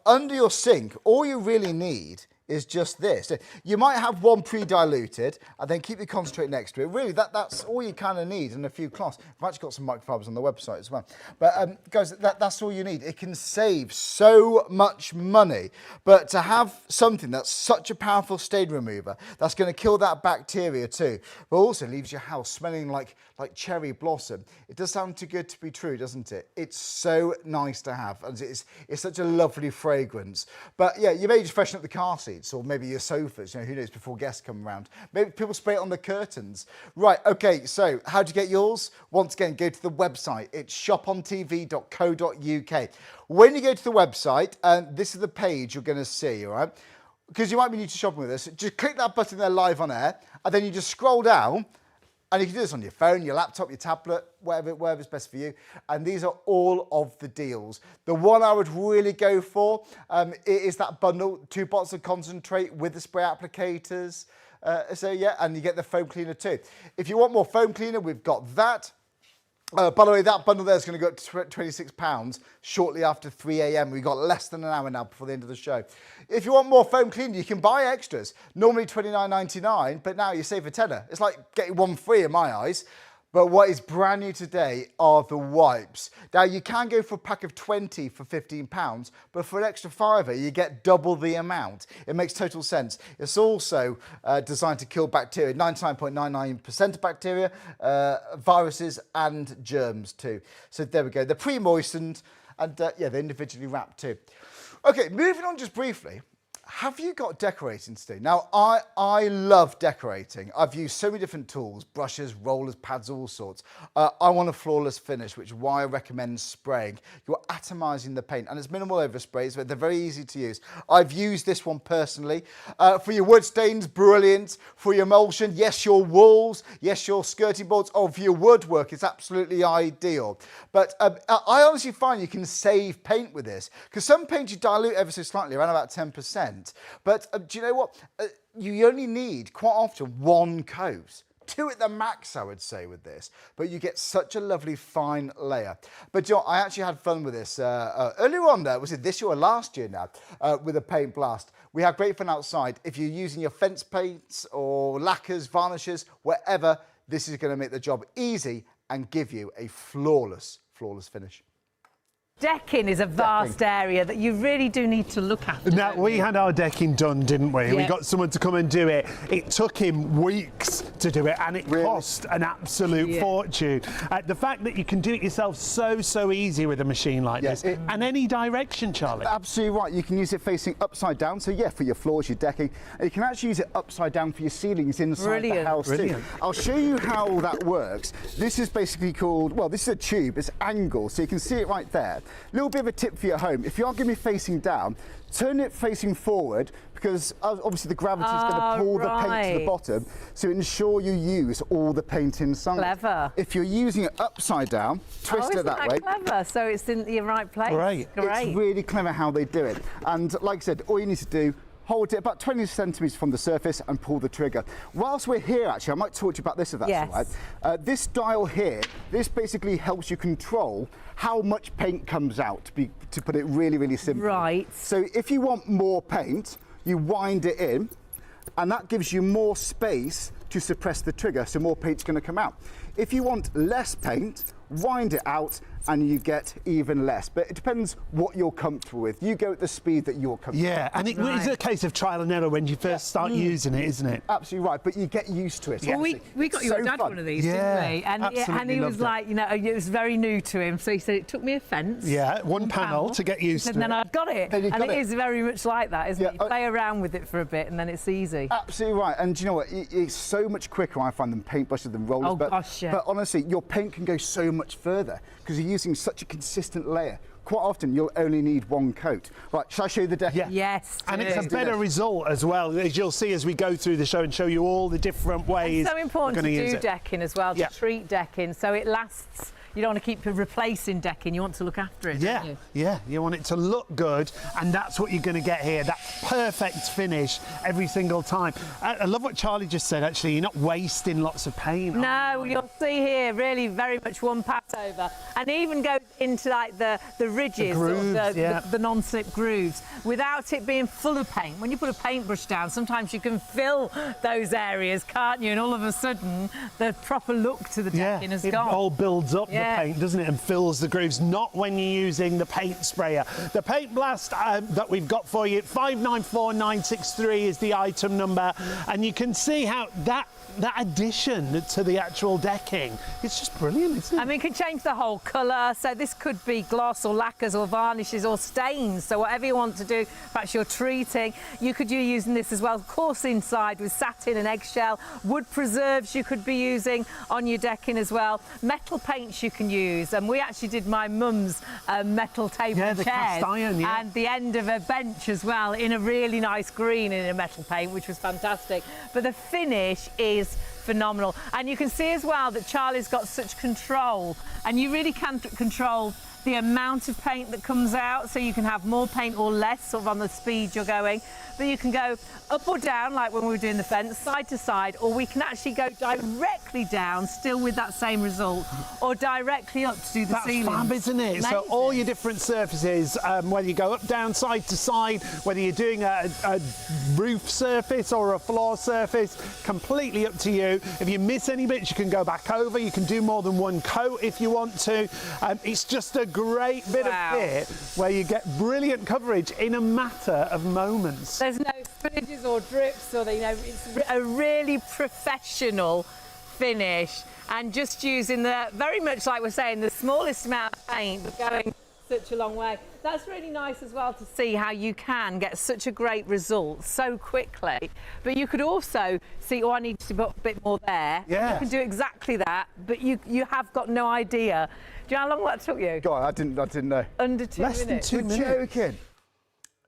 Under your sink, all you really need is just this. You might have one pre-diluted and then keep your concentrate next to it. Really, that's all you kind of need, and a few cloths. I've actually got some microbes on the website as well. But guys, that's all you need. It can save so much money. But to have something that's such a powerful stain remover, that's going to kill that bacteria too, but also leaves your house smelling like cherry blossom. It does sound too good to be true, doesn't it? It's so nice to have, and it's such a lovely fragrance. But yeah, you may just freshen up the car seats or maybe your sofas, who knows, before guests come around. Maybe people spray it on the curtains. Right, okay, so how do you get yours? Once again, go to the website. It's shopontv.co.uk. When you go to the website, this is the page you're going to see, all right? Because you might be new to shopping with us, just click that button there live on air, and then you just scroll down, And you can do this on your phone, your laptop, your tablet, whatever's best for you. And these are all of the deals. The one I would really go for is that bundle, 2 bottles of concentrate with the spray applicators. So yeah, and you get the foam cleaner too. If you want more foam cleaner, we've got that. By the way, that bundle there is going to go up to £26 shortly after 3 a.m. We've got less than an hour now before the end of the show. If you want more foam cleaner, you can buy extras. Normally £29.99, but now you save a tenner. It's like getting one free in my eyes. But what is brand new today are the wipes. Now, you can go for a pack of 20 for £15, but for an extra £5, you get double the amount. It makes total sense. It's also designed to kill bacteria, 99.99% of bacteria, viruses and germs too. So there we go. They're pre-moistened and yeah, they're individually wrapped too. Okay, moving on just briefly. Have you got decorating to do? Now, I love decorating. I've used so many different tools, brushes, rollers, pads, all sorts. I want a flawless finish, which is why I recommend spraying. You're atomizing the paint, and it's minimal oversprays, but they're very easy to use. I've used this one personally. For your wood stains, brilliant. For your emulsion, yes, your walls, yes, your skirting boards. Oh, for your woodwork, it's absolutely ideal. But I honestly find you can save paint with this, because some paint you dilute ever so slightly, around about 10%. But do you know what? You only need, quite often, 1 coat. 2 at the max, I would say, with this. But you get such a lovely fine layer. But you know, I actually had fun with this earlier on there. Was it this year or last year now? With a paint blast. We had great fun outside. If you're using your fence paints or lacquers, varnishes, whatever, this is going to make the job easy and give you a flawless finish. Decking is a vast area that you really do need to look after. Now, we had our decking done, didn't we? Yeah. We got someone to come and do it. It took him weeks to do it, and it cost an absolute fortune. The fact that you can do it yourself so easy with a machine like this, and any direction, Charlie. Absolutely right. You can use it facing upside down, so yeah, for your floors, your decking. And you can actually use it upside down for your ceilings inside the house too. I'll show you how that works. This is basically called, well, this is a tube. It's angled, so you can see it right there. Little bit of a tip for your home. If you are going to be facing down, turn it facing forward, because obviously the gravity is going to pull the paint to the bottom, so ensure you use all the paint inside. Clever. If you're using it upside down, twist it that way. Clever, so it's in the right place. Great. It's really clever how they do it. And like I said, all you need to do, hold it about 20 centimetres from the surface and pull the trigger. Whilst we're here, actually, I might talk to you about this if that's all right. This dial here, this basically helps you control how much paint comes out, to put it really simply. Right. So if you want more paint, you wind it in, and that gives you more space to suppress the trigger, so more paint's going to come out. If you want less paint, wind it out, and you get even less. But it depends what you're comfortable with. You go at the speed that you're comfortable with. Yeah, and it's a case of trial and error when you first start using it, isn't it? Absolutely right, but you get used to it. Well, we got your dad one of these, didn't we? And he was like, you know, it was very new to him, so he said it took me a fence. Yeah, one panel to get used to and then I've got it. And it is very much like that, isn't it? You play around with it for a bit and then it's easy. Absolutely right. And do you know what? It's so much quicker, I find, than paintbrushes and rollers. But honestly, your paint can go so much further because you're using such a consistent layer. Quite often, you'll only need 1 coat. Right, shall I show you the deck? Yeah. Yes. And it's a better result as well, as you'll see as we go through the show and show you all the different ways. It's so important to do decking as well, to treat decking so it lasts. You don't want to keep replacing decking, you want to look after it, don't you? Yeah, you want it to look good, and that's what you're going to get here, that perfect finish every single time. I love what Charlie just said, actually, you're not wasting lots of paint. No, you'll see here, really very much one pass over, and even goes into like the ridges, the grooves, the non-slip grooves, without it being full of paint. When you put a paintbrush down, sometimes you can fill those areas, can't you? And all of a sudden, the proper look to the decking has gone. It all builds up the paint, doesn't it, and fills the grooves, not when you're using the paint sprayer. The paint blast that we've got for you, 594963 is the item number, and you can see how that addition to the actual decking, it's just brilliant, isn't it? I mean, it can change the whole colour, so this could be gloss or lacquers or varnishes or stains, so whatever you want to do, perhaps you're treating, you could be using this as well, of course, inside with satin and eggshell, wood preserves you could be using on your decking as well, metal paints you can use, and we actually did my mum's metal table chairs, cast iron, and the end of a bench as well in a really nice green in a metal paint, which was fantastic, but the finish is phenomenal. And you can see as well that Charlie's got such control, and you really can control the amount of paint that comes out, so you can have more paint or less sort of on the speed you're going. But you can go up or down, like when we were doing the fence, side to side, or we can actually go directly down, still with that same result, or directly up to do the ceiling. That's fab, isn't it? Amazing. So all your different surfaces, whether you go up, down, side to side, whether you're doing a roof surface or a floor surface, completely up to you. If you miss any bits, you can go back over. You can do more than one coat if you want to. It's just a great bit of kit where you get brilliant coverage in a matter of moments. There's no spillages or drips, or it's a really professional finish, and just using the, very much like we're saying, the smallest amount of paint but going such a long way. That's really nice as well to see how you can get such a great result so quickly. But you could also see, oh, I need to put a bit more there. Yeah. You can do exactly that, but you have got no idea. Do you know how long that took you? Go on, I didn't know. Under 2 minutes. Less than 2 minutes. You're joking.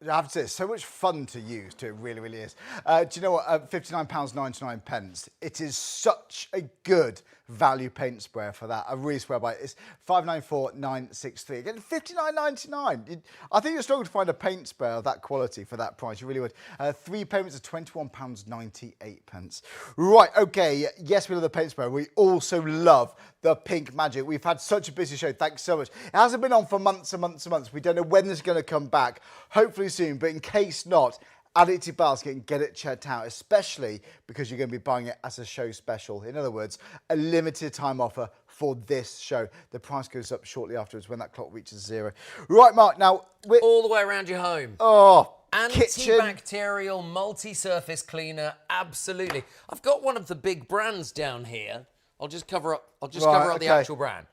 I have to say, it's so much fun to use, too. It really, really is. Do you know what? £59.99. It is such a good value paint sprayer for that. I really swear by it. It's £594,963. Again, £59.99. I think you're struggling to find a paint sprayer of that quality for that price. You really would. 3 payments of £21.98. Right, okay. Yes, we love the paint sprayer. We also love the Pink Magic. We've had such a busy show. Thanks so much. It hasn't been on for months and months and months. We don't know when it's going to come back. Hopefully soon, but in case not, add it to your basket and get it checked out, especially because you're going to be buying it as a show special. In other words, a limited time offer for this show. The price goes up shortly afterwards when that clock reaches 0. Right, Mark, now we're all the way around your home. Oh, antibacterial multi-surface cleaner, absolutely. I've got one of the big brands down here. I'll just cover up the actual brand.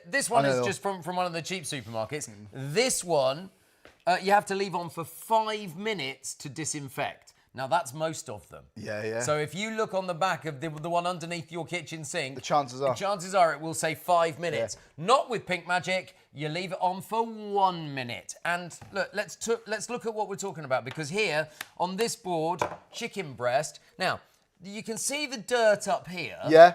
This one is just from one of the cheap supermarkets. This one, you have to leave on for 5 minutes to disinfect. Now, that's most of them. Yeah, yeah. So if you look on the back of the one underneath your kitchen sink, the chances are it will say 5 minutes. Yeah. Not with Pink Magic. You leave it on for 1 minute. And look, let's look at what we're talking about, because here on this board, chicken breast. Now, you can see the dirt up here. Yeah.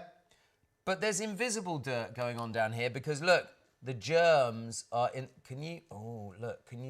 But there's invisible dirt going on down here, because look, the germs are in. Can you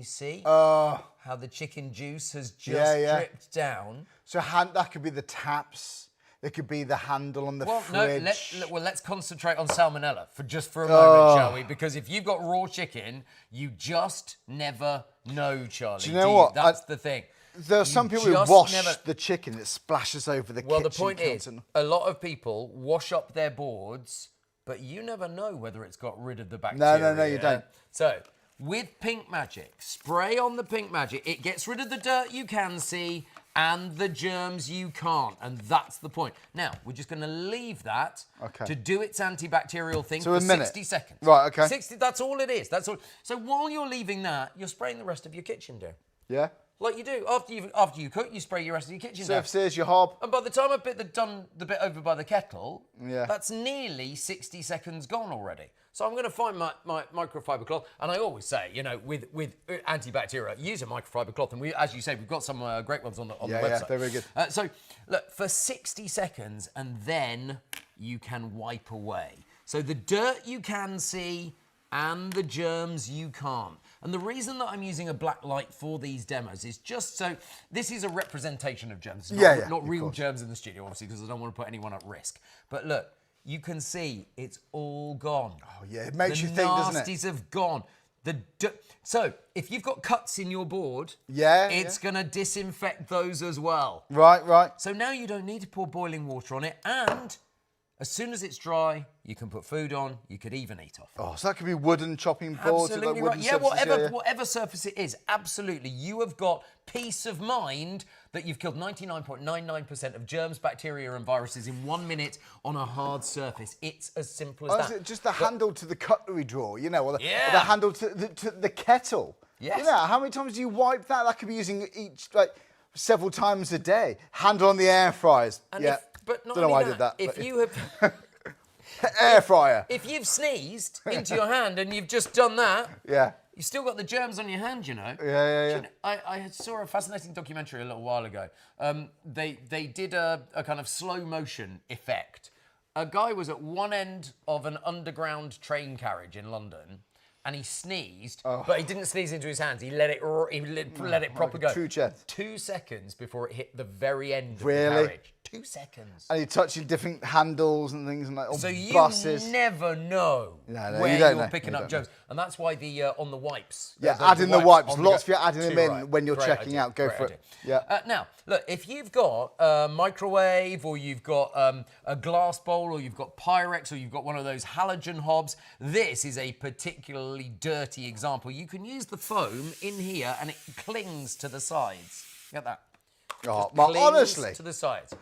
see how the chicken juice has just dripped down? So that could be the taps. It could be the handle on the fridge. Let's concentrate on salmonella for a moment, shall we? Because if you've got raw chicken, you just never know, Charlie. Do you know what? That's the thing. There are some people who wash the chicken, it splashes over the kitchen. Well, the point is, a lot of people wash up their boards, but you never know whether it's got rid of the bacteria. No, you don't. So, with Pink Magic, spray on the Pink Magic. It gets rid of the dirt you can see and the germs you can't, and that's the point. Now, we're just going to leave that to do its antibacterial thing for 60 seconds. Right, okay. 60, that's all it is. That's all. So while you're leaving that, you're spraying the rest of your kitchen down. Yeah? Like you do. After you cook, you spray your rest of your kitchen surfaces, your hob. And by the time I've done the bit over by the kettle, that's nearly 60 seconds gone already. So I'm going to find my microfiber cloth. And I always say, with antibacterial, use a microfiber cloth. And as you say, we've got some great ones on the website. Yeah, they're very good. So look, for 60 seconds, and then you can wipe away. So the dirt you can see and the germs you can't. And the reason that I'm using a black light for these demos is just so this is a representation of germs. Not real germs in the studio, obviously, because I don't want to put anyone at risk. But look, you can see it's all gone. Oh, yeah, it makes you think, doesn't it? The nasties have gone. So if you've got cuts in your board, it's going to disinfect those as well. Right. So now you don't need to pour boiling water on it, and as soon as it's dry, you can put food on. You could even eat off. Oh, so that could be wooden chopping boards. Absolutely right. Yeah, whatever surface it is. Absolutely. You have got peace of mind that you've killed 99.99% of germs, bacteria, and viruses in 1 minute on a hard surface. It's as simple as that. Is it just the handle to the cutlery drawer, or the handle to the kettle? Yes. How many times do you wipe that? That could be using each, several times a day. Handle on the air fryers. But not don't know why I did that. If you have air fryer. If you've sneezed into your hand and you've just done that, You've still got the germs on your hand, you know. Yeah. I saw a fascinating documentary a little while ago. They did a kind of slow motion effect. A guy was at one end of an underground train carriage in London, and he sneezed, but he didn't sneeze into his hands. He let it proper go. True chest. 2 seconds before it hit the very end of the Really? carriage. 2 seconds. And you're touching different handles and things and like So you buses. never know No, where you don't you're know. picking You up don't germs. And that's why the on the wipes. Yeah, adding the wipes. on Lots of go- you adding them Too in right. when you're Great checking idea. out. Go Great for idea. it. Yeah. Now, look, if you've got a microwave or you've got a glass bowl or you've got Pyrex or you've got one of those halogen hobs, this is a particularly dirty example. You can use the foam in here and it clings to the sides. Get that? Oh, Just well, clings honestly. to the sides.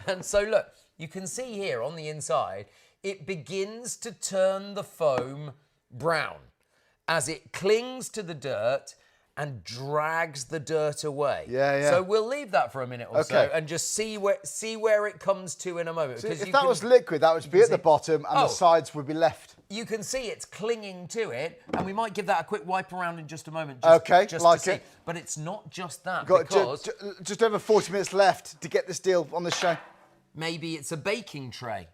And so look, you can see here on the inside, it begins to turn the foam brown as it clings to the dirt and drags the dirt away. Yeah. So we'll leave that for a minute or so and just see where it comes to in a moment. So Because if that was liquid, that would be at the bottom and the Oh. sides would be left. you can see it's clinging to it, and we might give that a quick wipe around in just a moment. Just like to see. it. But it's not just that, Got because just over 40 minutes left to get this deal on the show. maybe it's a baking tray.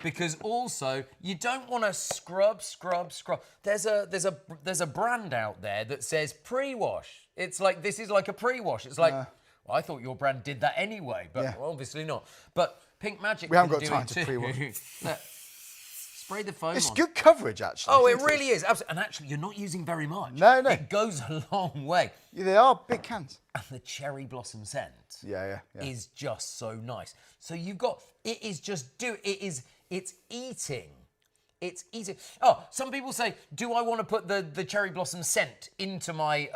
Because also, you don't want to scrub. There's a brand out there that says pre-wash. It's like, this is like a pre-wash. It's like, well, I thought your brand did that anyway, but obviously not. But Pink Magic, We haven't can got do time it to too. pre-wash. Look, spray the foam It's on. good coverage, actually. Oh, it really is. Absolutely. And actually, you're not using very much. No. It goes a long way. Yeah, they are big cans. And the cherry blossom scent Yeah. is just so nice. So you've got, it is just it's eating. It's eating. Oh, some people say, do I want to put the cherry blossom scent into my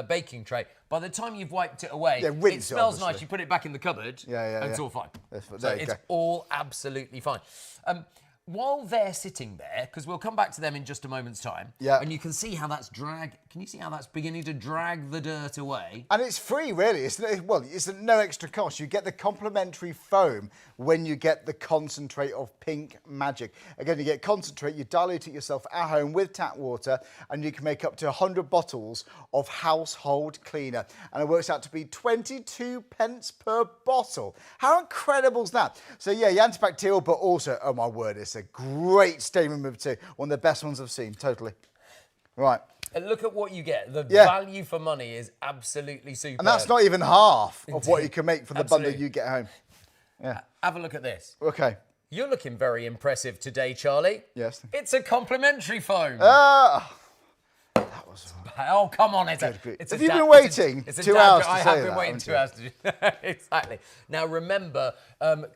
baking tray? By the time you've wiped it away, Yeah, rinse it it, smells nice. obviously. You put it back in the cupboard, and it's all fine. There So you it's go. all absolutely fine. While they're sitting there, because we'll come back to them in just a moment's time, and you can see how that's can you see how that's beginning to drag the dirt away? And it's free, really. It's at no extra cost. You get the complimentary foam when you get the concentrate of Pink Magic. Again, you get concentrate, you dilute it yourself at home with tap water, and you can make up to 100 bottles of household cleaner. And it works out to be 22 pence per bottle. How incredible is that? So yeah, your antibacterial, but also, oh my word, it's a great stain remover too. One of the best ones I've seen, totally. Right. And look at what you get. The value for money is absolutely superb. And that's not even half of what you can make for the bundle you get home. Yeah. Have a look at this. Okay. You're looking very impressive today, Charlie. Yes. It's a complimentary foam. That was... Oh, come on. It's Have a you dad- been waiting it's a 2 dad hours joke. to I say have been that, waiting haven't 2 hours to Exactly. Now, remember,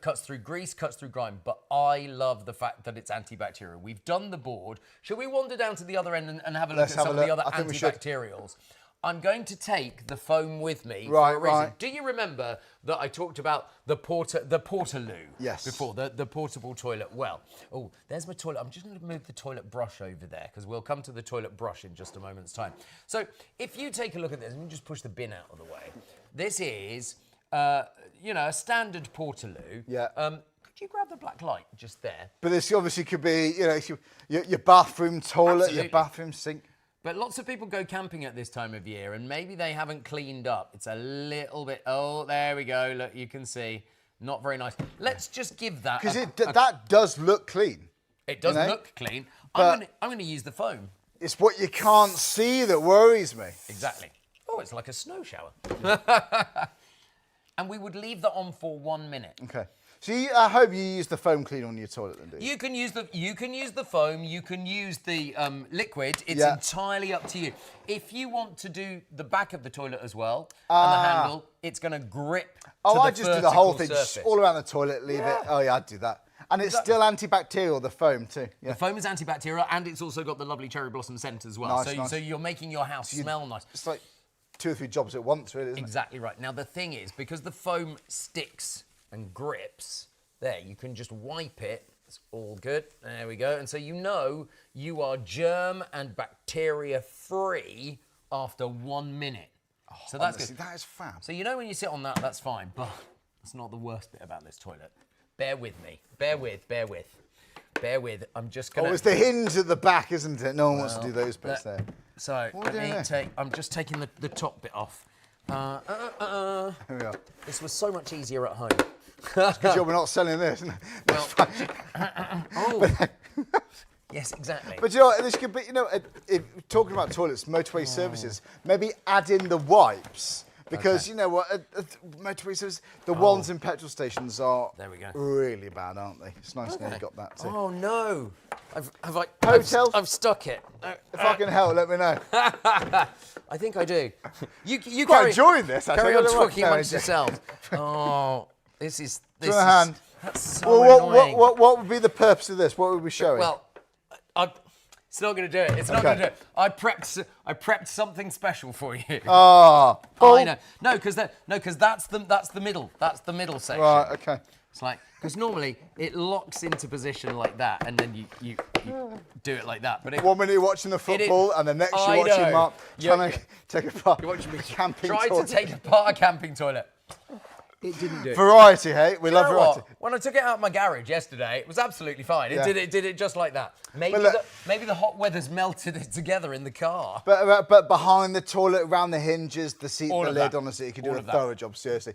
cuts through grease, cuts through grime, but I love the fact that it's antibacterial. We've done the board. Shall we wander down to the other end and have a look Let's at have some a of the look. other I think we should. antibacterials? I'm going to take the foam with me for Right, a reason. right. Do you remember that I talked about the Portaloo Yes. before, the portable toilet well? Oh, there's my toilet. I'm just going to move the toilet brush over there because we'll come to the toilet brush in just a moment's time. So if you take a look at this, let me just push the bin out of the way. This is, a standard Portaloo. Yeah. Could you grab the black light just there? But this obviously could be, your bathroom toilet, Absolutely. your bathroom sink. But lots of people go camping at this time of year and maybe they haven't cleaned up. It's a little bit, oh, there we go. Look, you can see, not very nice. Let's just give that Because that does look clean. It does look clean. I'm going to use the foam. It's what you can't see that worries me. Exactly. Oh, it's like a snow shower. And we would leave that on for 1 minute. Okay. So I hope you use the foam cleaner on your toilet then, do you? You can use the foam, you can use the liquid. It's entirely up to you. If you want to do the back of the toilet as well, and the handle, it's going to grip to the I just do the whole thing, surface. just all around the toilet, leave it. Oh yeah, I'd do that. And it's still antibacterial, the foam too. Yeah. The foam is antibacterial, and it's also got the lovely cherry blossom scent as well. Nice. So you're making your house smell nice. It's like 2 or 3 jobs at once, really, isn't Exactly right. Now the thing is, because the foam sticks and grips, there, you can just wipe it. It's all good. There we go. And so you are germ and bacteria free after 1 minute. So that's Honestly, good. that is fab. So when you sit on that, that's fine. But that's not the worst bit about this toilet. Bear with me. Bear with. bear with. I'm just gonna. Oh, it's the hinge at the back, isn't it? No one wants to do those bits there. So I'm just taking the top bit off. Here we are. This was so much easier at home. Good job we're not selling this. Yes, exactly. But you know, this could be, if talking about toilets, motorway services, maybe add in the wipes. Because you know what, motorway services, the ones in petrol stations are really bad, aren't they? It's nice now you got that too. Oh no, I've stuck it. If I can help, let me know. I think I do. You quite enjoying this. Carry on talking amongst yourselves. Oh, this is. Hand. That's so annoying. What would be the purpose of this? What would we be showing? Well, it's not going to do it. It's not going to do it. I prepped something special for you. Oh, I know. No, because that's the middle. That's the middle section. Right. Okay. It's like, because normally it locks into position like that, and then you do it like that. But 1 minute you're watching the football, and the next you're watching Mark trying to take apart a camping toilet. Try to take apart a camping toilet. It didn't do it. Variety, hey? We love variety. When I took it out of my garage yesterday, it was absolutely fine. It did it just like that. Maybe the hot weather's melted it together in the car. But behind the toilet, around the hinges, the seat, the lid, honestly, you can do a thorough job, seriously.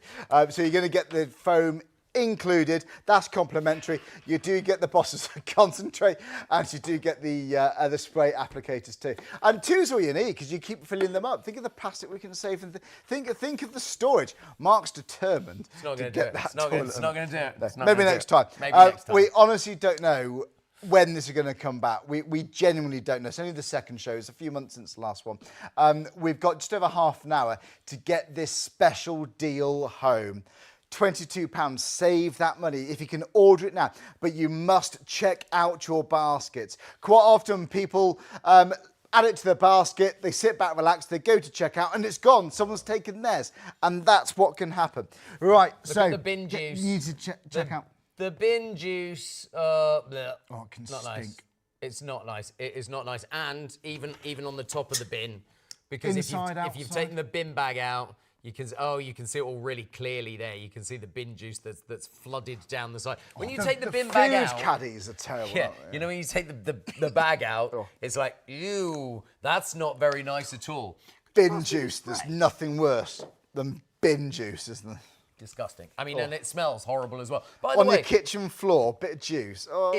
So you're going to get the foam included. That's complimentary. You do get the Boss's concentrate, and you do get the spray applicators too. And two's all you need because you keep filling them up. Think of the plastic we can save, and think of the storage. Mark's determined to get that toilet. It's not going to do it. Maybe next time. Maybe next time. We honestly don't know when this is going to come back. We genuinely don't know. It's only the second show. It's a few months since the last one. We've got just over half an hour to get this special deal home. £22, save that money if you can order it now, but you must check out your baskets. Quite often people add it to their basket, they sit back, relax, they go to check out, and it's gone. Someone's taken theirs, and that's what can happen. Right, Look at the bin juice. You need to check out. The bin juice, it can not stink. nice. It's not nice. It is not nice, and even on the top of the bin, because if you've taken the bin bag out, you can see it all really clearly there. You can see the bin juice that's flooded down the side. When you take the bin bag out, caddies are terrible. Yeah, you know when you take the bag out, it's like, ew, that's not very nice at all. Bin juice. There's nothing worse than bin juice, isn't there? Disgusting. I mean, and it smells horrible as well. By the way, on your kitchen floor, bit of juice. Oh.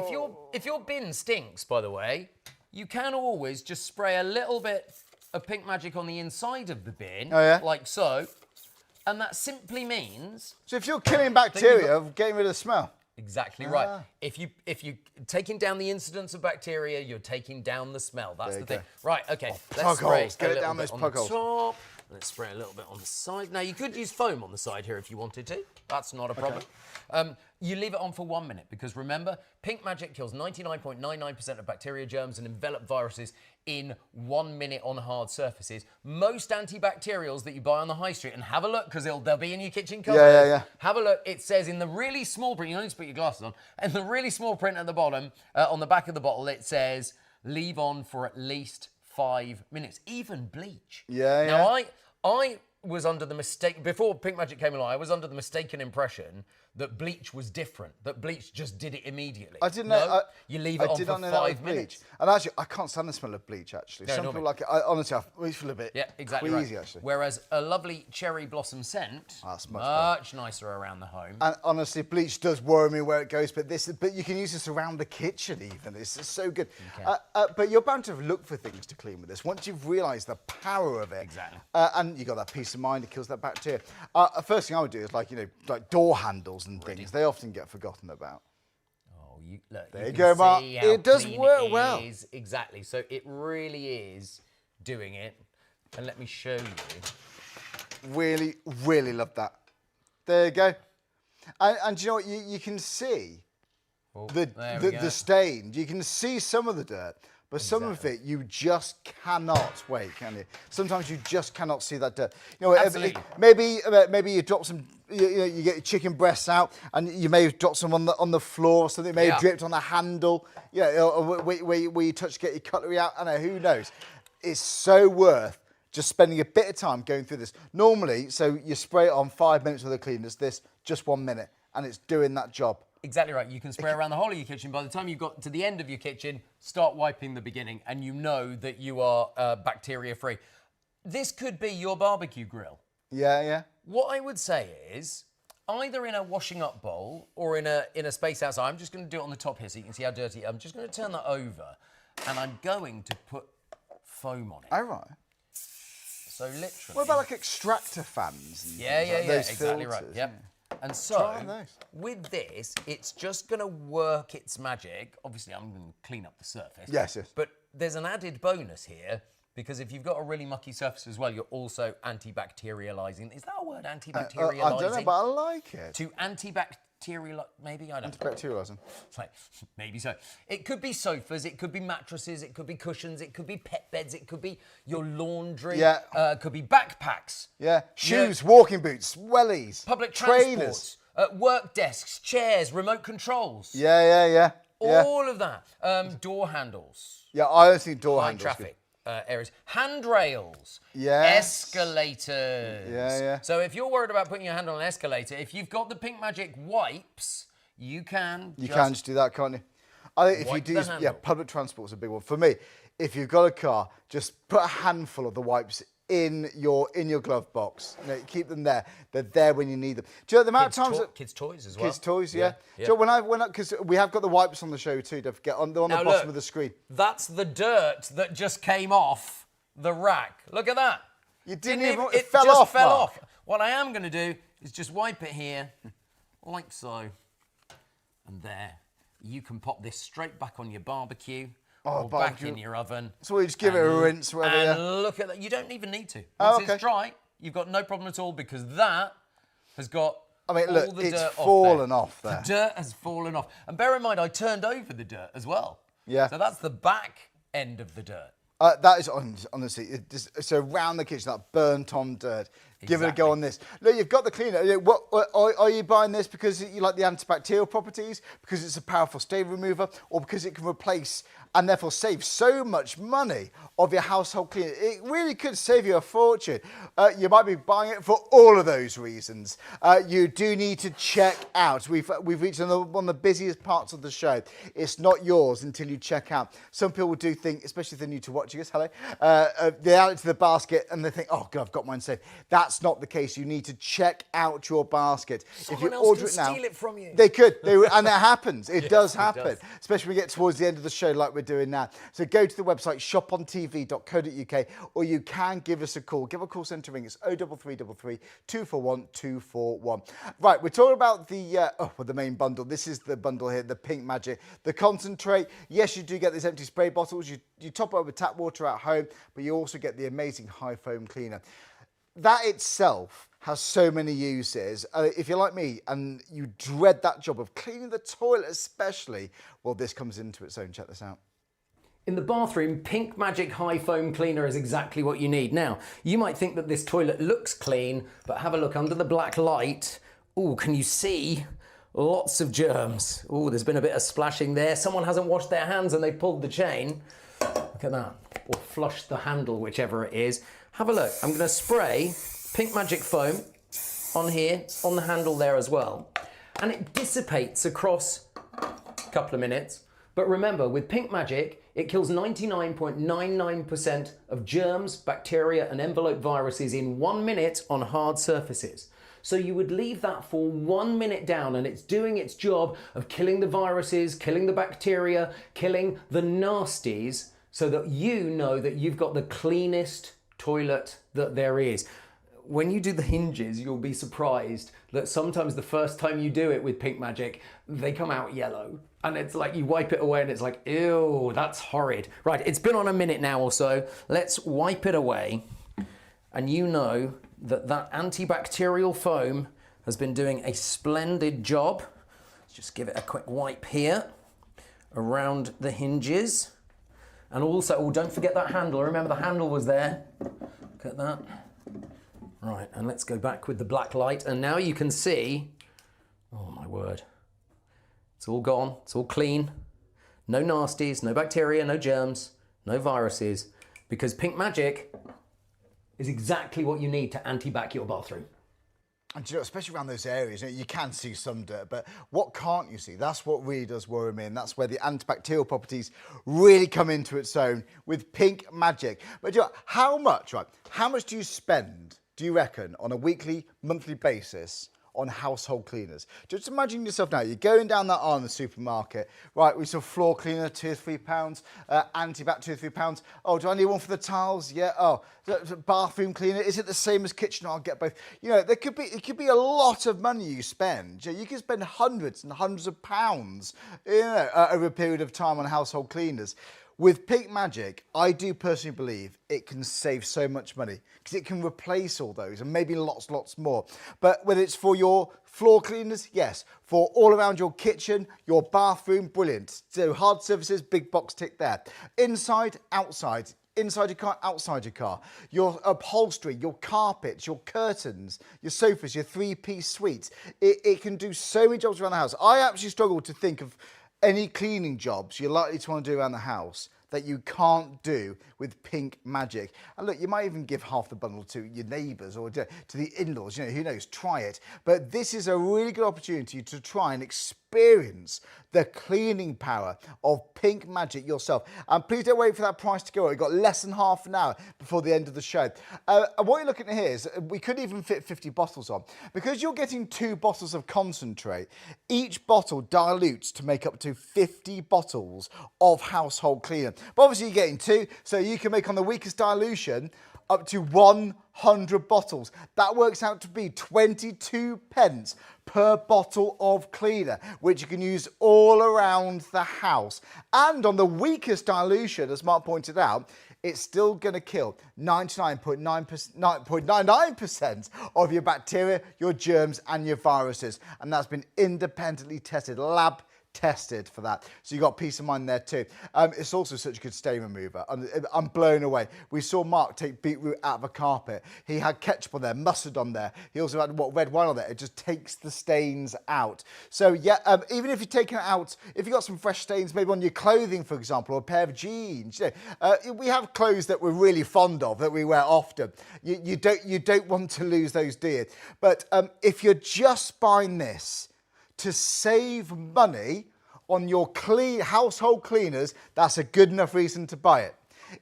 If your bin stinks, by the way, you can always just spray a little bit of Pink Magic on the inside of the bin, like so, and that simply means. So if you're killing bacteria, getting rid of the smell. Exactly right. If you taking down the incidence of bacteria, you're taking down the smell. That's the thing. Right. Okay. Let's spray get it down those plug holes. Top. Let's spray a little bit on the side. Now you could use foam on the side here if you wanted to. That's not a problem. You leave it on for 1 minute because remember, Pink Magic kills 99.99% of bacteria, germs, and enveloped viruses in 1 minute on hard surfaces. Most antibacterials that you buy on the high street, and have a look because they'll be in your kitchen cupboard. Yeah. Have a look. It says in the really small print, you don't need to put your glasses on, and the really small print at the bottom, on the back of the bottle, it says leave on for at least 5 minutes. Even bleach. Now I was under the mistake, before Pink Magic came along, I was under the mistaken impression that bleach was different, that bleach just did it immediately. I didn't know. You leave it on for 5 minutes. And actually, I can't stand the smell of bleach, actually. No, some people like it. Honestly, I feel a bit queasy, actually. Whereas a lovely cherry blossom scent, much nicer around the home. And honestly, bleach does worry me where it goes, but you can use this around the kitchen even. It's so good. But you're bound to look for things to clean with this once you've realised the power of it. Exactly. And you got that peace of mind, it kills that bacteria. First thing I would do is like door handles and things. They often get forgotten about. Oh, look, there you go, Mark. It does work well. Exactly. So it really is doing it. And let me show you. Really, really love that. There you go. And you know what? You can see the stain. You can see some of the dirt. But some of it, you just cannot wait, can you? Sometimes you just cannot see that dirt. You know, maybe you drop some, you get your chicken breasts out, and you may have dropped some on the floor, or something. It may have dripped on the handle. Where you touch to get your cutlery out. I know, who knows? It's so worth just spending a bit of time going through this. Normally, so you spray it on 5 minutes with a cleaners. This just 1 minute, and it's doing that job. Exactly right. You can spray around the whole of your kitchen. By the time you've got to the end of your kitchen, start wiping the beginning, and you know that you are bacteria-free. This could be your barbecue grill. Yeah, yeah. What I would say is, either in a washing up bowl or in a space outside, I'm just going to do it on the top here so you can see how dirty. I'm just going to turn that over, and I'm going to put foam on it. Oh, right. So literally. What about like extractor fans? And Yeah, those exactly filters, right. Yep. yeah. And so, those. with this, it's just going to work its magic. Obviously, I'm going to clean up the surface. Yes, yes. But there's an added bonus here, because if you've got a really mucky surface as well, you're also antibacterializing. Is that a word, antibacterializing? I don't know, but I like it. To antibacterial, maybe, I don't know. Antibacterializing. Like, maybe so. It could be sofas, it could be mattresses, it could be cushions, it could be pet beds, it could be your laundry, it could be backpacks. Yeah, shoes, walking boots, wellies, public trainers. transport, work desks, chairs, remote controls. Yeah. All of that. Door handles. Yeah, I don't think door High handles. traffic areas. Handrails. Yes. Escalators. Yeah. So if you're worried about putting your hand on an escalator, if you've got the Pink Magic wipes, you can just do that, can't you? I think if you wipe do, the handle. yeah, public transport's a big one. For me, if you've got a car, just put a handful of the wipes in your glove box. You know, keep them there. They're there when you need them. Do you know the amount of times kids' toys as well. Kids' toys, yeah. Do you know because we have got the wipes on the show too. Don't forget on the bottom of the screen. That's the dirt that just came off the rack. Look at that. You didn't even. It fell just off. fell Mark. off. What I am going to do is just wipe it here, like so, and there. You can pop this straight back on your barbecue. Or back in your oven. So we just give it a rinse, whether. And look at that. You don't even need to. Once it's dry, you've got no problem at all, because that has got. I mean, all look, the it's dirt fallen off there. The dirt has fallen off. And bear in mind, I turned over the dirt as well. Yeah. So that's the back end of the dirt. That is honestly, so around the kitchen, that burnt-on dirt. Give it a go on this. Look, you've got the cleaner. Are you buying this because you like the antibacterial properties, because it's a powerful stain remover, or because it can replace and therefore save so much money of your household cleaner? It really could save you a fortune. You might be buying it for all of those reasons. You do need to check out. We've reached one of the busiest parts of the show. It's not yours until you check out. Some people do think, especially if they're new to watching us, they add it to the basket and they think, oh God, I've got mine saved. That's not the case. You need to check out your basket. Someone if you else order can it now, steal it from you. They could, and it happens. It does happen, does. especially when we get towards the end of the show like we're doing now. So go to the website shopontv.co.uk, or you can give us a call. Give a call centre ring. It's 03333 241 241. Right, we're talking about the main bundle. This is the bundle here, the Pink Magic, the concentrate. Yes, you do get these empty spray bottles. You top it up with tap water at home, but you also get the amazing high foam cleaner. That itself has so many uses. If you're like me and you dread that job of cleaning the toilet especially, well, this comes into its own. Check this out. In the bathroom, Pink Magic High Foam Cleaner is exactly what you need. Now, you might think that this toilet looks clean, but have a look under the black light. Oh, can you see? Lots of germs. Oh, there's been a bit of splashing there. Someone hasn't washed their hands and they pulled the chain. Look at that. Or flushed the handle, whichever it is. Have a look. I'm going to spray Pink Magic Foam on here, on the handle there as well. And it dissipates across a couple of minutes. But remember, with Pink Magic, it kills 99.99% of germs, bacteria, and envelope viruses in 1 minute on hard surfaces. So you would leave that for 1 minute down, and it's doing its job of killing the viruses, killing the bacteria, killing the nasties, so that you know that you've got the cleanest toilet that there is. When you do the hinges, you'll be surprised that sometimes the first time you do it with Pink Magic, they come out yellow. And it's like you wipe it away and it's like, ew, that's horrid. Right, it's been on a minute now or so. Let's wipe it away. And you know that that antibacterial foam has been doing a splendid job. Let's just give it a quick wipe here around the hinges. And also, oh, don't forget that handle. Remember the handle was there. Look at that. Right, and let's go back with the black light. And now you can see, oh my word. It's all gone, it's all clean. No nasties, no bacteria, no germs, no viruses, because Pink Magic is exactly what you need to anti-bac your bathroom. And you know, especially around those areas, you can see some dirt, but what can't you see? That's what really does worry me, and that's where the antibacterial properties really come into its own with Pink Magic. But you know, how much do you spend, do you reckon, on a weekly, monthly basis on household cleaners? Just imagine yourself now, you're going down that aisle in the supermarket, right, we saw floor cleaner, £2 or £3, antibac, £2 or £3. Oh, do I need one for the tiles? Yeah. Oh, bathroom cleaner, is it the same as kitchen? I'll get both. You know, it could be a lot of money you spend. You can spend hundreds and hundreds of pounds, you know, over a period of time on household cleaners. With Pink Magic, I do personally believe it can save so much money because it can replace all those and maybe lots more. But whether it's for your floor cleaners, yes. For all around your kitchen, your bathroom, brilliant. So hard surfaces, big box tick there. Inside, outside. Inside your car, outside your car. Your upholstery, your carpets, your curtains, your sofas, your three-piece suites. It can do so many jobs around the house. I actually struggle to think of any cleaning jobs you're likely to want to do around the house that you can't do with Pink Magic. And look, you might even give half the bundle to your neighbours or to the in-laws, you know, who knows, try it. But this is a really good opportunity to try and experience the cleaning power of Pink Magic yourself. And please don't wait for that price to go. We've got less than half an hour before the end of the show. And what you're looking at here is we could even fit 50 bottles on. Because you're getting 2 bottles of concentrate, each bottle dilutes to make up to 50 bottles of household cleaner. But obviously you're getting 2, so you can make on the weakest dilution up to 100 bottles. That works out to be 22 pence per bottle of cleaner, which you can use all around the house. And on the weakest dilution, as Mark pointed out, it's still going to kill 99.99% of your bacteria, your germs, and your viruses. And that's been independently tested, lab tested for that. So you got peace of mind there too. It's also such a good stain remover. I'm blown away. We saw Mark take beetroot out of a carpet. He had ketchup on there, mustard on there. He also had red wine on there. It just takes the stains out. So yeah, even if you're taking it out, if you've got some fresh stains, maybe on your clothing, for example, or a pair of jeans, you know, we have clothes that we're really fond of, that we wear often. You don't want to lose those, do you? But if you're just buying this to save money on your household cleaners, that's a good enough reason to buy it.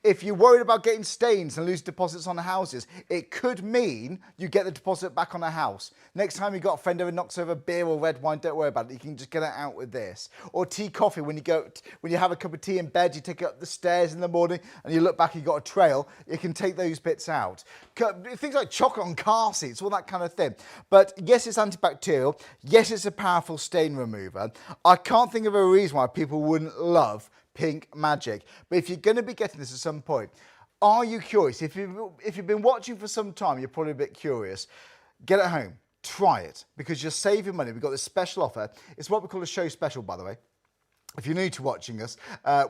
If you're worried about getting stains and lose deposits on the houses, it could mean you get the deposit back on the house. Next time you've got a friend who knocks over beer or red wine, don't worry about it. You can just get it out with this. Or tea, coffee, when you have a cup of tea in bed, you take it up the stairs in the morning and you look back, you've got a trail, you can take those bits out. Things like chocolate on car seats, all that kind of thing. But yes, it's antibacterial. Yes, it's a powerful stain remover. I can't think of a reason why people wouldn't love Pink Magic. But if you're going to be getting this at some point, are you curious? If you've been watching for some time, you're probably a bit curious. Get it home. Try it, because you're saving money. We've got this special offer. It's what we call a show special, by the way. If you're new to watching us,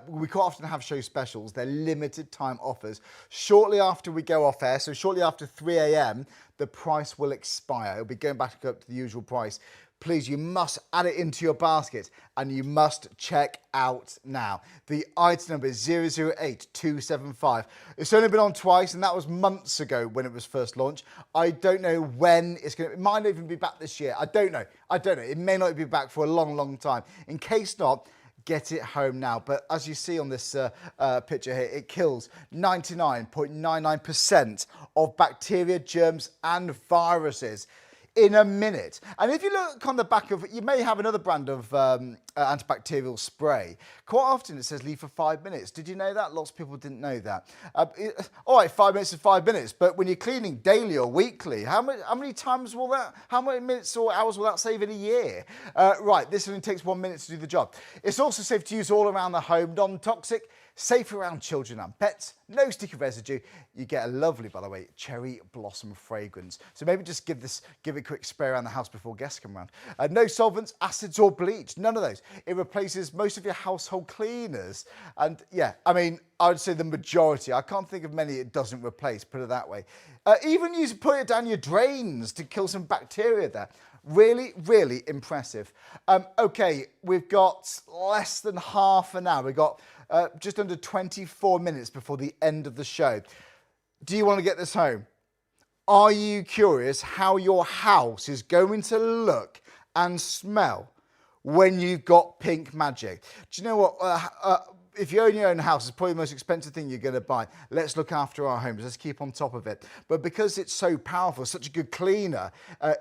we quite often have show specials. They're limited time offers. Shortly after we go off air, so shortly after 3 a.m, the price will expire. It'll be going back up to the usual price. Please, you must add it into your basket and you must check out now. The item number is 008275. It's only been on twice, and that was months ago when it was first launched. I don't know when it's going to, it might not even be back this year. I don't know. It may not be back for a long time. In case not, get it home now. But as you see on this picture here, it kills 99.99% of bacteria, germs, and viruses in a minute. And if you look on the back of it, you may have another brand of antibacterial spray. Quite often it says leave for 5 minutes. Did you know that? Lots of people didn't know that. All right, 5 minutes is 5 minutes, but when you're cleaning daily or weekly, how many times will that, how many minutes or hours will that save in a year? Right, this only takes 1 minute to do the job. It's also safe to use all around the home, non-toxic, safe around children and pets, no sticky residue. You get a lovely, by the way, cherry blossom fragrance. So maybe just give it a quick spray around the house before guests come around. No solvents, acids or bleach, none of those. It replaces most of your household cleaners. And yeah, I mean, I would say the majority. I can't think of many it doesn't replace, put it that way. Even put it down your drains to kill some bacteria there. Really, really impressive. Okay, we've got less than half an hour. We've got just under 24 minutes before the end of the show. Do you want to get this home? Are you curious how your house is going to look and smell when you've got Pink Magic? Do you know what? If you own your own house, it's probably the most expensive thing you're going to buy. Let's look after our homes. Let's keep on top of it. But because it's so powerful, such a good cleaner,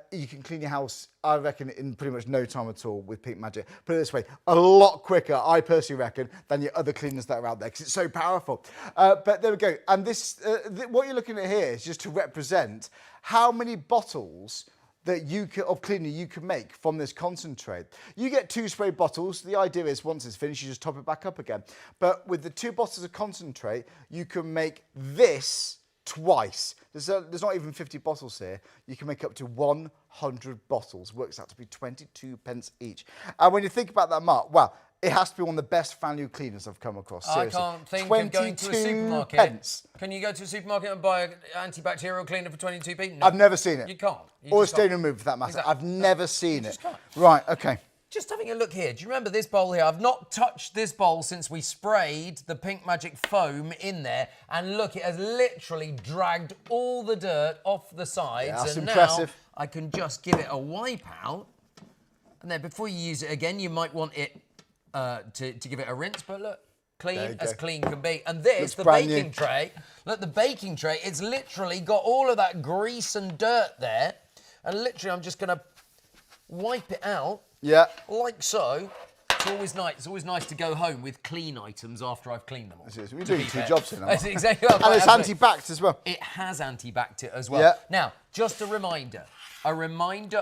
you can clean your house, I reckon, in pretty much no time at all with Pink Magic. Put it this way, a lot quicker, I personally reckon, than your other cleaners that are out there, because it's so powerful. But there we go. And this, what you're looking at here is just to represent how many bottles that of cleaner you can make from this concentrate. You get 2 spray bottles. The idea is once it's finished, you just top it back up again. But with the 2 bottles of concentrate, you can make this twice. There's not even 50 bottles here. You can make up to 100 bottles. Works out to be 22 pence each. And when you think about that, Mark, wow, it has to be one of the best value cleaners I've come across. Seriously. I can't think of going to a supermarket. Pence. Can you go to a supermarket and buy an antibacterial cleaner for 22p? No. I've never seen it. You can't. Or a stain remover for that matter. Exactly. I've never seen it. can't. Right, okay. Just having a look here. Do you remember this bowl here? I've not touched this bowl since we sprayed the Pink Magic foam in there. And look, it has literally dragged all the dirt off the sides. Yeah, that's and impressive. Now I can just give it a wipe out. And then before you use it again, you might want it to give it a rinse. But look, clean as clean can be. And this, the baking tray, look, the baking tray, it's literally got all of that grease and dirt there. And literally, I'm just going to wipe it out. Yeah. Like so. It's always nice to go home with clean items after I've cleaned them all. We're doing 2 jobs here now. That's exactly right. And it's anti-backed as well. It has anti-backed it as well. Yeah. Now, just a reminder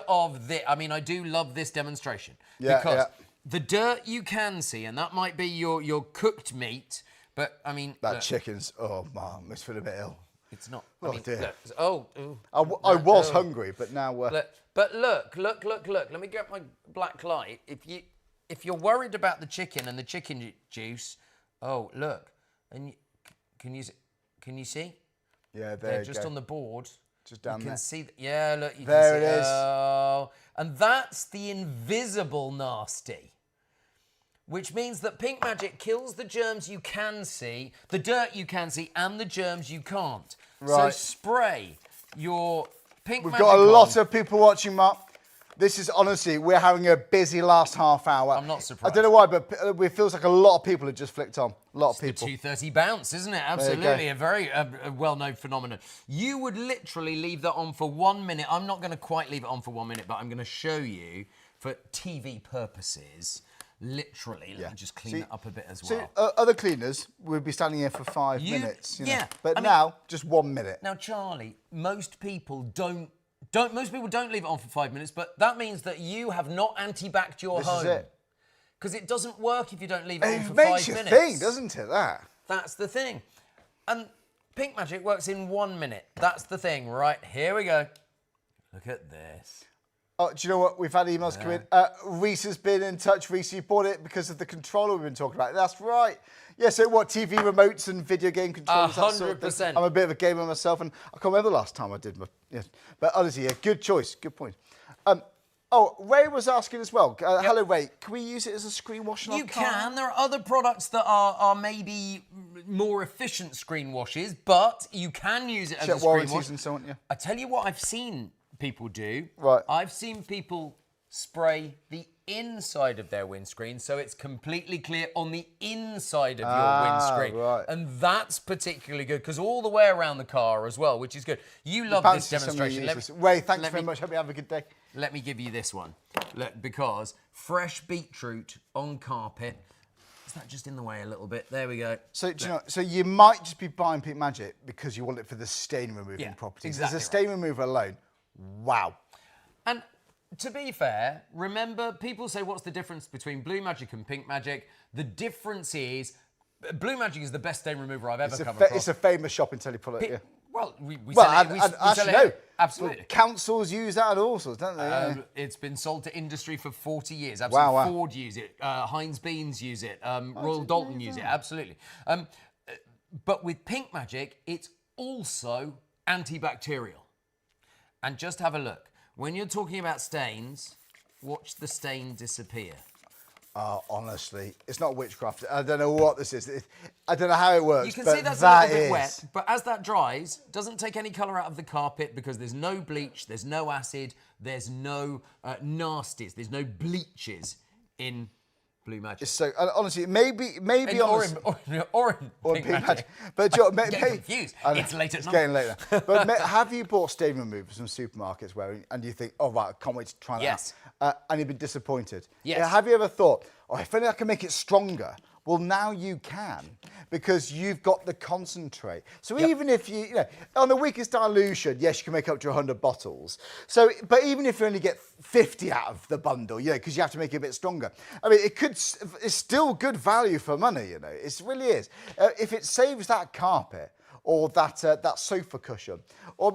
of this. I mean, I do love this demonstration. Yeah, because the dirt you can see, and that might be your cooked meat, but I mean... That chicken's, oh, Mum, it's feeling a bit ill. It's not. Oh, dear. Look, I was hungry, but now... Look. Let me get my black light. If you're worried about the chicken and the chicken juice, oh, look. And can you see? Yeah, They're just on the board. Just down there. You can see, yeah, look, you there can see. It is. Oh, and that's the invisible nasty, which means that Pink Magic kills the germs you can see, the dirt you can see, and the germs you can't. Right. So spray your Pink Magic. We've got a lot of people watching, Mark. This is honestly, we're having a busy last half hour. I'm not surprised. I don't know why, but it feels like a lot of people have just flicked on. A lot of people. The 230 bounce, isn't it? Absolutely, a very well-known phenomenon. You would literally leave that on for 1 minute. I'm not going to quite leave it on for 1 minute, but I'm going to show you for TV purposes. Literally, let me just clean it up a bit as well. So other cleaners would be standing here for 5 minutes. You know? Yeah. But now, just 1 minute. Now, Charlie, most people don't leave it on for 5 minutes, but that means that you have not anti-backed your home. This is it. Because it doesn't work if you don't leave it on for 5 minutes. It makes you think, doesn't it, that? That's the thing. And Pink Magic works in 1 minute. That's the thing, right? Here we go. Look at this. Oh, do you know what? We've had emails come in. Reese has been in touch. Reese, you bought it because of the controller we've been talking about. That's right. Yeah, so what, TV remotes and video game controllers? 100%. I'm a bit of a gamer myself, and I can't remember the last time I did my... Yeah. But honestly, yeah, good choice. Good point. Ray was asking as well. Hello, Ray. Can we use it as a screen wash in our car? You can. There are other products that are maybe more efficient screen washes, but you can use it as a screen warranties wash. And so on, yeah. I tell you what I've seen people do. Right. I've seen people spray the inside of their windscreen so it's completely clear on the inside of your windscreen. Right. And that's particularly good because all the way around the car as well, which is good. You love this demonstration. Ray, thanks very much. Hope you have a good day. Let me give you this one. Look, because fresh beetroot on carpet. Is that just in the way a little bit? There we go. So, do you know, so you might just be buying Pink Magic because you want it for the stain removing properties. Exactly. As a stain remover alone, wow. And to be fair, remember, people say, what's the difference between Blue Magic and Pink Magic? The difference is, Blue Magic is the best stain remover I've ever come across. It's a famous shopping telly product, yeah. Well, we sell it. Absolutely. Well, councils use that and all sorts, don't they? It's been sold to industry for 40 years. Wow, wow. Ford use it. Heinz Beans use it. Royal Dalton use it. Absolutely. But with Pink Magic, it's also antibacterial. And just have a look. When you're talking about stains, watch the stain disappear. Oh, honestly, it's not witchcraft. I don't know what this is. I don't know how it works. You can but see that's that a little bit is... wet, but as that dries, doesn't take any colour out of the carpet because there's no bleach, there's no acid, there's no nasties, there's no bleaches in Blue Magic. So honestly, maybe Or in Pink Magic. But Joe, Get confused. It's late at it's night. getting later. But have you bought stain removers from supermarkets and you think, oh right, I can't wait to try that Yes. out, and you've been disappointed? Yes. Yeah, have you ever thought, oh, if only I can make it stronger? Well, now you can, because you've got the concentrate. So even if you know, on the weakest dilution, yes, you can make up to 100 bottles. So, but even if you only get 50 out of the bundle, yeah, because you have to make it a bit stronger. I mean, it's still good value for money, you know. It really is. If it saves that carpet, or that sofa cushion, or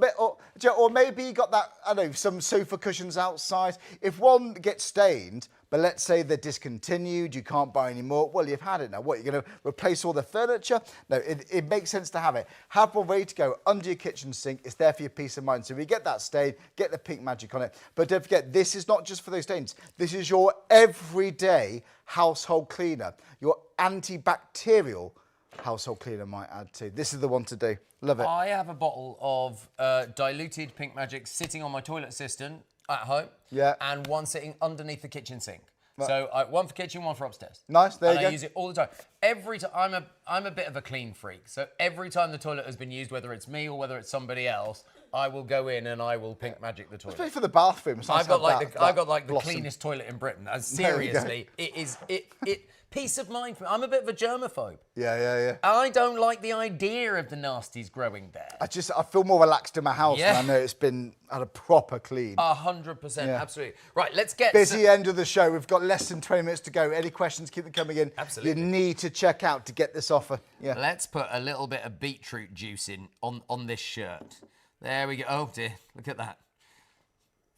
maybe you got that, I don't know, some sofa cushions outside. If one gets stained, but let's say they're discontinued, you can't buy any more, well, you've had it now. What, you're going to replace all the furniture? No, it makes sense to have it. Have one ready to go under your kitchen sink. It's there for your peace of mind. So if you get that stain, get the Pink Magic on it. But don't forget, this is not just for those stains. This is your everyday household cleaner, your antibacterial household cleaner, might add to. This is the one to do. Love it. I have a bottle of diluted Pink Magic sitting on my toilet cistern at home. Yeah. And one sitting underneath the kitchen sink. Right. So one for kitchen, one for upstairs. Nice, there you go. I use it all the time. Every time, I'm a bit of a clean freak. So every time the toilet has been used, whether it's me or whether it's somebody else, I will go in and I will Pink Magic the toilet. Especially for the bathroom. I've got like the cleanest toilet in Britain. Seriously, it peace of mind for me. I'm a bit of a germaphobe. Yeah. I don't like the idea of the nasties growing there. I feel more relaxed in my house when I know it's been had a proper clean. 100%, absolutely. Right, let's get... Busy end of the show. We've got less than 20 minutes to go. Any questions, keep them coming in. Absolutely. You need to check out to get this offer. Yeah. Let's put a little bit of beetroot juice in on this shirt. There we go. Oh dear, look at that.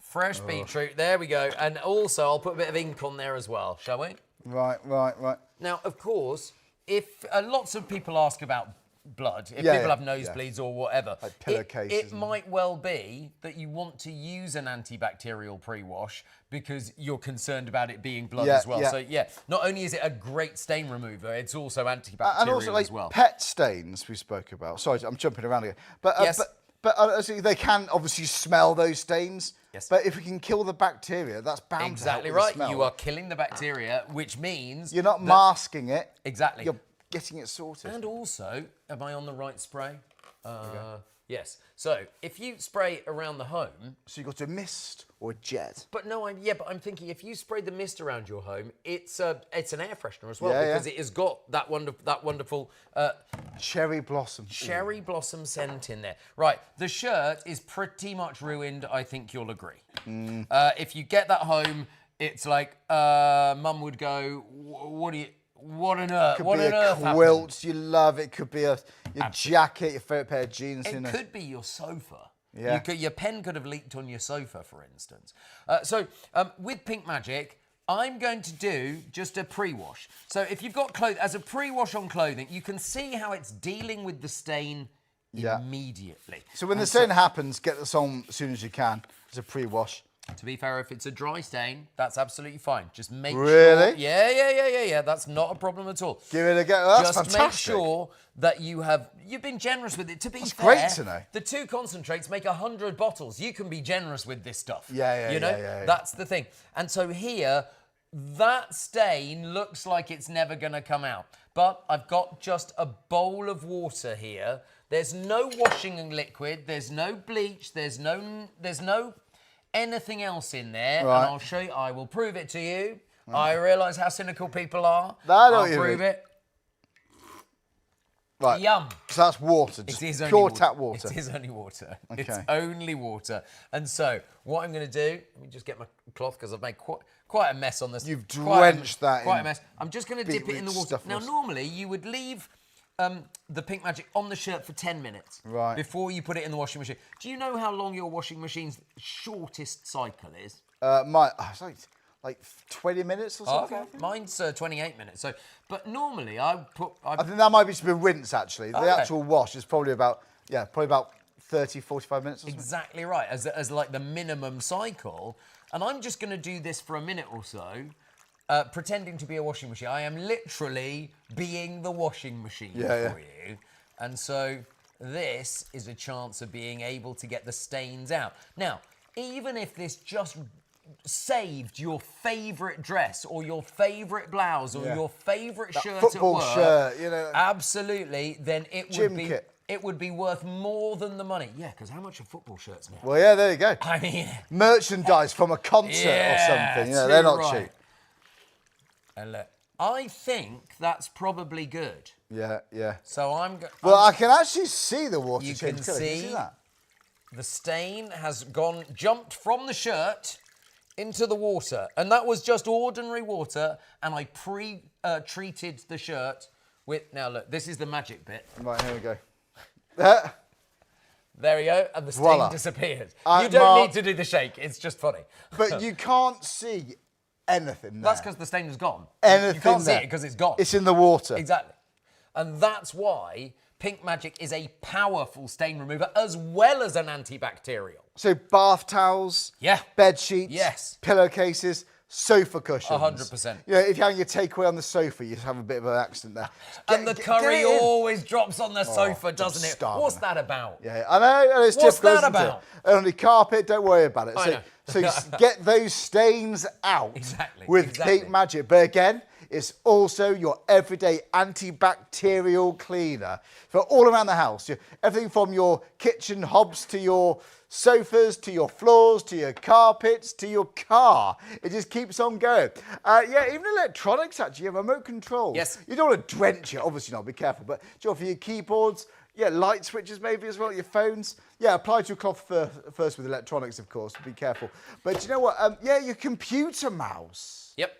Fresh beetroot, there we go. And also, I'll put a bit of ink on there as well, shall we? Right. Now, of course, if lots of people ask about blood, if people have nosebleeds or whatever, like pillowcases, it might well be that you want to use an antibacterial pre-wash because you're concerned about it being blood as well. So not only is it a great stain remover, it's also antibacterial and also, like, as well. pet stains we spoke about. Sorry, I'm jumping around again. But yes. But they can obviously smell those stains. Yes. But if we can kill the bacteria, that's bound to help Exactly with the right. smell. You are killing the bacteria, which means You're not masking it. Exactly. You're getting it sorted. And also, am I on the right spray? Yes. So if you spray around the home, So you've got a mist or a jet. but I'm thinking if you spray the mist around your home, it's an air freshener as well because it has got that wonderful Cherry blossom. cherry blossom scent in there. Right, the shirt is pretty much ruined. I think you'll agree. If you get that home, it's like Mum would go, What on earth? Could what be on a earth quilt happened? you love. It could be your jacket, your favourite pair of jeans. It could be your sofa. Yeah. Your pen could have leaked on your sofa, for instance. So with Pink Magic, I'm going to do just a pre-wash. So if you've got clothes, as a pre-wash on clothing, you can see how it's dealing with the stain immediately. So when the stain happens, get this on as soon as you can. It's a pre-wash. To be fair, if it's a dry stain, that's absolutely fine. Just make sure... Really? Yeah. That's not a problem at all. Give it a go. That's just fantastic. make sure that you've been generous with it. To be fair, great to know. The two concentrates make 100 bottles. You can be generous with this stuff. Yeah. That's the thing. And so here, that stain looks like it's never going to come out. But I've got just a bowl of water here. There's no washing liquid. There's no bleach. There's no anything else in there. Right. And I'll show you. I will prove it to you. Right. I realise how cynical people are. I'll prove it. Right. Yum. So that's water. Just It is only pure water. tap water. It is only water. Okay. It's only water. And so what I'm going to do, let me just get my cloth because I've made quite a mess on this. You've drenched that quite in a mess. I'm just going to dip it in the water. stuff. Now, normally you would leave the Pink Magic on the shirt for 10 minutes before you put it in the washing machine. Do you know how long your washing machine's shortest cycle is? It's like 20 minutes or something. Okay. Mine's 28 minutes. So, but normally I think that might be to be rinse actually. The actual wash is probably about 30, 45 minutes or something. Exactly right, as like the minimum cycle. And I'm just going to do this for a minute or so. pretending to be a washing machine. I am literally being the washing machine for you. And so this is a chance of being able to get the stains out. Now, even if this just saved your favourite dress or your favourite blouse or your favourite shirt football at work, shirt, you know, absolutely, then it gym would be kit. It would be worth more than the money. Yeah, because how much are football shirts now? Well, yeah, there you go. I mean, merchandise from a concert or something. Yeah, they're not cheap. And look, I think that's probably good. Yeah, yeah. So Well, I can actually see the water You change. can Can you see see that? the stain has jumped from the shirt into the water. And that was just ordinary water. And I treated the shirt with, now look, this is the magic bit. Right, here we go. There we go, and the stain Voila. disappeared. You don't need to do the shake, it's just funny. But you can't see anything there. That's because the stain is gone. Anything you can't see there. it because it's gone. It's in the water. Exactly. And that's why Pink Magic is a powerful stain remover as well as an antibacterial. So bath towels, bed sheets, pillowcases, sofa cushions. 100%. You know, if you're having your takeaway on the sofa, you have a bit of an accident there. And the curry always drops on the sofa, doesn't it? What's that about? Yeah, I know. And it's What's typical, that about? And on the carpet, don't worry about it. I know. So get those stains out with Pink Magic. But again, it's also your everyday antibacterial cleaner for all around the house. Everything from your kitchen hobs to your sofas, to your floors, to your carpets, to your car. It just keeps on going. Yeah, even electronics, actually. You have remote control. Yes. You don't want to drench it, obviously not, be careful. But for your keyboards, light switches maybe as well, your phones. Yeah, apply to your cloth first with electronics, of course. Be careful. But you know what? Your computer mouse. Yep.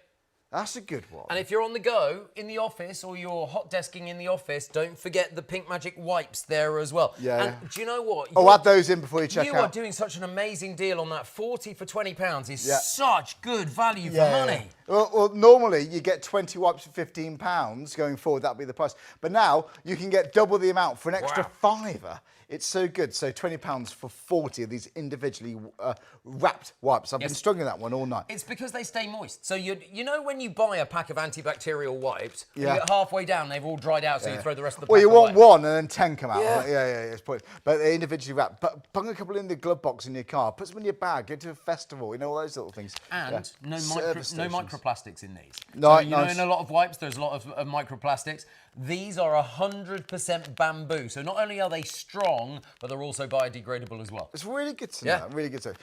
That's a good one. And if you're on the go in the office or you're hot desking in the office, don't forget the Pink Magic wipes there as well. Yeah. And do you know what? Add those in before you check out. You are doing such an amazing deal on that. 40 for £20 is such good value for money. Well, normally you get 20 wipes for £15 going forward. That'd be the price. But now you can get double the amount for an extra £5. It's so good. So £20 for 40 of these individually wrapped wipes. I've been struggling with that one all night. It's because they stay moist. So you know when you buy a pack of antibacterial wipes, you get halfway down, they've all dried out, so you throw the rest of the pack Well, you away. want one and then 10 come out. It's pointless. But they're individually wrapped. But bung a couple in the glove box in your car. Put some in your bag. Go to a festival. You know, all those little things. And no microplastics in these. No, so you know in a lot of wipes, there's a lot of microplastics. These are 100% bamboo. So not only are they strong, but they're also biodegradable as well. It's really good to know. Really good to know.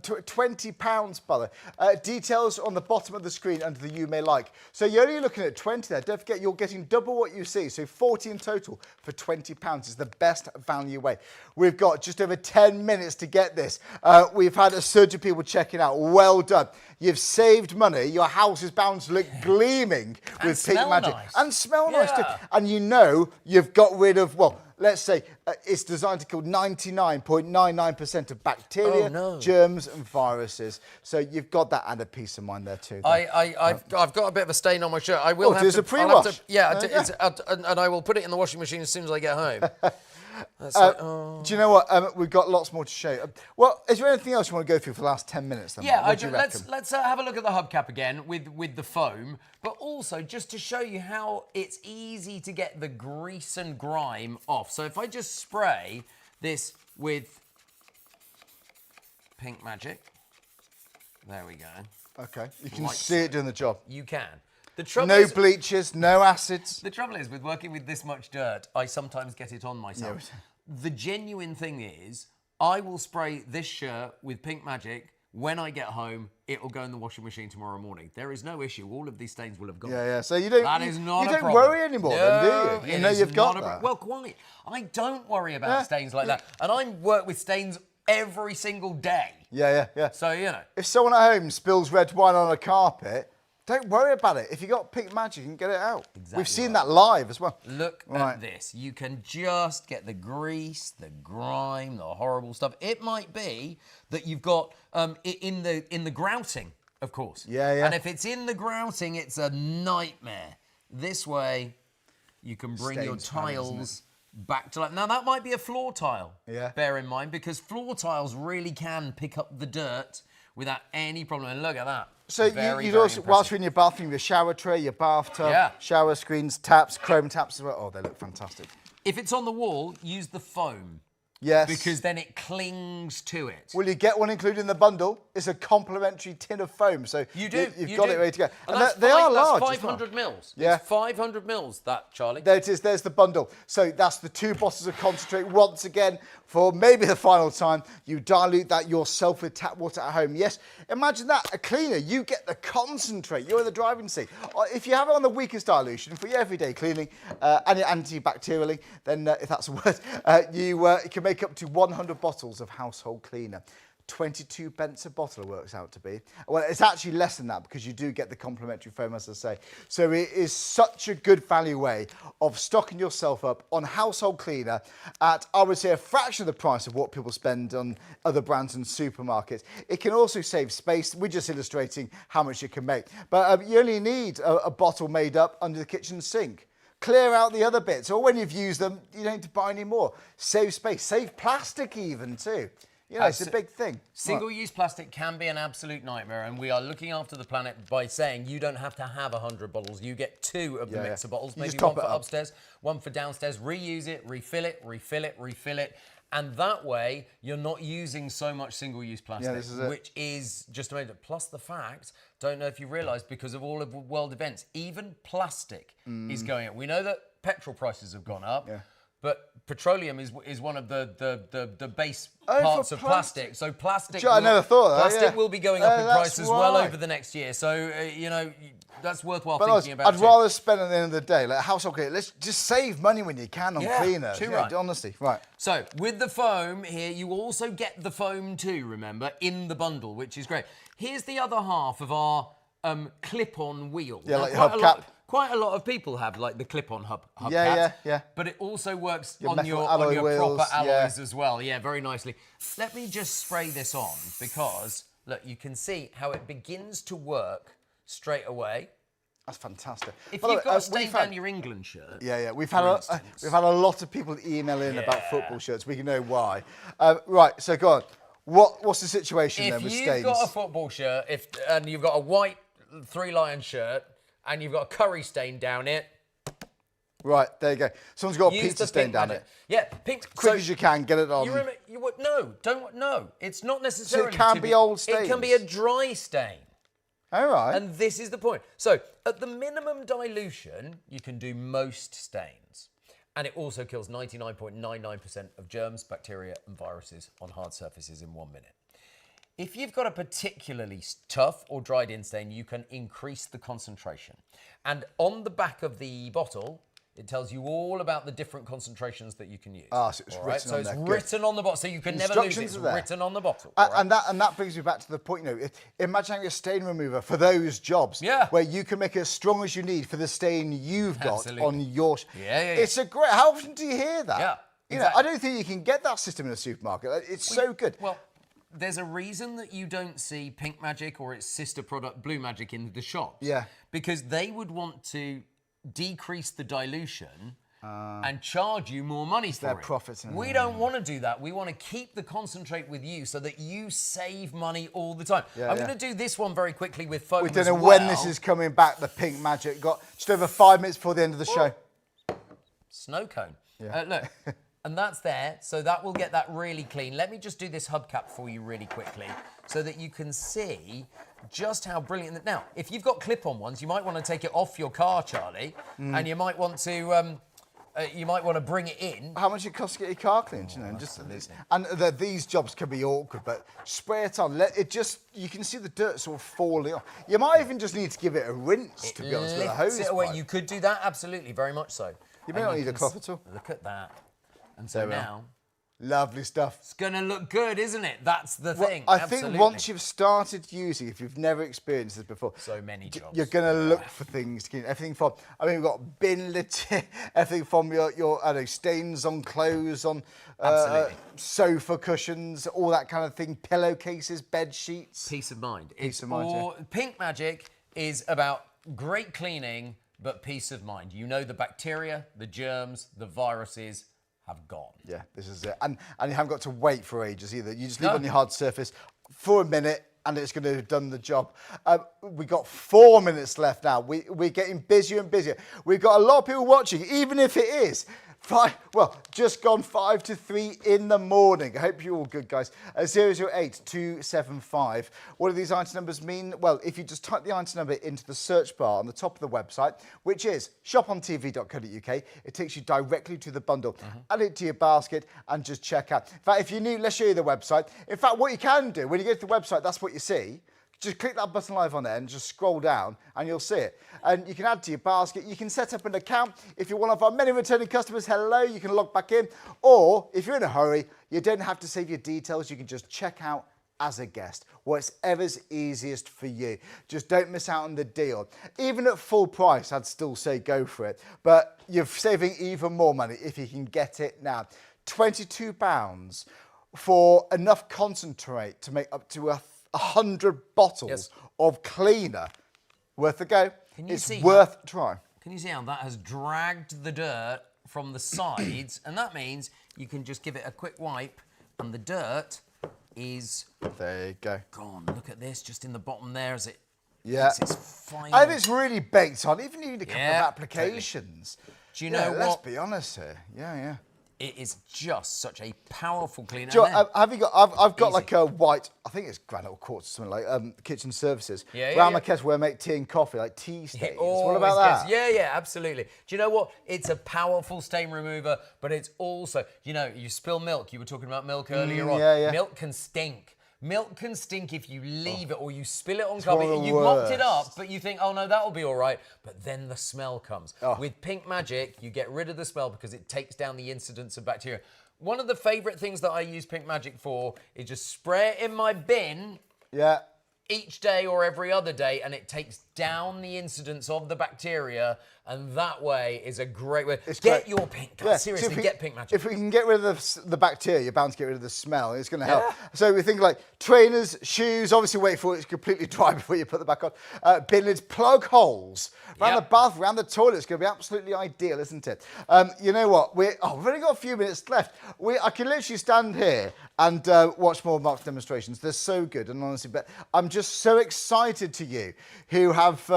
£20, by the way. Details on the bottom of the screen under the You May Like. So you're only looking at 20 there. Don't forget, you're getting double what you see. So 40 in total for £20 is the best value way. We've got just over 10 minutes to get this. We've had a surge of people checking out. Well done. You've saved money. Your house is bound to look gleaming with Pink Magic. Nice. And smell nice too. And you know you've got rid of, well, let's say it's designed to kill 99.99% of bacteria, germs and viruses. So you've got that added peace of mind there too. I've got a bit of a stain on my shirt. I will have there's to... a pre-wash. And I will put it in the washing machine as soon as I get home. Do you know what? We've got lots more to show you. Well, is there anything else you want to go through for the last 10 minutes? Then, let's have a look at the hubcap again with the foam, but also just to show you how it's easy to get the grease and grime off. So if I just spray this with Pink Magic, there we go. Okay, you can see it doing the job. You can. No bleaches, no acids. The trouble is, with working with this much dirt, I sometimes get it on myself. The genuine thing is, I will spray this shirt with Pink Magic. When I get home, it will go in the washing machine tomorrow morning. There is no issue. All of these stains will have gone. Yeah. So you don't. That is not a problem. You don't worry anymore, then, do you? You know you've got that. Well, quite. I don't worry about stains like that, and I work with stains every single day. Yeah. So you know, if someone at home spills red wine on a carpet, don't worry about it. If you got Pink Magic, you can get it out. Exactly. We've seen that live as well. Look at this. You can just get the grease, the grime, the horrible stuff. It might be that you've got in the grouting, of course. Yeah. And if it's in the grouting, it's a nightmare. This way, you can bring your tiles back to life. Now, that might be a floor tile. Yeah. Bear in mind, because floor tiles really can pick up the dirt without any problem. And look at that. So you'd also, whilst you're in your bathroom, your shower tray, your bathtub, shower screens, taps, chrome taps as well. Oh, they look fantastic. If it's on the wall, use the foam. Yes. Because then it clings to it. Will you get one included in the bundle? It's a complimentary tin of foam, so you do. You've got it ready to go. And they are large. That's 500 mils. Yeah. It's 500 mils, that, Charlie. There it is. There's the bundle. So that's the 2 bottles of concentrate. Once again, for maybe the final time, you dilute that yourself with tap water at home. Yes, imagine that. A cleaner, you get the concentrate. You're in the driving seat. If you have it on the weakest dilution for your everyday cleaning and your antibacterially, then if that's a word, you can make up to 100 bottles of household cleaner. 22 pence a bottle it works out to be. Well, it's actually less than that because you do get the complimentary foam, as I say. So it is such a good value way of stocking yourself up on household cleaner at, I would say, a fraction of the price of what people spend on other brands and supermarkets. It can also save space. We're just illustrating how much it can make. But you only need a bottle made up under the kitchen sink. Clear out the other bits, or when you've used them, you don't need to buy any more. Save space, save plastic even too. You know, it's a big thing. Single-use plastic can be an absolute nightmare, and we are looking after the planet by saying you don't have to have 100 bottles. You get 2 of the mixer bottles, maybe one for upstairs, one for downstairs. Reuse it, refill it, refill it, refill it. And that way, you're not using so much single-use plastic, which is just amazing. Plus the fact, don't know if you realise, because of all of the world events, even plastic is going up. We know that petrol prices have gone up. But petroleum is one of the base parts of plastic. So plastic. I never thought that. Plastic will be going up in price as well over the next year. So you know, that's worthwhile thinking about. I'd rather spend at the end of the day, like household cleaner. Let's just save money when you can on cleaner. Right. Honestly, right. So with the foam here, you also get the foam too. Remember, in the bundle, which is great. Here's the other half of our clip-on wheel. Yeah, like your hubcap. Quite a lot of people have like the clip-on hubcaps. Yeah. But it also works Your on your wheels, proper alloys as well. Yeah, very nicely. Let me just spray this on because, look, you can see how it begins to work straight away. That's fantastic. If you've got a stain down your England shirt. We've had a lot of people email in about football shirts. We know why. Right, so go on. What's the situation then with stains? If you've got a football shirt and you've got a white 3 Lions shirt, and you've got a curry stain down it. Right, there you go. Someone's got a pizza stain down it. Yeah, pink. Quick as you can, get it on. No, it's not necessarily. So it can be old stains. It can be a dry stain. All right. And this is the point. So at the minimum dilution, you can do most stains. And it also kills 99.99% of germs, bacteria, and viruses on hard surfaces in 1 minute. If you've got a particularly tough or dried in stain, you can increase the concentration. And on the back of the bottle, it tells you all about the different concentrations that you can use. So it's written on there. So it's written on the bottle, so you can never lose it. It's written on the bottle. And that brings me back to the point, you know, imagine having a stain remover for those jobs where you can make it as strong as you need for the stain you've got on your... It's a great... How often do you hear that? Yeah, You know, I don't think you can get that system in a supermarket. It's so good. Well, there's a reason that you don't see Pink Magic or its sister product Blue Magic in the shops. Yeah. Because they would want to decrease the dilution and charge you more money for their it. profits. We don't want to do that. We want to keep the concentrate with you so that you save money all the time. I'm going to do this one very quickly with foam. We don't know when this is coming back, the Pink Magic. Got just over 5 minutes before the end of the show. Snow cone. Look. And that's there, so that will get that really clean. Let me just do this hubcap for you really quickly so that you can see just how brilliant. Now, if you've got clip-on ones, you might want to take it off your car, Charlie, and you might want to bring it in. How much it costs to get your car cleaned, you know? And these jobs can be awkward, but spray it on. You can see the dirt sort of falling off. You might even just need to give it a rinse, to be honest, with a hose pipe. You could do that, absolutely, very much so. You may not need a cloth at all. Look at that. And so now... Lovely stuff. It's going to look good, isn't it? That's the thing. I think once you've started using, if you've never experienced this before, so many jobs. You're going to look for things to clean. Everything from, we've got bin litter, everything from your stains on clothes, on sofa cushions, all that kind of thing, pillowcases, bed sheets. Peace of mind. Peace of mind. Pink Magic is about great cleaning, but peace of mind. You know the bacteria, the germs, the viruses have gone. Yeah, this is it. And you haven't got to wait for ages either. You just leave it on your hard surface for a minute and it's going to have done the job. We've got 4 minutes left now. We're getting busier and busier. We've got a lot of people watching, even if it is just gone 5 to 3 in the morning. I hope you're all good, guys. 008275. What do these item numbers mean? Well, if you just type the item number into the search bar on the top of the website, which is shopontv.co.uk, it takes you directly to the bundle. Add it to your basket and just check out. In fact, if you're new, let's show you the website. In fact, what you can do, when you go to the website, that's what you see. Just click that button live on there and just scroll down and you'll see it. And you can add to your basket. You can set up an account. If you're one of our many returning customers, hello, you can log back in. Or if you're in a hurry, you don't have to save your details. You can just check out as a guest. Whatever's easiest for you. Just don't miss out on the deal. Even at full price, I'd still say go for it. But you're saving even more money if you can get it now. £22 for enough concentrate to make up to 100 bottles of cleaner. Worth a go. It's worth a try. Can you see how that has dragged the dirt from the sides? And that means you can just give it a quick wipe and the dirt is... There you go. Gone. Look at this, just in the bottom there as it... Yeah. Its final... And it's really baked on. Even need a couple of applications. Totally. Do you know what? Let's be honest here. Yeah. It is just such a powerful cleaner. Have you got? I've got like a white. I think it's granite or quartz, something like kitchen services. Around my kettle where I make tea and coffee, like tea stains. What about that? Yeah, absolutely. Do you know what? It's a powerful stain remover, but it's also, you spill milk. You were talking about milk earlier on. Yeah. Milk can stink. Milk can stink if you leave it or you spill it on carpet. You mopped it up, but you think, oh no, that'll be all right. But then the smell comes. With Pink Magic, you get rid of the smell because it takes down the incidence of bacteria. One of the favourite things that I use Pink Magic for is just spray it in my bin. Yeah. Each day or every other day, and it takes down the incidence of the bacteria, and that way is a great way. Get your pink. God, seriously, get Pink Magic. If we can get rid of the bacteria, you're bound to get rid of the smell. It's going to help. So we think like trainers, shoes. Obviously, wait for it to completely dry before you put them back on. Bin lids, plug holes around the bath, around the toilet. It's going to be absolutely ideal, isn't it? You know what? We've only got a few minutes left. I can literally stand here and watch more Mark's demonstrations. They're so good, and honestly, but I'm just so excited to you who have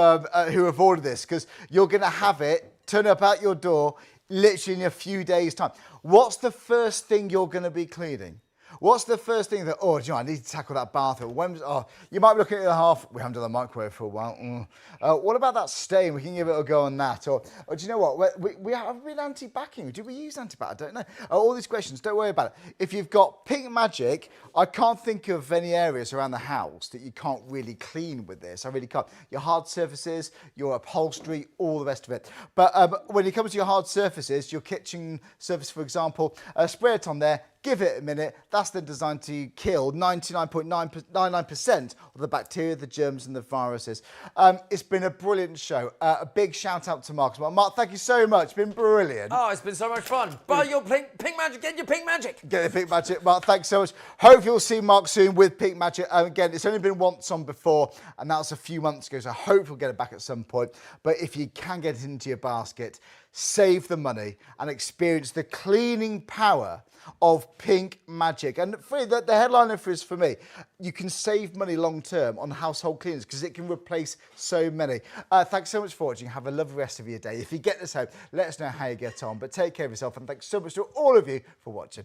ordered this, because you're going to have it turn up at your door literally in a few days' time. What's the first thing you're going to be cleaning? What's the first thing that, I need to tackle that bathroom? You might be looking at the half, we haven't done the microwave for a while. What about that stain? We can give it a go on that. Or do you know what? We have been anti-backing. Do we use anti-bac? I don't know. All these questions, don't worry about it. If you've got Pink Magic, I can't think of any areas around the house that you can't really clean with this. I really can't. Your hard surfaces, your upholstery, all the rest of it. But when it comes to your hard surfaces, your kitchen surface, for example, spray it on there. Give it a minute. That's then designed to kill 99.99% of the bacteria, the germs, and the viruses. It's been a brilliant show. A big shout out to Mark as well. Mark, thank you so much. It's been brilliant. Oh, it's been so much fun. Buy your Pink Magic. Get your Pink Magic. Get the Pink Magic. Mark, thanks so much. Hope you'll see Mark soon with Pink Magic. Again, it's only been once on before, and that was a few months ago, so I hope we'll get it back at some point. But if you can get it into your basket, save the money and experience the cleaning power of Pink Magic. And the headliner for me, you can save money long term on household cleaners because it can replace so many. Thanks so much for watching. Have a lovely rest of your day. If you get this home, let us know how you get on. But take care of yourself, and thanks so much to all of you for watching.